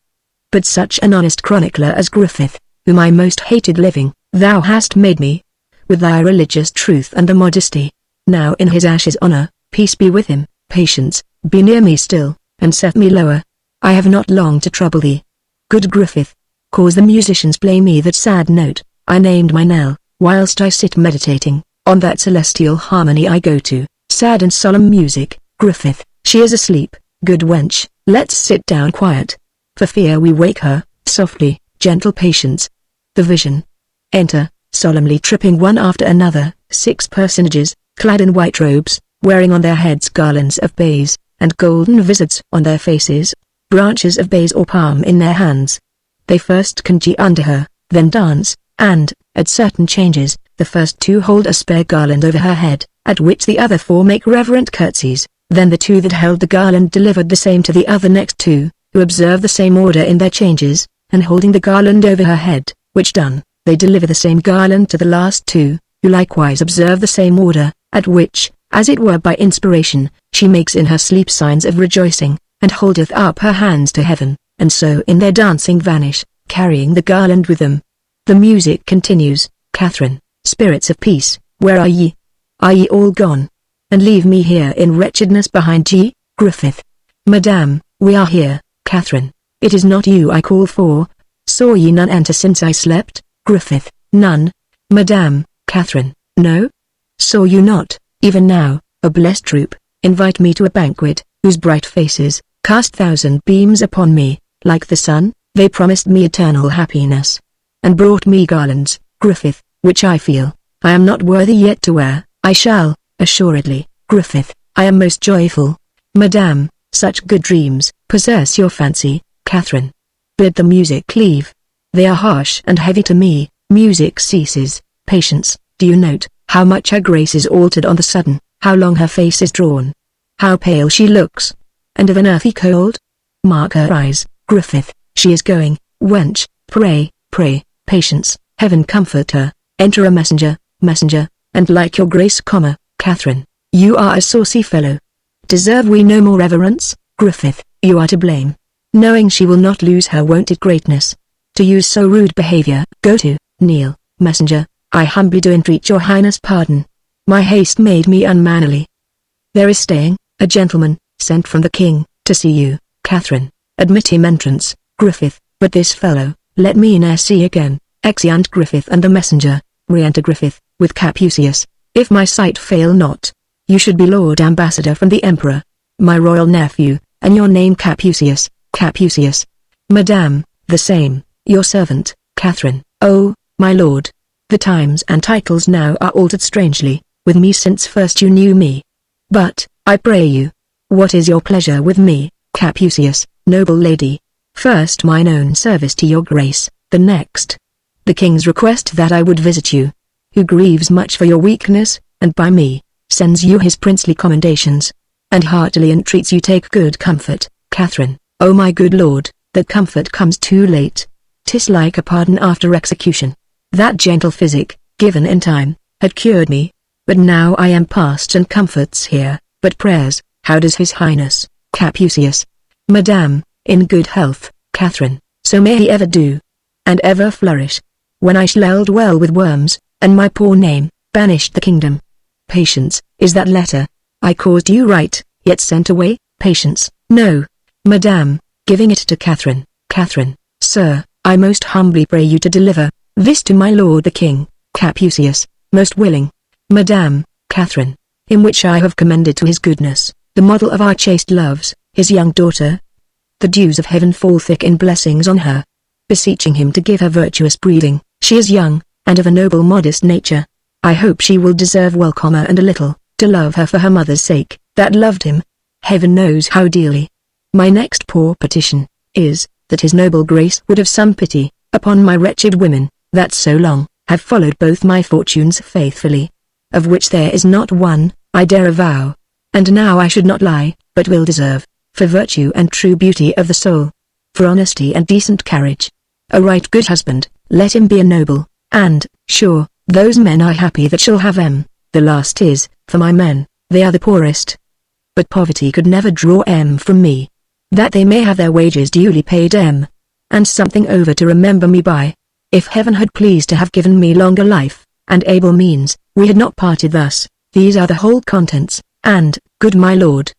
but such an honest chronicler as Griffith, whom I most hated living. Thou hast made me, with thy religious truth and the modesty, now in his ashes honour, peace be with him. Patience, be near me still, and set me lower. I have not long to trouble thee. Good Griffith, cause the musicians play me that sad note, I named my knell, whilst I sit meditating, on that celestial harmony I go to, sad and solemn music. Griffith. She is asleep, good wench, let's sit down quiet, for fear we wake her. Softly, gentle Patience. The vision. Enter, solemnly tripping one after another, 6 personages, clad in white robes, wearing on their heads garlands of bays, and golden vizards on their faces, branches of bays or palm in their hands. They first conjure unto her, then dance, and, at certain changes, the first 2 hold a spare garland over her head, at which the other 4 make reverent curtsies. Then the 2 that held the garland delivered the same to the other next 2, who observe the same order in their changes, and holding the garland over her head, which done, they deliver the same garland to the last 2, who likewise observe the same order, at which, as it were by inspiration, she makes in her sleep signs of rejoicing, and holdeth up her hands to heaven, and so in their dancing vanish, carrying the garland with them. The music continues. Catherine, spirits of peace, where are ye? Are ye all gone? And leave me here in wretchedness behind ye? Griffith. Madame, we are here. Catherine, it is not you I call for. Saw ye none enter since I slept? Griffith, none. Madame. Catherine, no? Saw you not, even now, a blessed troop, invite me to a banquet, whose bright faces, cast thousand beams upon me, like the sun? They promised me eternal happiness, and brought me garlands, Griffith, which I feel I am not worthy yet to wear. I shall, assuredly, Griffith, I am most joyful. Madame, such good dreams possess your fancy. Catherine, bid the music leave. They are harsh and heavy to me. Music ceases. Patience, do you note how much her grace is altered on the sudden, how long her face is drawn, how pale she looks, and of an earthy cold? Mark her eyes, Griffith, she is going. Wench, pray, Patience, heaven comfort her. Enter a messenger, and like your grace, Catherine, you are a saucy fellow. Deserve we no more reverence? Griffith, you are to blame, knowing she will not lose her wonted greatness, to use so rude behavior. Go to, kneel, messenger, I humbly do entreat your highness pardon. My haste made me unmannerly. There is staying, a gentleman, sent from the king, to see you. Catherine, admit him entrance. Griffith, but this fellow, let me ne'er see again. Exeunt Griffith and the messenger. Re-enter Griffith, with Capucius. If my sight fail not, you should be Lord Ambassador from the Emperor, my royal nephew, and your name Capucius. Capucius. Madame, the same, your servant. Catherine, oh, my lord, the times and titles now are altered strangely, with me since first you knew me. But, I pray you, what is your pleasure with me? Capucius, noble lady. First mine own service to your grace, the next, the king's request that I would visit you, who grieves much for your weakness, and by me, sends you his princely commendations, and heartily entreats you take good comfort. Catherine, O my good lord, that comfort comes too late. 'Tis like a pardon after execution. That gentle physic, given in time, had cured me, but now I am past and comfort's here, but prayers. How does his highness, Capucius? Madame, in good health. Catherine, so may he ever do, and ever flourish. When I shelled well with worms, and my poor name, banished the kingdom. Patience, is that letter I caused you write, yet sent away? Patience, no. Madame, giving it to Catherine. Catherine, sir, I most humbly pray you to deliver this to my lord the king. Capucius, most willing. Madame, Catherine, in which I have commended to his goodness, the model of our chaste loves, his young daughter. The dews of heaven fall thick in blessings on her, beseeching him to give her virtuous breeding. She is young, and of a noble modest nature. I hope she will deserve welcome and a little, to love her for her mother's sake, that loved him, heaven knows how dearly. My next poor petition, is, that his noble grace would have some pity, upon my wretched women, that so long, have followed both my fortunes faithfully, of which there is not one, I dare avow. And now I should not lie, but will deserve, for virtue and true beauty of the soul, for honesty and decent carriage, a right good husband, let him be a noble, and, sure, those men are happy that shall have them. The last is, for my men, they are the poorest. But poverty could never draw from me, that they may have their wages duly paid and something over to remember me by. If heaven had pleased to have given me longer life, and able means, we had not parted thus. These are the whole contents, and, good my lord,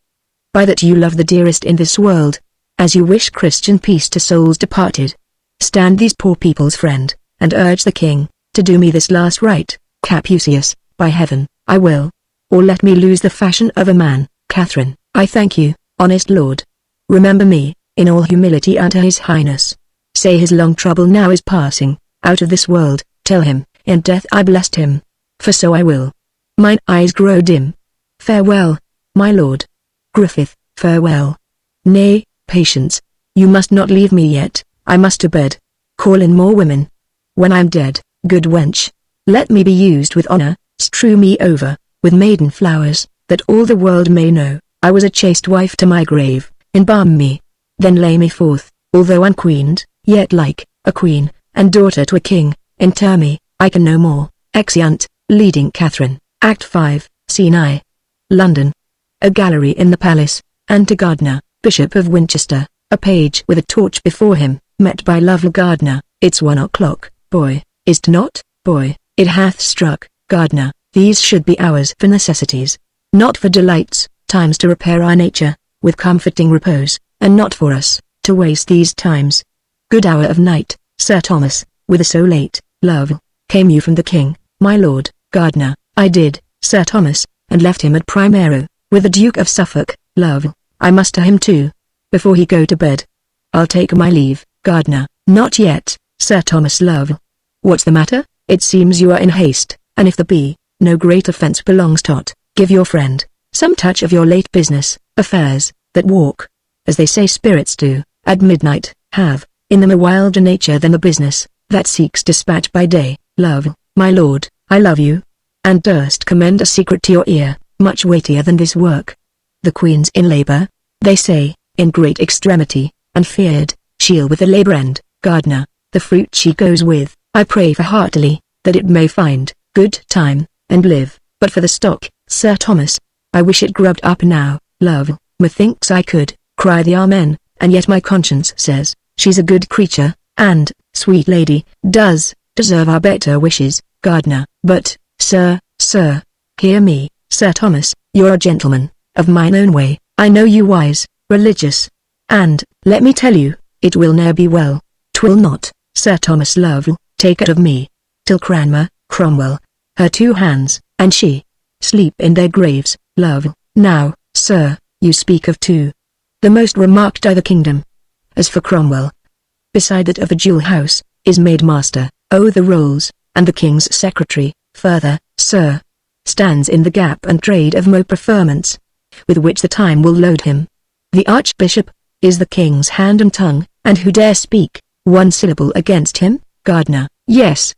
by that you love the dearest in this world, as you wish Christian peace to souls departed, stand these poor people's friend, and urge the king, to do me this last right. Capucius, by heaven, I will, or let me lose the fashion of a man. Catherine, I thank you, honest lord. Remember me, in all humility unto his highness. Say his long trouble now is passing, out of this world. Tell him, in death I blessed him, for so I will. Mine eyes grow dim. Farewell, my lord. Griffith, farewell. Nay, Patience, you must not leave me yet. I must to bed. Call in more women. When I am dead, good wench, let me be used with honor. Strew me over with maiden flowers, that all the world may know I was a chaste wife to my grave. Embalm me, then lay me forth, although unqueened, yet like a queen, and daughter to a king. Inter me, I can no more. Exeunt. Leading Catherine. Act 5, Scene I. London. A gallery in the palace. Enter Gardiner, Bishop of Winchester. A page with a torch before him, met by lovely gardener. It's 1 o'clock, boy, is't not, boy? It hath struck, gardener. These should be hours for necessities, not for delights, times to repair our nature, with comforting repose, and not for us, to waste these times. Good hour of night, Sir Thomas, whither so late, love? Came you from the king, my lord, gardener? I did, Sir Thomas, and left him at Primero, with the Duke of Suffolk, love. I muster him too, before he go to bed. I'll take my leave, gardener. Not yet, Sir Thomas, love. What's the matter? It seems you are in haste, and if there be no great offence belongs to't, give your friend some touch of your late business, affairs, that walk, as they say spirits do, at midnight, have, in them a wilder nature than the business, that seeks dispatch by day, love. My lord, I love you, and durst commend a secret to your ear, much weightier than this work. The queen's in labour, they say, in great extremity, and feared, she'll with the labour end, gardener, the fruit she goes with. I pray for heartily, that it may find good time, and live. But for the stock, Sir Thomas, I wish it grubbed up now, love. Methinks I could, cry the amen, and yet my conscience says, she's a good creature, and, sweet lady, does deserve our better wishes, gardener. But, sir, hear me, Sir Thomas, you're a gentleman, of mine own way, I know you wise, religious, and, let me tell you, it will ne'er be well. 'Twill not, Sir Thomas, love. Take it of me, till Cranmer, Cromwell, her 2 hands, and she, sleep in their graves, love. Now, sir, you speak of 2. The most remarked are the kingdom. As for Cromwell, beside that of a jewel house, is made master, the rolls, and the king's secretary, further, sir, stands in the gap and trade of mo preferments, with which the time will load him. The archbishop, is the king's hand and tongue, and who dare speak 1 syllable against him? Gardener. Yes,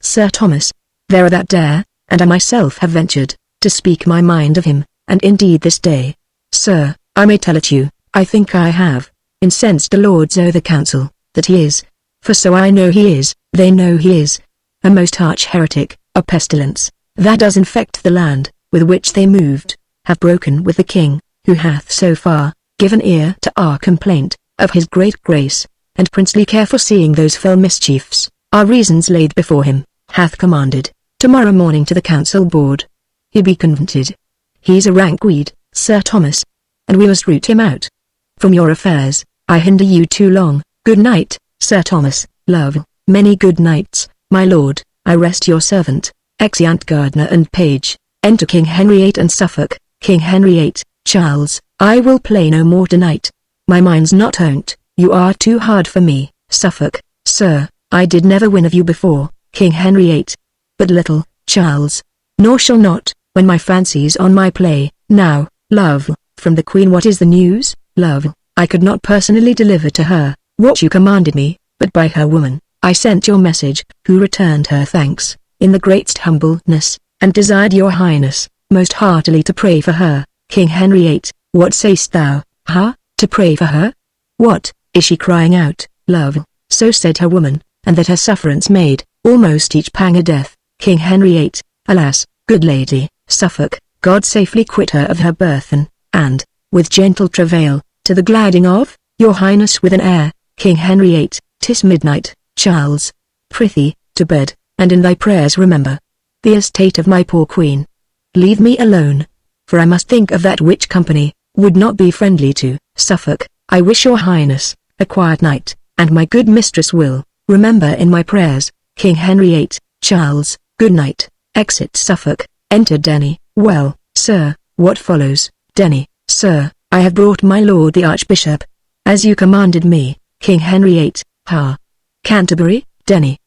Sir Thomas, there are that dare, and I myself have ventured to speak my mind of him, and indeed this day, sir, I may tell it you, I think I have incensed the lords o' the council, that he is, for so I know he is, they know he is, a most arch heretic, a pestilence, that does infect the land, with which they moved, have broken with the king, who hath so far given ear to our complaint, of his great grace, and princely care foreseeing those fell mischiefs, our reasons laid before him, hath commanded, tomorrow morning to the council board, he be convented. He's a rank weed, Sir Thomas, and we must root him out. From your affairs, I hinder you too long. Good night, Sir Thomas, love. Many good nights, my lord. I rest your servant, exeunt gardener and page. Enter King Henry VIII and Suffolk. King Henry VIII, Charles, I will play no more tonight. My mind's not on't, you are too hard for me. Suffolk, sir, I did never win of you before. King Henry VIII, but little, Charles, nor shall not, when my fancy's on my play. Now, love, from the Queen what is the news? Love, I could not personally deliver to her what you commanded me, but by her woman, I sent your message, who returned her thanks, in the greatest humbleness, and desired your highness, most heartily to pray for her. King Henry VIII, what sayst thou? To pray for her? What, is she crying out, love? So said her woman, and that her sufferance made, almost each pang a death. King Henry VIII, alas, good lady, Suffolk, God safely quit her of her burthen, and, with gentle travail, to the gliding of, your highness with an air. King Henry VIII, 'tis midnight, Charles, prithee, to bed, and in thy prayers remember the estate of my poor queen. Leave me alone, for I must think of that which company would not be friendly to. Suffolk, I wish your highness a quiet night, and my good mistress will remember in my prayers. King Henry VIII, Charles, good night. Exit Suffolk. Enter Denny. Well, sir, what follows? Denny, sir, I have brought my lord the archbishop, as you commanded me. King Henry VIII, Canterbury? Denny,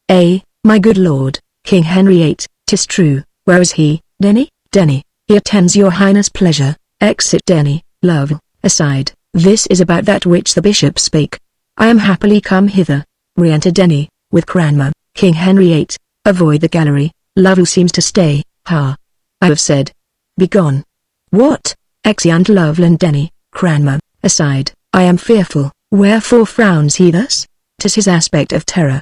my good lord. King Henry VIII, 'tis true. Where is he? Denny, he attends your highness' pleasure. Exit Denny. Love, aside, this is about that which the bishop spake. I am happily come hither. Re-enter Denny, with Cranmer. King Henry VIII, avoid the gallery. Love, who seems to stay. I have said, begone. What? Exeunt Love and Denny. Cranmer, aside, I am fearful. Wherefore frowns he thus? 'Tis his aspect of terror.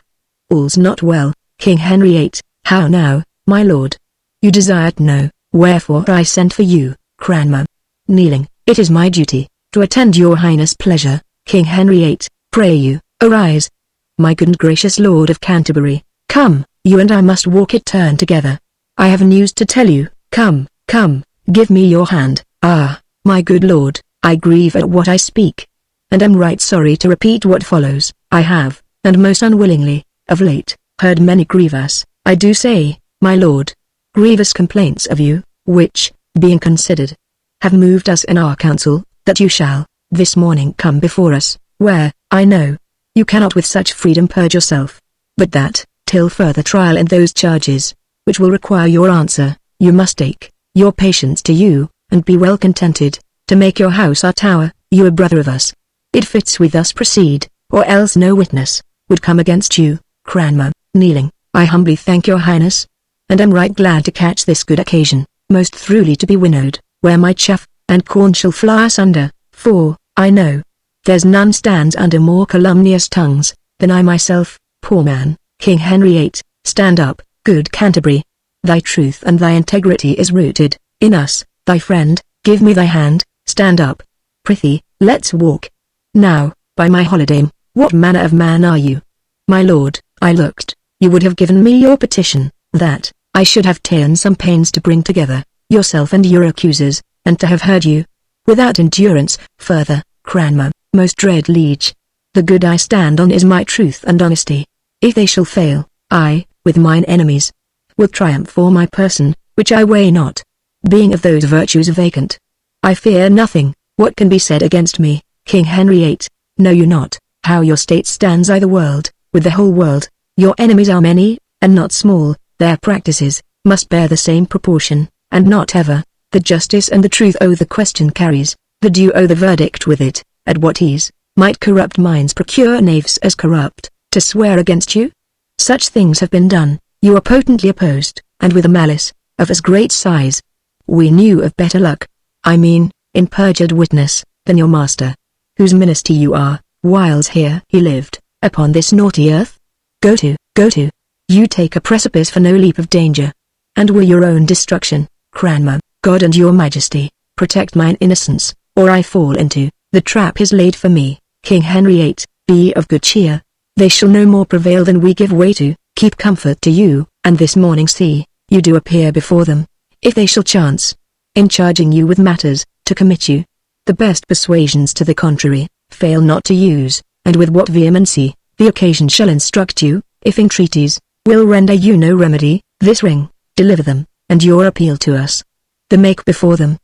All's not well. King Henry VIII, how now, my lord? You desire to know, wherefore I sent for you. Cranmer, kneeling, it is my duty to attend your highness' pleasure. King Henry VIII, pray you, arise. My good and gracious Lord of Canterbury, come, you and I must walk it turn together. I have news to tell you, come, come, give me your hand. Ah, my good lord, I grieve at what I speak, and am right sorry to repeat what follows. I have, and most unwillingly, of late, heard many grievous, I do say, my lord, grievous complaints of you, which, being considered, have moved us in our council, that you shall, this morning come before us, where, I know, you cannot with such freedom purge yourself, but that, till further trial in those charges, which will require your answer, you must take your patience to you, and be well contented, to make your house our tower. You a brother of us. It fits we thus proceed, or else no witness would come against you. Cranmer, kneeling, I humbly thank your highness, and am right glad to catch this good occasion, most throughly to be winnowed, where my chaff and corn shall fly asunder, for, I know, there's none stands under more calumnious tongues, than I myself, poor man. King Henry VIII, stand up, good Canterbury. Thy truth and thy integrity is rooted in us, thy friend. Give me thy hand, stand up. Prithee, let's walk. Now, by my holiday, what manner of man are you? My lord, I looked, you would have given me your petition, that I should have ta'en some pains to bring together yourself and your accusers, and to have heard you without endurance. Further, Cranmer, most dread liege, the good I stand on is my truth and honesty. If they shall fail, I, with mine enemies, will triumph for my person, which I weigh not, being of those virtues vacant. I fear nothing. What can be said against me? King Henry VIII, know you not how your state stands I the world, with the whole world? Your enemies are many, and not small. Their practices must bear the same proportion, and not ever. The justice and the truth owe the question carries, the due owe the verdict with it. At what ease might corrupt minds procure knaves as corrupt, to swear against you? Such things have been done. You are potently opposed, and with a malice of as great size. We knew of better luck, I mean, in perjured witness, than your master, whose minister you are, whiles here he lived, upon this naughty earth. Go to, you take a precipice for no leap of danger, and were your own destruction. Cranmer, God and your majesty, protect mine innocence, or I fall into the trap is laid for me. King Henry VIII, be of good cheer, they shall no more prevail than we give way to. Keep comfort to you, and this morning see, you do appear before them. If they shall chance, in charging you with matters, to commit you, the best persuasions to the contrary, fail not to use, and with what vehemency, the occasion shall instruct you. If entreaties will render you no remedy, this ring, deliver them, and your appeal to us, the make before them.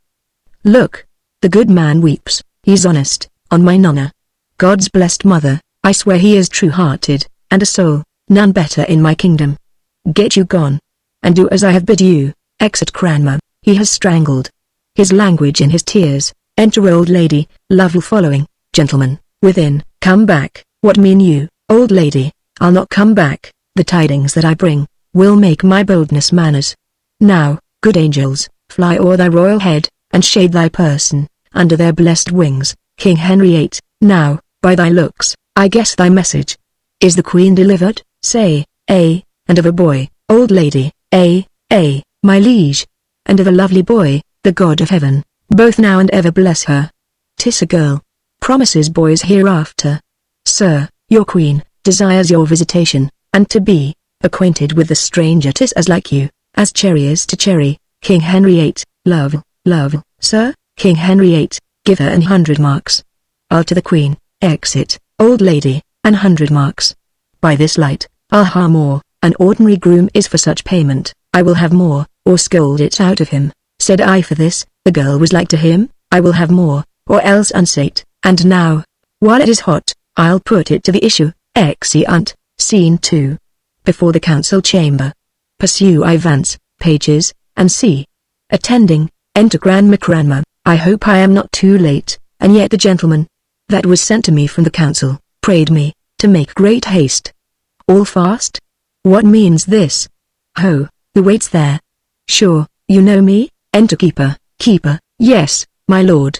Look, the good man weeps, he's honest, on mine honor. God's blessed mother, I swear he is true-hearted, and a soul, none better in my kingdom. Get you gone, and do as I have bid you. Exit Cranmer, he has strangled his language in his tears. Enter old lady, Lovell following. Gentlemen, within, come back. What mean you, old lady? I'll not come back. The tidings that I bring will make my boldness manners. Now, good angels, fly o'er thy royal head, and shade thy person under their blessed wings. King Henry VIII, now, by thy looks, I guess thy message. Is the Queen delivered? Say, ay, and of a boy, old lady, ay, my liege, and of a lovely boy, the God of heaven, both now and ever bless her. 'Tis a girl, promises boys hereafter. Sir, your Queen desires your visitation, and to be acquainted with the stranger. 'Tis as like you, as cherry is to cherry. King Henry VIII, love, sir. King Henry VIII, give her 100 marks. I'll to the Queen, exit, old lady, 100 marks. By this light, I'll ha more, an ordinary groom is for such payment. I will have more, or scold it out of him. Said I for this, the girl was like to him, I will have more, or else unsate. And now, while it is hot, I'll put it to the issue. Exeunt. Scene 2. Before the council chamber. Pursue I Vance, pages, and see. Attending, enter Cranmer. I hope I am not too late, and yet the gentleman that was sent to me from the council prayed me to make great haste. All fast? What means this? Ho, who waits there? Sure, you know me? Enter keeper. Yes, my lord.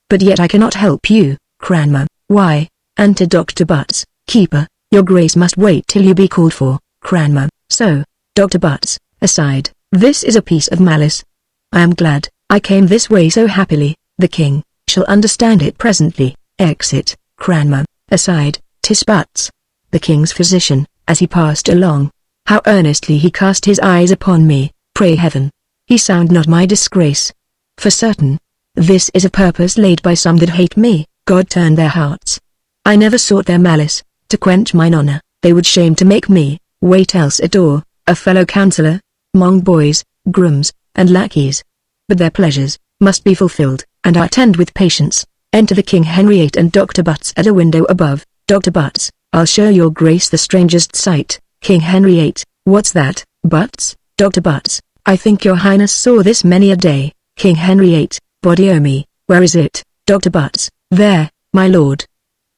But yet I cannot help you. Cranmer, why? Enter Dr. Butts. Keeper, your grace must wait till you be called for. Cranmer, so, Dr. Butts, aside, this is a piece of malice. I am glad I came this way so happily. The king shall understand it presently. Exit. Cranmer, aside, 'tis Butts, the king's physician, as he passed along. How earnestly he cast his eyes upon me, pray heaven, he sound not my disgrace. For certain, this is a purpose laid by some that hate me, God turn their hearts. I never sought their malice, to quench mine honour, they would shame to make me, wait else adore, a fellow counsellor, mong boys, grooms, and lackeys. But their pleasures, must be fulfilled, and I attend with patience. Enter the King Henry VIII and Dr. Butts at a window above. Dr. Butts, I'll show your grace the strangest sight. King Henry VIII, what's that, Butts? Dr. Butts, I think your highness saw this many a day. King Henry VIII, body o' me, where is it? Dr. Butts, there, my lord.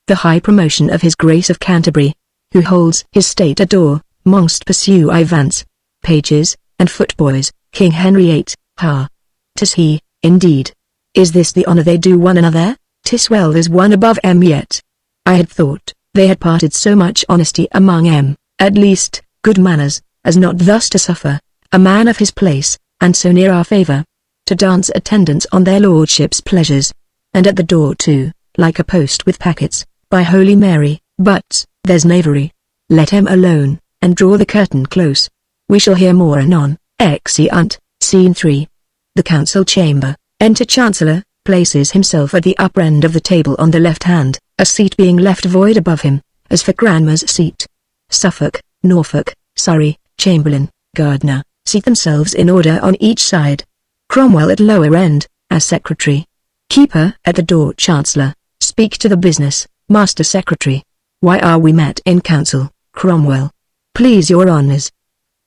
The high promotion of his Grace of Canterbury, who holds his state adore, mongst pursue I vance. Pages, and footboys, King Henry VIII, ha! 'Tis he, indeed. Is this the honour they do one another? 'Tis well there's one above yet. I had thought, they had parted so much honesty among at least, good manners, as not thus to suffer, a man of his place, and so near our favour, to dance attendance on their lordships' pleasures, and at the door too, like a post with packets, by Holy Mary. But, there's knavery. Let him alone, and draw the curtain close. We shall hear more anon. Exeunt. Scene 3. The Council Chamber. Enter Chancellor, places himself at the upper end of the table on the left hand, a seat being left void above him, as for Cranmer's seat. Suffolk, Norfolk, Surrey, Chamberlain, Gardiner, seat themselves in order on each side. Cromwell at lower end, as Secretary. Keeper at the door. Chancellor, speak to the business. Master Secretary, why are we met in council? Cromwell, please your honours.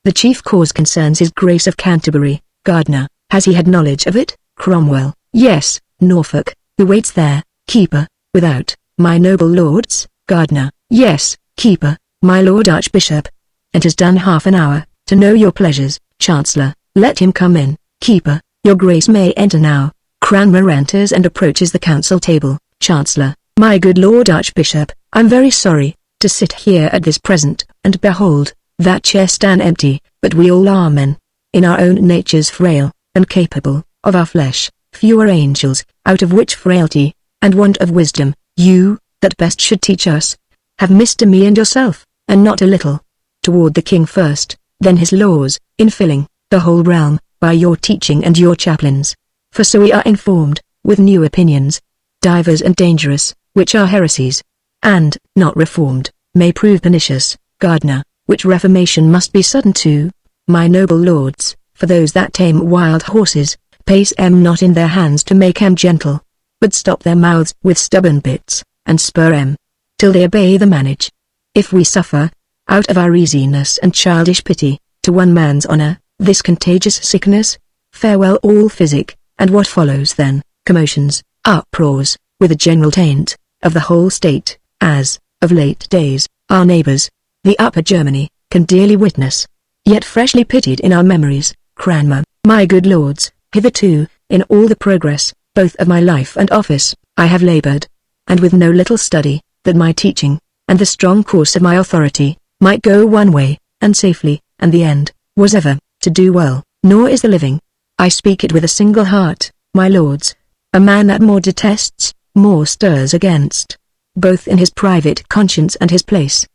The chief cause concerns his Grace of Canterbury. Gardiner, has he had knowledge of it? Cromwell, yes. Norfolk, who waits there? Keeper, without, my noble lords. Gardiner, yes, Keeper, my lord Archbishop. And has done half an hour, to know your pleasures. Chancellor, let him come in. Keeper, your grace may enter now. Cranmer enters and approaches the council table. Chancellor, my good lord Archbishop, I'm very sorry, to sit here at this present, and behold, that chair stand empty, but we all are men, in our own natures frail, and capable, of our flesh, fewer angels, out of which frailty, and want of wisdom, you, that best should teach us, have missed me and yourself, and not a little. Toward the king first, then his laws, in filling, the whole realm, by your teaching and your chaplains. For so we are informed, with new opinions, divers and dangerous, which are heresies, and, not reformed, may prove pernicious. Gardiner, which reformation must be sudden too, my noble lords, for those that tame wild horses, place not in their hands to make gentle, but stop their mouths with stubborn bits, and spur till they obey the manage. If we suffer, out of our easiness and childish pity, to one man's honour, this contagious sickness, farewell all physic, and what follows then, commotions, uproars, with a general taint, of the whole state, as, of late days, our neighbours, the Upper Germany, can dearly witness, yet freshly pitied in our memories. Cranmer, my good lords, hitherto, in all the progress, both of my life and office, I have laboured, and with no little study, that my teaching, and the strong course of my authority, might go one way, and safely, and the end, was ever, to do well, nor is the living. I speak it with a single heart, my lords. A man that more detests, more stirs against, both in his private conscience and his place,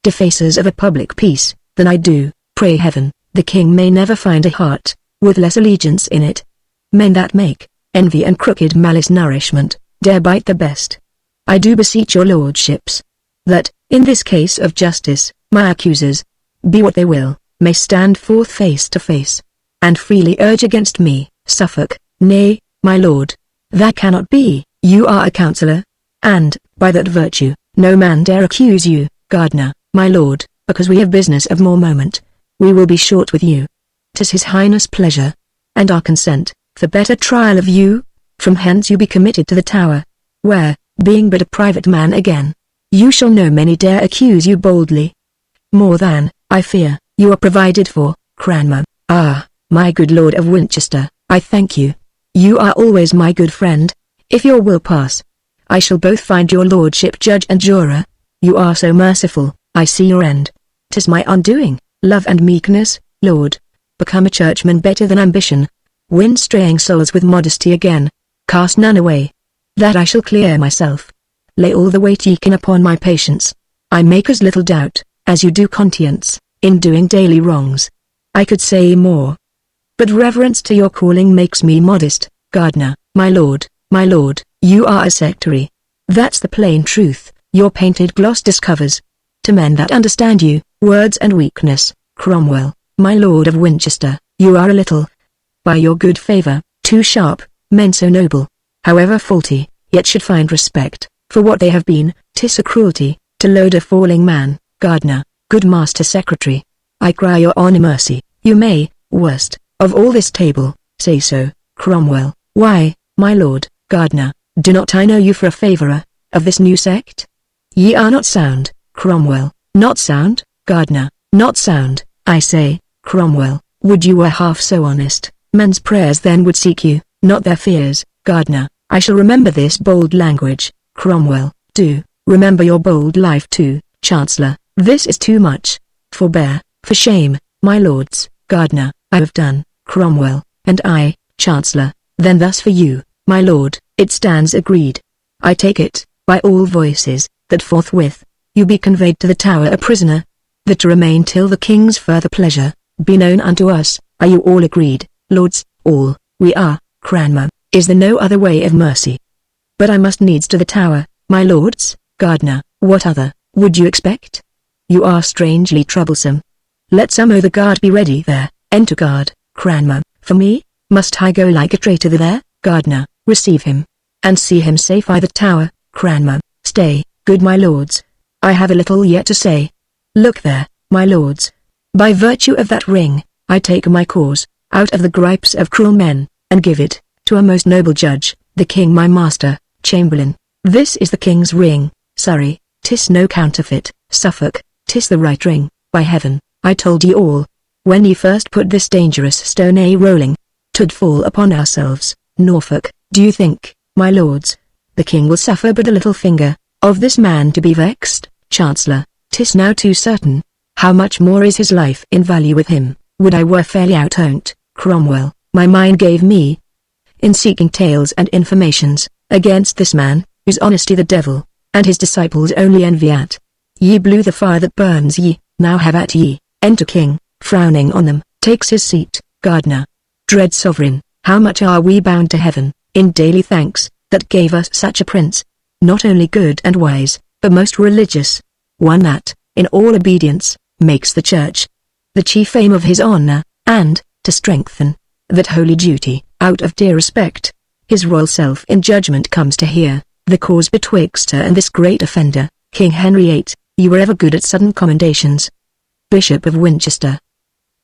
defacers of a public peace, than I do, pray heaven, the king may never find a heart, with less allegiance in it. Men that make, envy and crooked malice nourishment, dare bite the best. I do beseech your lordships, that, in this case of justice, my accusers, be what they will, may stand forth face to face, and freely urge against me. Suffolk, nay, my lord, that cannot be. You are a counsellor, and, by that virtue, no man dare accuse you. Gardiner, my lord, because we have business of more moment, we will be short with you. 'Tis his highness' pleasure, and our consent, for better trial of you. From hence you be committed to the Tower, where, being but a private man again, you shall know many dare accuse you boldly. More than, I fear, you are provided for. Cranmer, ah, my good Lord of Winchester, I thank you. You are always my good friend. If your will pass, I shall both find your lordship judge and juror. You are so merciful, I see your end. 'Tis my undoing, love and meekness, Lord. Become a churchman better than ambition. Win straying souls with modesty again. Cast none away. That I shall clear myself. lay all the weight ye can upon my patience. I make as little doubt, as you do conscience, in doing daily wrongs. I could say more, but reverence to your calling makes me modest. Gardener, my lord, you are a sectary. That's the plain truth, your painted gloss discovers. To men that understand you, words and weakness, Cromwell, my lord of Winchester, you are a little, by your good favour, too sharp. Men so noble, however faulty, yet should find respect, for what they have been. 'Tis a cruelty, to load a falling man. Gardener, good master secretary, I cry your honour mercy. You may, worst, of all this table, say so. Cromwell, why, my lord, Gardener, do not I know you for a favourer, of this new sect? Ye are not sound, Cromwell. Not sound, Gardener, not sound, I say. Cromwell, would you were half so honest, men's prayers then would seek you, not their fears. Gardener, I shall remember this bold language. Cromwell, do, remember your bold life too. Chancellor, this is too much. Forbear, for shame, my lords. Gardener, I have done. Cromwell, and I, Chancellor, then thus for you, my lord, it stands agreed. I take it, by all voices, that forthwith, you be conveyed to the Tower a prisoner, that to remain till the king's further pleasure, be known unto us. Are you all agreed, lords? All, we are. Cranmer, is there no other way of mercy? But I must needs to the Tower, my lords. Gardener, what other, would you expect? You are strangely troublesome. Let some o' the guard be ready there. Enter guard. Cranmer, for me, must I go like a traitor there? Gardener, receive him, and see him safe by the Tower. Cranmer, stay, good my lords, I have a little yet to say. Look there, my lords, by virtue of that ring, I take my cause, out of the gripes of cruel men, and give it, to a most noble judge, the king my master. Chamberlain, this is the king's ring. Surrey, 'tis no counterfeit. Suffolk, 'tis the right ring. By heaven, I told ye all, when ye first put this dangerous stone a-rolling, 'twould fall upon ourselves. Norfolk, do you think, my lords, the king will suffer but a little finger, of this man to be vexed? Chancellor, 'tis now too certain. How much more is his life in value with him, would I were fairly out-owned. Cromwell, my mind gave me, in seeking tales and informations, against this man, whose honesty the devil, and his disciples only envy at. Ye blew the fire that burns ye, now have at ye. Enter king, frowning on them, takes his seat. Gardener, dread sovereign, how much are we bound to heaven, in daily thanks, that gave us such a prince, not only good and wise, but most religious, one that, in all obedience, makes the church the chief aim of his honor, and, to strengthen that holy duty, out of dear respect, his royal self in judgment comes to hear the cause betwixt her and this great offender. King Henry VIII, you were ever good at sudden commendations. Bishop of Winchester.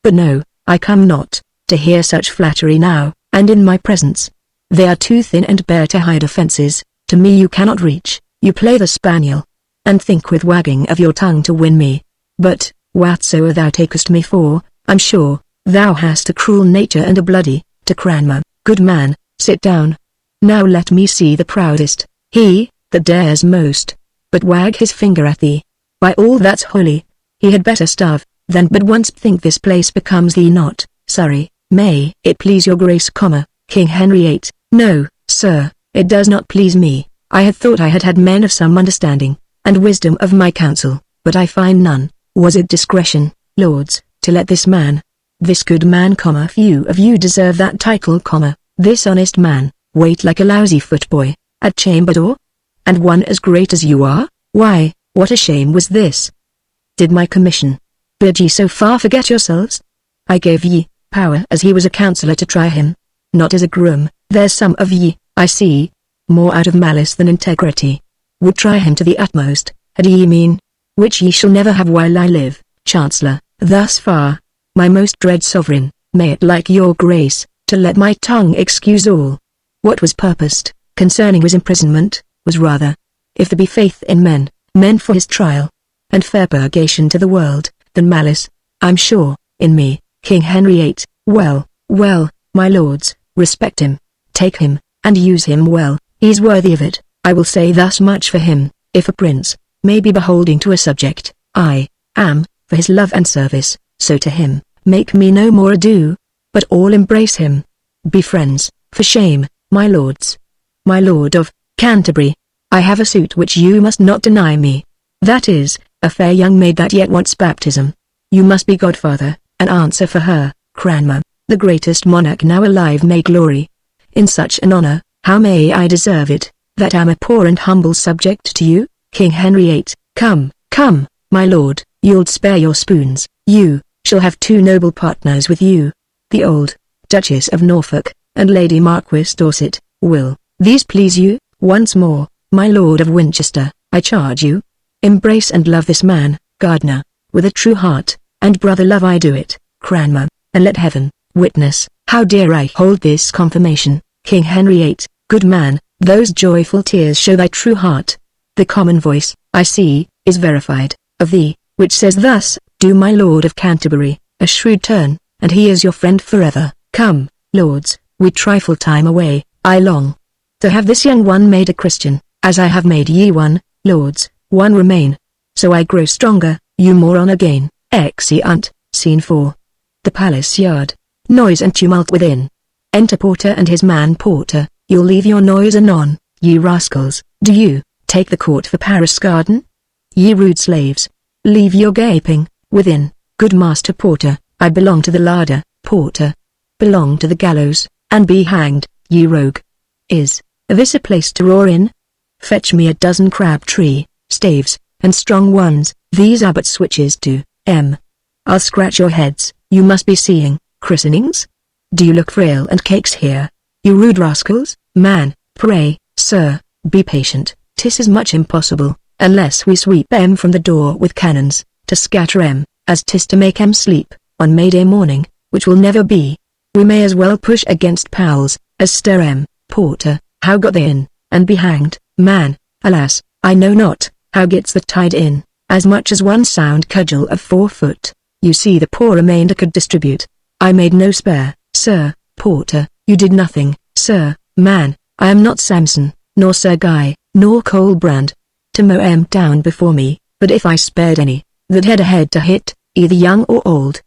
But no, I come not to hear such flattery now, and in my presence. They are too thin and bare to hide offences. To me you cannot reach. You play the spaniel, and think with wagging of your tongue to win me. But, whatsoever thou takest me for, I'm sure, thou hast a cruel nature and a bloody. To Cranmer, good man, sit down. Now let me see the proudest, he, that dares most, but wag his finger at thee. By all that's holy, he had better starve, than but once think this place becomes thee not. Surrey, may it please your grace, King Henry VIII. No, sir, it does not please me. I had thought I had had men of some understanding, and wisdom of my counsel, but I find none. Was it discretion, lords, to let this man, this good man, few of you deserve that title, this honest man, wait like a lousy footboy, at chamber door? And one as great as you are? Why, what a shame was this! Did my commission bid ye so far forget yourselves? I gave ye power as he was a counsellor to try him, not as a groom. There's some of ye, I see, more out of malice than integrity, would try him to the utmost, had ye mean, which ye shall never have while I live. Chancellor, thus far, my most dread sovereign, may it like your grace, to let my tongue excuse all. What was purposed, concerning his imprisonment, was rather, if there be faith in men, men for his trial, and fair purgation to the world, than malice, I'm sure, in me, King Henry VIII. Well, my lords, respect him, take him, and use him well, he's worthy of it. I will say thus much for him, if a prince may be beholding to a subject, I am, for his love and service, so to him, make me no more ado, but all embrace him. Be friends, for shame, my lords. My Lord of Canterbury, I have a suit which you must not deny me. That is, a fair young maid that yet wants baptism. You must be godfather, and answer for her. Cranmer, the greatest monarch now alive may glory in such an honor. How may I deserve it, that am a poor and humble subject to you? King Henry VIII, come, come, my lord, you'll spare your spoons. You shall have two noble partners with you. The old Duchess of Norfolk, and Lady Marquis Dorset. Will these please you? Once more, my Lord of Winchester, I charge you, embrace and love this man, Gardiner, with a true heart, and brother love I do it. Cranmer, and let heaven witness how dear I hold this confirmation. King Henry VIII, good man, those joyful tears show thy true heart. The common voice, I see, is verified, of thee, which says thus, do my Lord of Canterbury a shrewd turn, and he is your friend forever. Come, lords, we trifle time away. I long to have this young one made a Christian, as I have made ye one. Lords, one remain. So I grow stronger, you more on again. Exeunt. Scene 4. The palace yard. Noise and tumult within. Enter Porter and his man Porter. You'll leave your noise anon, ye rascals. Do you take the court for Paris Garden? Ye rude slaves, leave your gaping within. Good Master Porter, I belong to the larder. Porter, belong to the gallows, and be hanged, ye rogue. Is this a place to roar in? Fetch me a dozen crab-tree staves, and strong ones. These are but switches to I'll scratch your heads. You must be seeing christenings. Do you look for ale and cakes here, you rude rascals? Man, pray, sir, be patient. 'Tis as much impossible, unless we sweep from the door with cannons, to scatter as 'tis to make sleep, on May Day morning, which will never be. We may as well push against Powell's, as stir Porter, how got they in, and be hanged? Man, alas, I know not, how gets the tide in, as much as one sound cudgel of 4 foot. You see the poor remainder could distribute. I made no spare, sir. Porter, you did nothing, sir. Man, I am not Samson, nor Sir Guy, nor Colbrand, to mow down before me, but if I spared any, that had a head to hit, either young or old,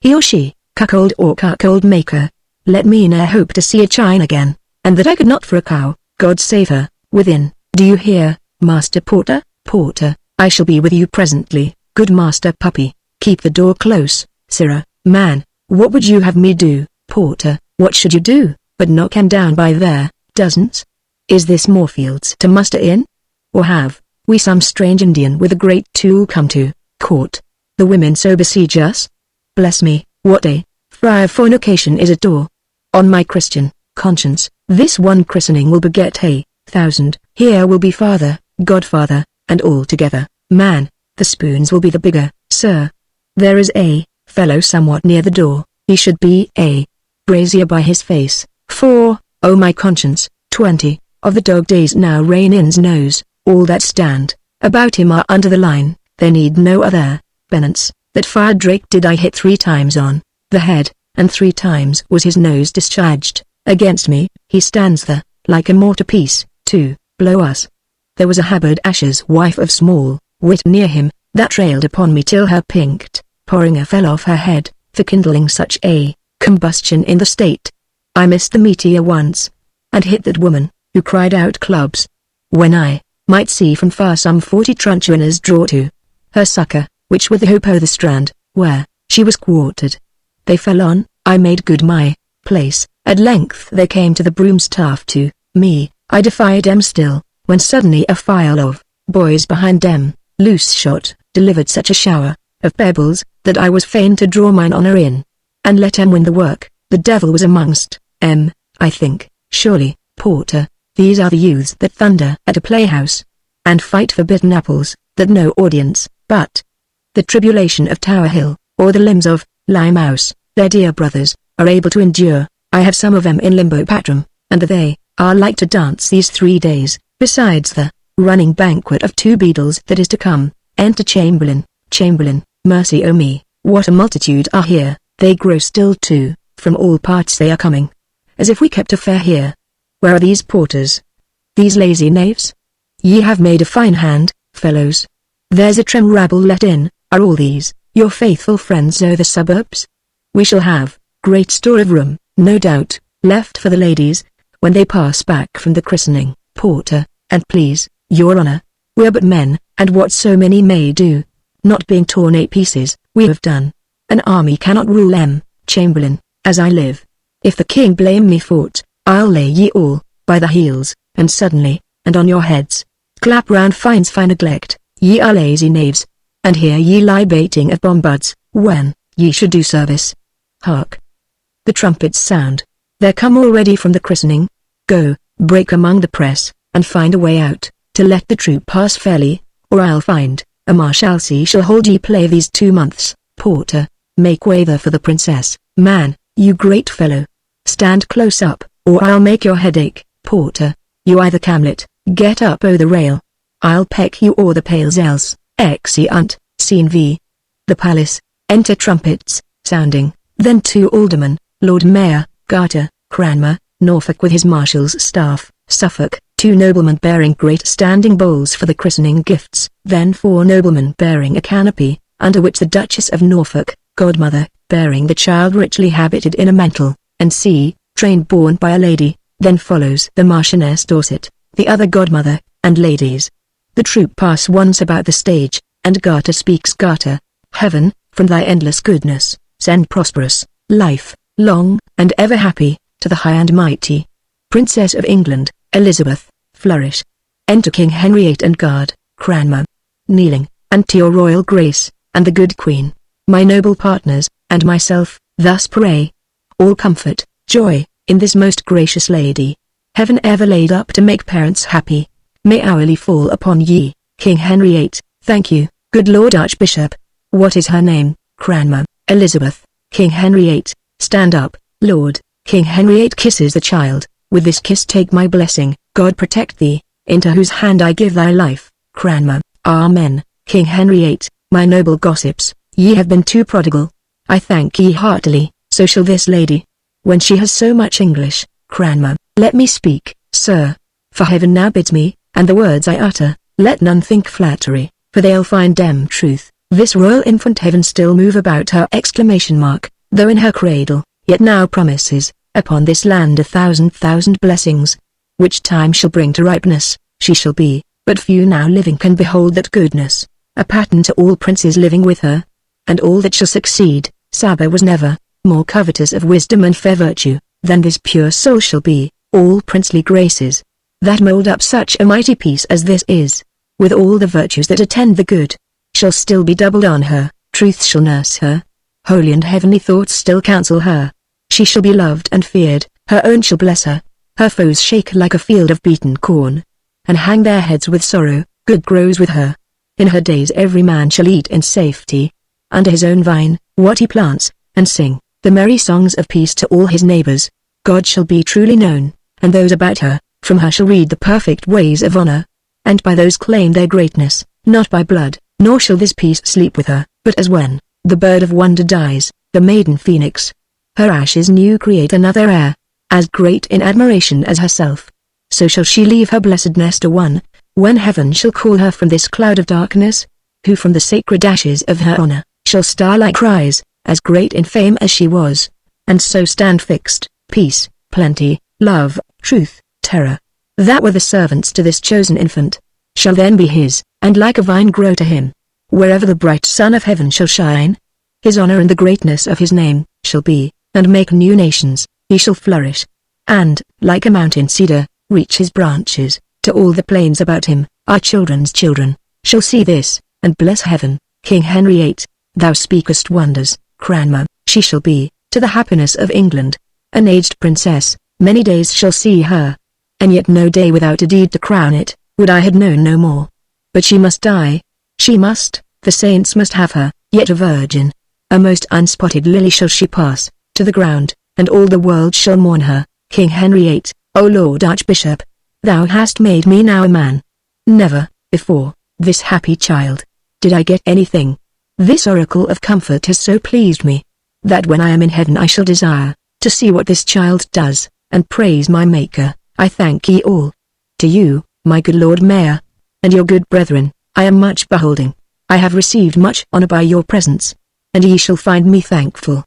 he or she, cuckold or cuckold maker, let me ne'er hope to see a chine again, and that I could not for a cow. God save her. Within, do you hear, Master Porter? Porter, I shall be with you presently. Good Master Puppy, keep the door close. Sirrah, man, what would you have me do? Porter, what should you do, but knock down by their dozens? Is this Moorfields to muster in? Or have we some strange Indian with a great tool come to court? The women so besiege us? Bless me, what a friar fornication is at door. On my Christian conscience, this one christening will beget 1,000. Here will be father, godfather, and all together. Man, the spoons will be the bigger, sir. There is a fellow somewhat near the door. He should be a brazier by his face. For, oh my conscience, 20 of the dog days now reign in's nose. All that stand about him are under the line. There need no other penance. That fire Drake did I hit 3 times on the head, and 3 times was his nose discharged. Against me, he stands there, like a mortar piece, to blow us. There was a haberdasher's wife of small wit near him, that railed upon me till her pinked, porringer fell off her head, for kindling such a combustion in the state. I missed the meteor once, and hit that woman, who cried out clubs, when I might see from far some 40 truncheoners draw to her succor, which were the hope o' the Strand, where she was quartered. They fell on, I made good my place. At length they came to the broomstaff to me. I defied still, when suddenly a file of boys behind loose shot, delivered such a shower of pebbles, that I was fain to draw mine honor in, and let win the work. The devil was amongst I think. Surely, Porter, these are the youths that thunder at a playhouse, and fight for bitten apples, that no audience, but the tribulation of Tower Hill, or the limbs of Limehouse, their dear brothers, are able to endure. I have some of in limbo patrum, and they are like to dance these 3 days, besides the running banquet of 2 beadles that is to come. Enter Chamberlain. Chamberlain, mercy o' me, what a multitude are here. They grow still too, from all parts they are coming, as if we kept a fair here. Where are these porters? These lazy knaves? Ye have made a fine hand, fellows. There's a trim rabble let in. Are all these your faithful friends o' the suburbs? We shall have great store of room, no doubt, left for the ladies, when they pass back from the christening. Porter, and please, your honor. We're but men, and what so many may do, not being torn a pieces, we have done. An army cannot rule Chamberlain, as I live. If the king blame me for't, I'll lay ye all, by the heels, and suddenly, and on your heads. Clap round fines for neglect, ye are lazy knaves. And here ye lie baiting at bombards, when ye should do service. Hark! The trumpets sound. They're come already from the christening. Go, break among the press, and find a way out, to let the troop pass fairly, or I'll find a marshalsea shall hold ye play these 2 months. Porter, make way there for the princess. Man, you great fellow, stand close up, or I'll make your head ache. Porter, you either camlet, get up o' the rail. I'll peck you o'er the pales else. Exeunt, Scene V. The palace. Enter trumpets, sounding. Then 2 aldermen, Lord Mayor, Garter, Cranmer, Norfolk with his marshal's staff, Suffolk, 2 noblemen bearing great standing bowls for the christening gifts. Then 4 noblemen bearing a canopy, under which the Duchess of Norfolk, godmother, bearing the child richly habited in a mantle, and train borne by a lady. Then follows the Marchioness Dorset, the other godmother, and ladies. The troop pass once about the stage, and Garter speaks. Garter, Heaven, from thy endless goodness, send prosperous life, long and ever happy, to the high and mighty Princess of England, Elizabeth. Flourish. Enter King Henry VIII and guard, Cranmer. Kneeling, and to your royal grace, and the good queen, my noble partners, and myself, thus pray. All comfort, joy, in this most gracious lady. Heaven ever laid up to make parents happy, may hourly fall upon ye. King Henry VIII, thank you, good Lord Archbishop. What is her name? Cranmer. Elizabeth. King Henry VIII, stand up, Lord. King Henry VIII kisses the child. With this kiss take my blessing. God protect thee, into whose hand I give thy life. Cranmer. Amen. King Henry VIII, my noble gossips, ye have been too prodigal. I thank ye heartily, so shall this lady, when she has so much English. Cranmer. Let me speak, sir, for heaven now bids me, and the words I utter, let none think flattery, for they'll find truth. This royal infant heaven still move about her! Though in her cradle, yet now promises, upon this land 1,000,000 blessings, which time shall bring to ripeness. She shall be, but few now living can behold that goodness, a pattern to all princes living with her, and all that shall succeed. Saba was never more covetous of wisdom and fair virtue, than this pure soul shall be. All princely graces, that mold up such a mighty piece as this is, with all the virtues that attend the good, shall still be doubled on her. Truth shall nurse her, holy and heavenly thoughts still counsel her. She shall be loved and feared, her own shall bless her, her foes shake like a field of beaten corn, and hang their heads with sorrow. Good grows with her. In her days every man shall eat in safety, under his own vine, what he plants, and sing the merry songs of peace to all his neighbors. God shall be truly known, and those about her, from her shall read the perfect ways of honor, and by those claim their greatness, not by blood. Nor shall this peace sleep with her, but as when the bird of wonder dies, the maiden phoenix, her ashes new create another heir, as great in admiration as herself. So shall she leave her blessed nest when heaven shall call her from this cloud of darkness, who from the sacred ashes of her honor, shall starlike rise, as great in fame as she was, and so stand fixed. Peace, plenty, love, truth, terror, that were the servants to this chosen infant, shall then be his, and like a vine grow to him. Wherever the bright sun of heaven shall shine, his honor and the greatness of his name shall be, and make new nations. He shall flourish, and, like a mountain cedar, reach his branches to all the plains about him. Our children's children shall see this, and bless heaven. King Henry VIII, thou speakest wonders. Cranmer. She shall be, to the happiness of England, an aged princess. Many days shall see her, and yet no day without a deed to crown it. Would I had known no more. But she must die. She must, the saints must have her, yet a virgin. A most unspotted lily shall she pass, to the ground, and all the world shall mourn her. King Henry VIII, O Lord Archbishop, thou hast made me now a man. Never, before, this happy child, did I get anything. This oracle of comfort has so pleased me, that when I am in heaven I shall desire to see what this child does, and praise my Maker. I thank ye all. To you, my good Lord Mayor, and your good brethren, I am much beholding. I have received much honor by your presence, and ye shall find me thankful.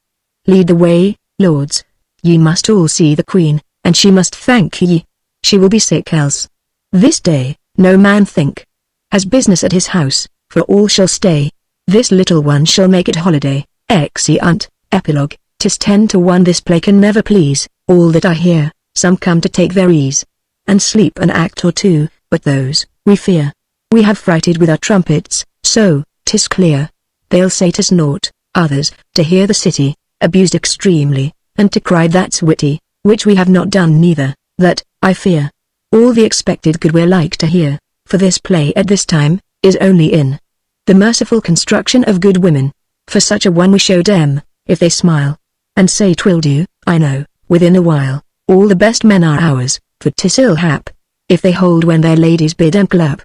Lead the way, lords. Ye must all see the Queen, and she must thank ye. She will be sick else. This day, no man think. Has business at his house, for all shall stay. This little one shall make it holiday. Exeunt. Epilogue. 'Tis 10 to 1 this play can never please, all that I hear, some come to take their ease, and sleep an act or two, but those, we fear. We have frighted with our trumpets, so, 'tis clear, they'll say 'tis naught. Others, to hear the city, abused extremely, and to cry that's witty, which we have not done neither, that, I fear. All the expected good we're like to hear, for this play at this time, is only in the merciful construction of good women. For such a one we show them, if they smile, and say 'twill do, I know, within a while, all the best men are ours, for 'tis ill hap, if they hold when their ladies bid and clap.